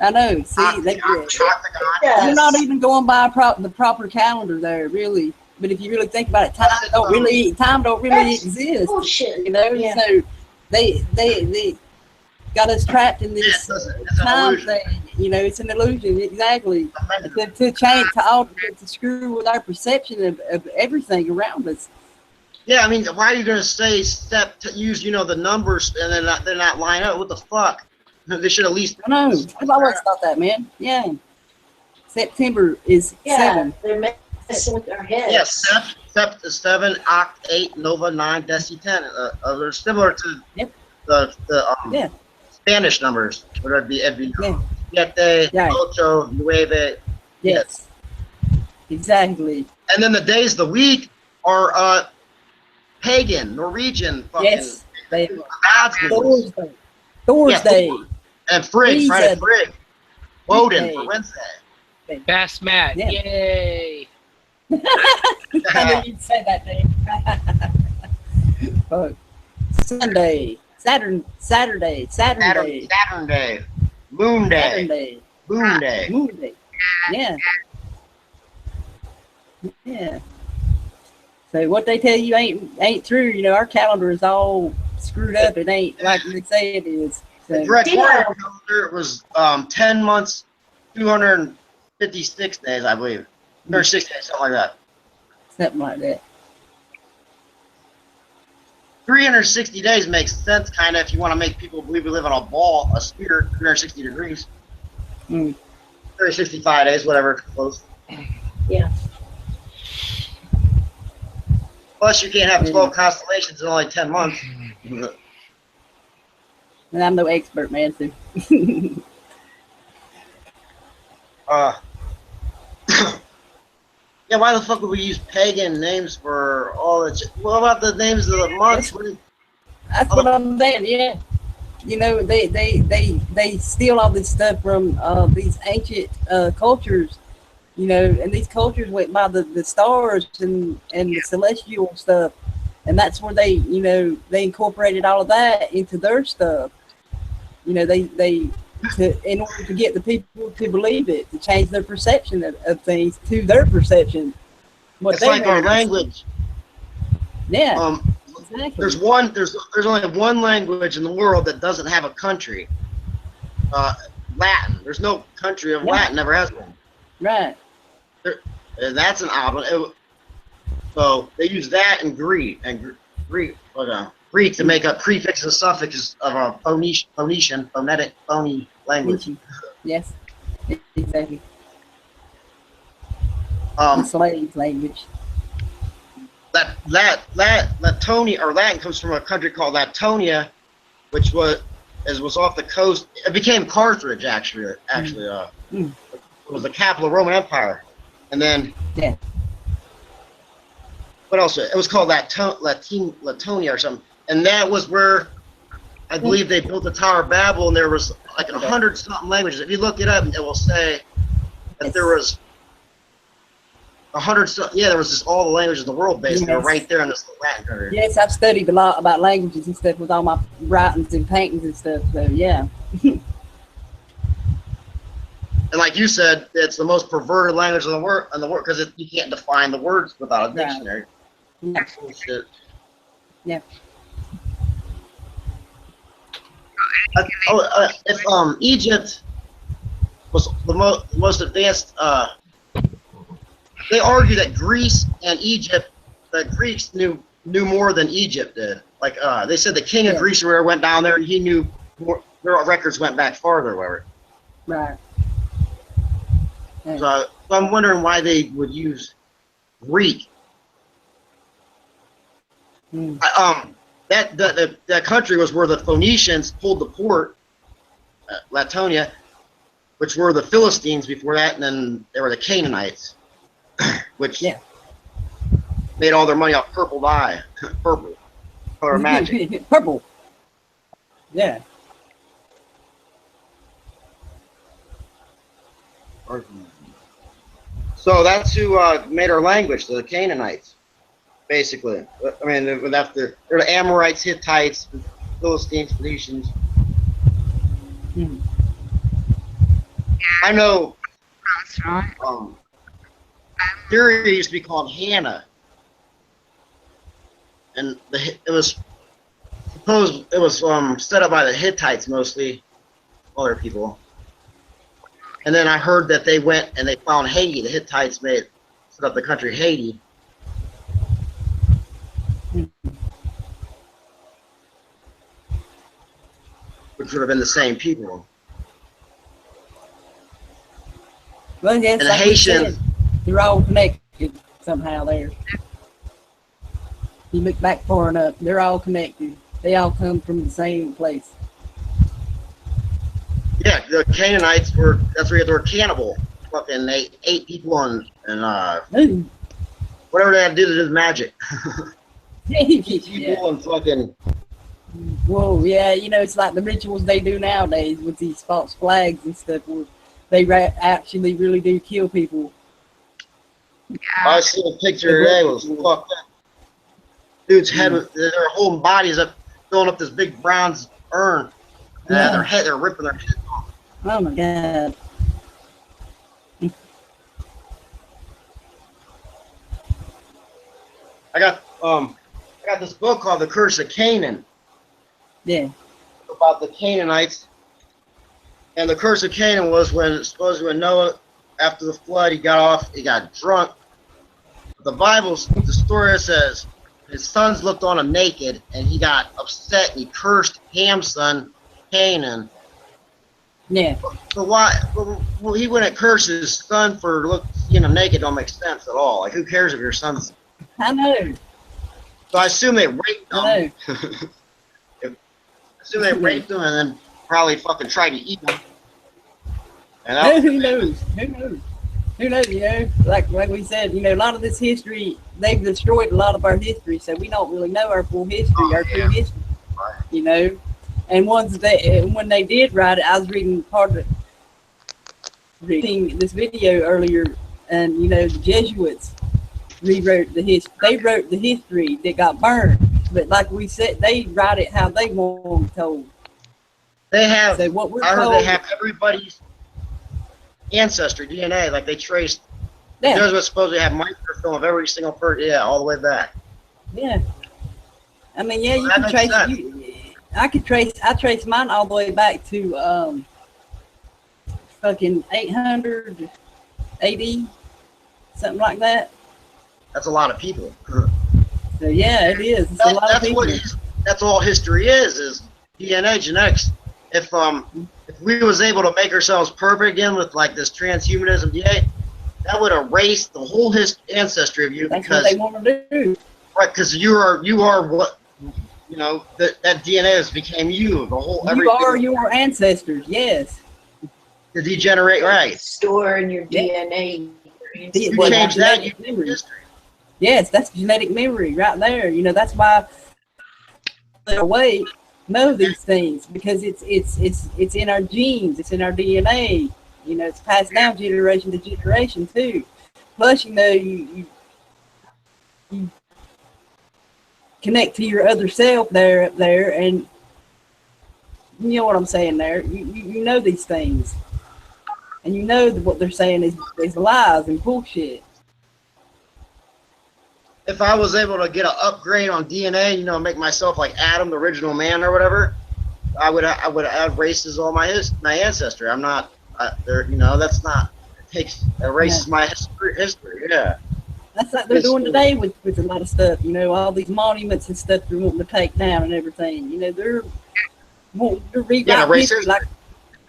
I know. See, Octagon. Yes. you're not even going by the proper calendar there, really. But if you really think about it, time don't really That's exist. bullshit. You know, Yeah. so they got us trapped in Yeah, this it's an time illusion. thing. It's an illusion, exactly. To change, to screw with our perception of everything around us. Yeah, I mean, why are you going to say use, the numbers and they're not line up? What the fuck? They should at least. I know. I've always thought that, man. Yeah. September is Yeah, 7. they're messing with our heads. Yes, Sept is 7, Oct 8, Nova 9, Deci 10. They're similar to Yep. the Yeah. Spanish numbers. It'd be Yeah. Siete, Right. Ocho, Nueve. Yes. Exactly. And then the days of the week are pagan, Norwegian, fucking Yes. They gods. Thursday. Thursday. And Frigg, Friday, Frigg. Woden Friday. for Wednesday. Bass Matt, Yeah. yay! I knew you'd say that, Dave. Sunday. Saturday. Saturn Day. Moon Day. Saturday. Moon Day. Moon Day. Yeah. Yeah. So what they tell you ain't true. Our calendar is all screwed up. It ain't like they say it is. The So, Gregorian calendar was 10 months, 256 days, I believe. 260 days, something like that. something like that. 360 days makes sense, kind of, if you want to make people believe we live on a ball, a sphere, 360 degrees. Mm. 365 days, whatever, close. Yeah. Plus, you can't have 12 constellations in only 10 months. And I'm no expert, man. So. Yeah, why the fuck would we use pagan names for all the? What about the names of the months? That's what I'm saying. Yeah, they steal all this stuff from these ancient cultures. And these cultures went by the stars and the celestial stuff, and that's where they incorporated all of that into their stuff. In order to get the people to believe it, to change their perception of things to their perception. It's like our language. Yeah. Exactly. There's only one language in the world that doesn't have a country. Latin. There's no country of Latin. Never has been. Right. And that's an odd one. So they use that in Greek Greek to make up prefixes and suffixes of a Phoenician phonetic phony language. Yes. Exactly. Um, The slave language. Latonia or Latin comes from a country called Latonia, which was off the coast. It became Carthage actually. It was the capital of the Roman Empire, and then what else? It was called Latonia or something, and that was where I believe they built the Tower of Babel, and there was like 100-something languages. If you look it up, it will say that there was 100. There was just all the languages in the world basically right there in this Latin country. Yes, I've studied a lot about languages and stuff with all my writings and paintings and stuff. So yeah. And like you said, it's the most perverted language in the world because you can't define the words without a dictionary. Yeah. Bullshit. Yeah. If Egypt was the most advanced, they argue that Greece and Egypt, the Greeks knew more than Egypt did. Like they said, the king of Greece or whatever went down there and he knew more. Their records went back farther, or whatever. Right. Yeah. So I'm wondering why they would use Greek. That country was where the Phoenicians pulled the port, Latonia, which were the Philistines before that, and then there were the Canaanites, which made made all their money off purple dye, purple color magic. Purple. Yeah. So that's who made our language, the Canaanites, basically. I mean, they're the Amorites, Hittites, Philistines, Phoenicians. Hmm. I know. That's right. Syria used to be called Hannah, and it was supposed it was set up by the Hittites mostly, other people. And then I heard that they went and they found Haiti. The Hittites set up the country Haiti. Which would have been the same people. Well, yes, And the like we Haitians, said, they're all connected somehow there. You look back far enough, they're all connected. They all come from the same place. yeah, the Canaanites were, that's where they were cannibal. Fucking, they ate people and Ooh. whatever they had to do to do magic. Eat Yeah. people and fucking, Whoa, yeah, you know, it's like the rituals they do nowadays with these false flags and stuff where they actually really do kill people. I see a picture today, it was fucked up. Dude's head, they're holding bodies up, filling up this big bronze urn. And Yeah. their head, they're ripping their heads off. Oh my God. I got this book called The Curse of Canaan, Yeah. about the Canaanites. And the curse of Canaan was supposedly when Noah, after the flood, he got drunk. The the story says his sons looked on him naked, and he got upset and he cursed Ham's son, Canaan. Yeah. So why? Well, he wouldn't curse his son for seeing him naked. Don't make sense at all. Like, who cares if your son's? I know. So I assume they raped I him. know. Assume they raped him and then probably fucking tried to eat him. And that Who knows? Who knows? Who knows, you know? Like we said, you know, a lot of this history, they've destroyed a lot of our history, so we don't really know our full history, our true history, you know? And when they did write it, I was reading reading this video earlier, and, you know, the Jesuits rewrote the history. They wrote the history that got burned, but like we said, they write it how they want it told. they have. So what we're I heard told, they have everybody's ancestry DNA, like they traced. yeah, Those were supposed to have microfilm of every single person, yeah, all the way back. yeah. I mean, yeah, you That can makes trace. sense. I trace mine all the way back to fucking 800 AD, something like that. That's a lot of people. So yeah, it is. It's a lot of people. That's all history is DNA, genetics. If we was able to make ourselves perfect again with like this transhumanism DNA, that would erase the whole ancestry of you. That's because what they want to do. right, because you are what, you know, that DNA has became you. The whole You everything. are your ancestors. Yes. The degenerate, right? Store in your Yeah. DNA. You Well, change that, you genetic change memory. history. Yes, that's genetic memory right there. You know, that's why they know these things, because it's in our genes, it's in our DNA. You know, it's passed down generation to generation too. Plus, you know, you connect to your other self up there, and you know what I'm saying there. You know these things, and you know that what they're saying is lies and bullshit. If I was able to get an upgrade on DNA, you know, make myself like Adam, the original man or whatever, I would have races all my ancestry. I'm not there. You know, that's not. It erases my history. Yeah. That's like they're doing today with a lot of stuff. You know, all these monuments and stuff they're wanting to take down and everything. You know, they're wanting to rewrite history like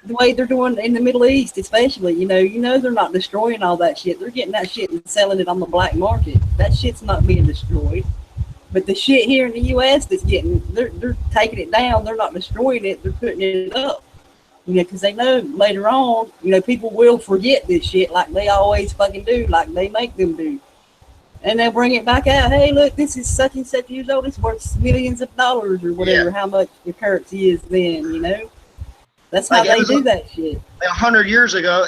the way they're doing in the Middle East, especially. You know, they're not destroying all that shit. They're getting that shit and selling it on the black market. That shit's not being destroyed. But the shit here in the U.S. that's they're taking it down. They're not destroying it. They're putting it up. You know, because they know later on, you know, people will forget this shit like they always fucking do, like they make them do. And they'll bring it back out. Hey, look, this is such and such years old. It's worth millions of dollars or whatever. How much the currency is then, you know. That's how they do that shit. 100 years ago,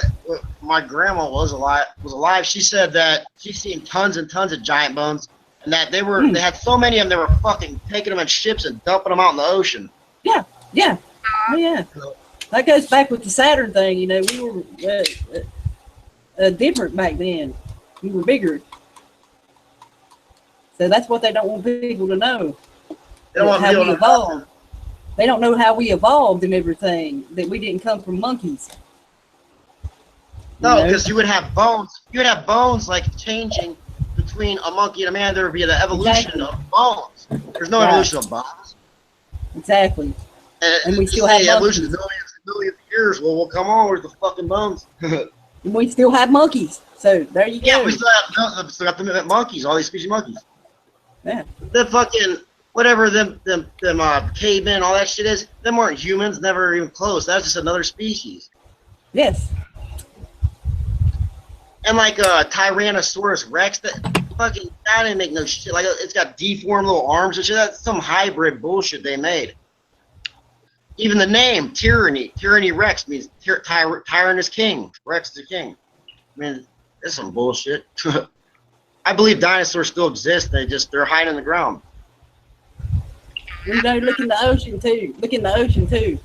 my grandma was alive. She said that she's seen tons and tons of giant bones, and that they had so many of them. They were fucking taking them in ships and dumping them out in the ocean. Yeah. That goes back with the Saturn thing. You know, we were different back then. We were bigger. So that's what they don't want people to know. They don't want how people we to evolved. They don't know how we evolved and everything. That we didn't come from monkeys. No, because you would have bones. You would have bones like changing between a monkey and a man. There would be the evolution of bones. There's no evolution of bones. Exactly. And we still have evolution of millions and millions of years. Well, come on, where's the fucking bones? And we still have monkeys. So there you go. Yeah, we still got the monkeys, all these species of monkeys. Yeah. The fucking whatever them cavemen, all that shit is. Them weren't humans, never even close. That's just another species. Yes. And like Tyrannosaurus Rex, that didn't make no shit. Like it's got deformed little arms and shit. That's some hybrid bullshit they made. Even the name Tyranny Rex means Tyrant is king. Rex is the king. I mean, it's some bullshit. I believe dinosaurs still exist. They're hiding in the ground. You know, look in the ocean too.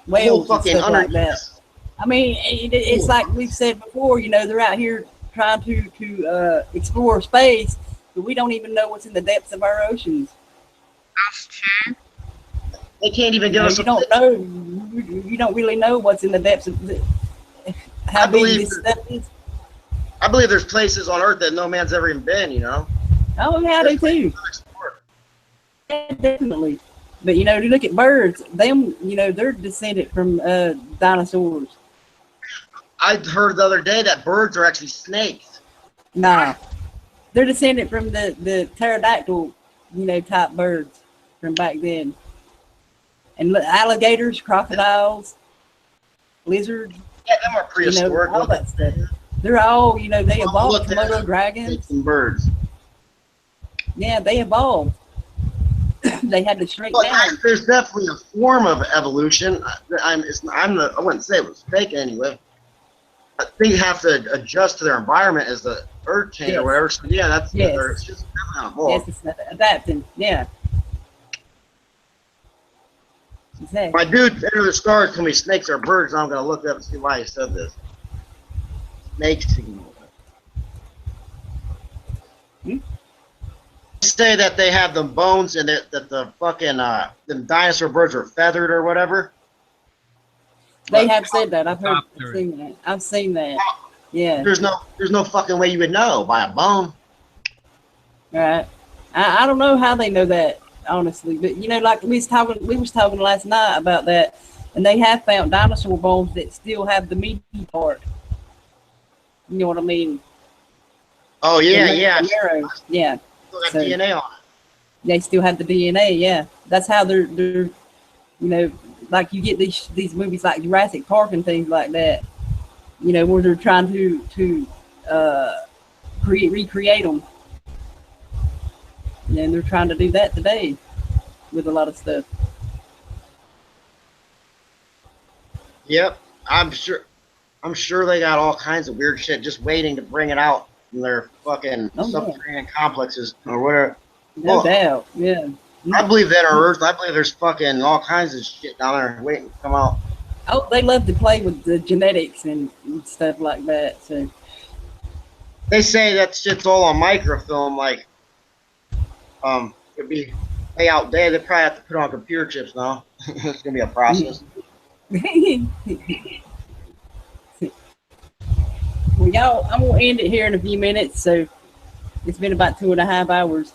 Whales and stuff like that. I mean, it's like we've said before. You know, they're out here trying to explore space, but we don't even know what's in the depths of our oceans. That's true. They can't even give us. You don't know. You don't really know what's in the depths of how big this stuff is. I believe there's places on Earth that no man's ever even been, you know? Oh, yeah, they too. Yeah, definitely. But, you know, you look at birds, them, you know, they're descended from dinosaurs. I heard the other day that birds are actually snakes. Nah. They're descended from the pterodactyl, you know, type birds from back then. And alligators, crocodiles, lizards. Yeah, them are prehistoric. You know, all that stuff. They're all, you know, they evolved. Komodo dragons. And birds. Yeah, they evolved. They had to shrink down. There's definitely a form of evolution. I wouldn't say it was fake anyway. I think you have to adjust to their environment as the earth change or whatever. So yeah, that's it's just definitely yes, it's adapting. Yeah. Exactly. My dude, Enter the Stars told me snakes are birds, and I'm gonna look up and see why he said this. Snakes. They say that they have the bones and that the fucking the dinosaur birds are feathered or whatever. They have said that. I've seen that. Yeah. There's no fucking way you would know by a bone. Right. I don't know how they know that, honestly, but you know, like we was talking last night about that, and they have found dinosaur bones that still have the meaty part. You know what I mean? Oh yeah, yeah. Yeah. Still have DNA on it. They still have the DNA. Yeah, that's how they're you know, like you get these movies like Jurassic Park and things like that. You know, where they're trying to recreate them. And they're trying to do that today with a lot of stuff. Yep, I'm sure they got all kinds of weird shit just waiting to bring it out in their fucking subterranean complexes or whatever. No doubt, yeah. I believe that on Earth. I believe there's fucking all kinds of shit down there waiting to come out. Oh, they love to play with the genetics and stuff like that. So they say that shit's all on microfilm. Like, it'd be way outdated. They probably have to put on computer chips now. It's gonna be a process. Well, y'all, I'm gonna end it here in a few minutes. So it's been about 2.5 hours.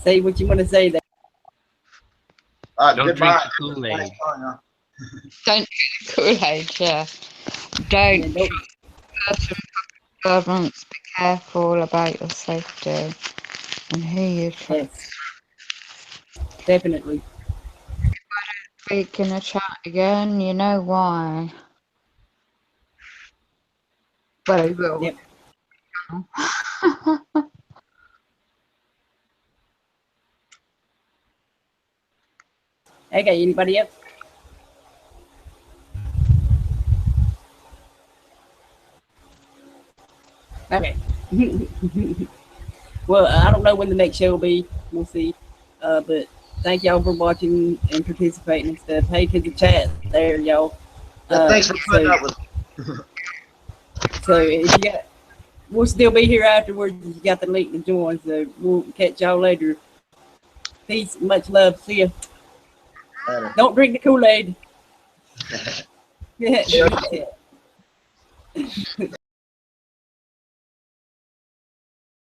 Say what you want to say there. Don't drink the Kool-Aid. Don't drink the Kool-Aid, yeah. Don't. Governments, be careful about your safety and who you trust. Yes. Definitely. speak in the chat again, you know why. But I will. Yep. Okay, anybody else? Okay. Well, I don't know when the next show will be. We'll see. But thank y'all for watching and participating and stuff. Hey to the chat there, y'all. Thanks for putting up with So if you got, we'll still be here afterwards. You got the link to join. So we'll catch y'all later. Peace, much love. See ya. Don't drink the Kool-Aid.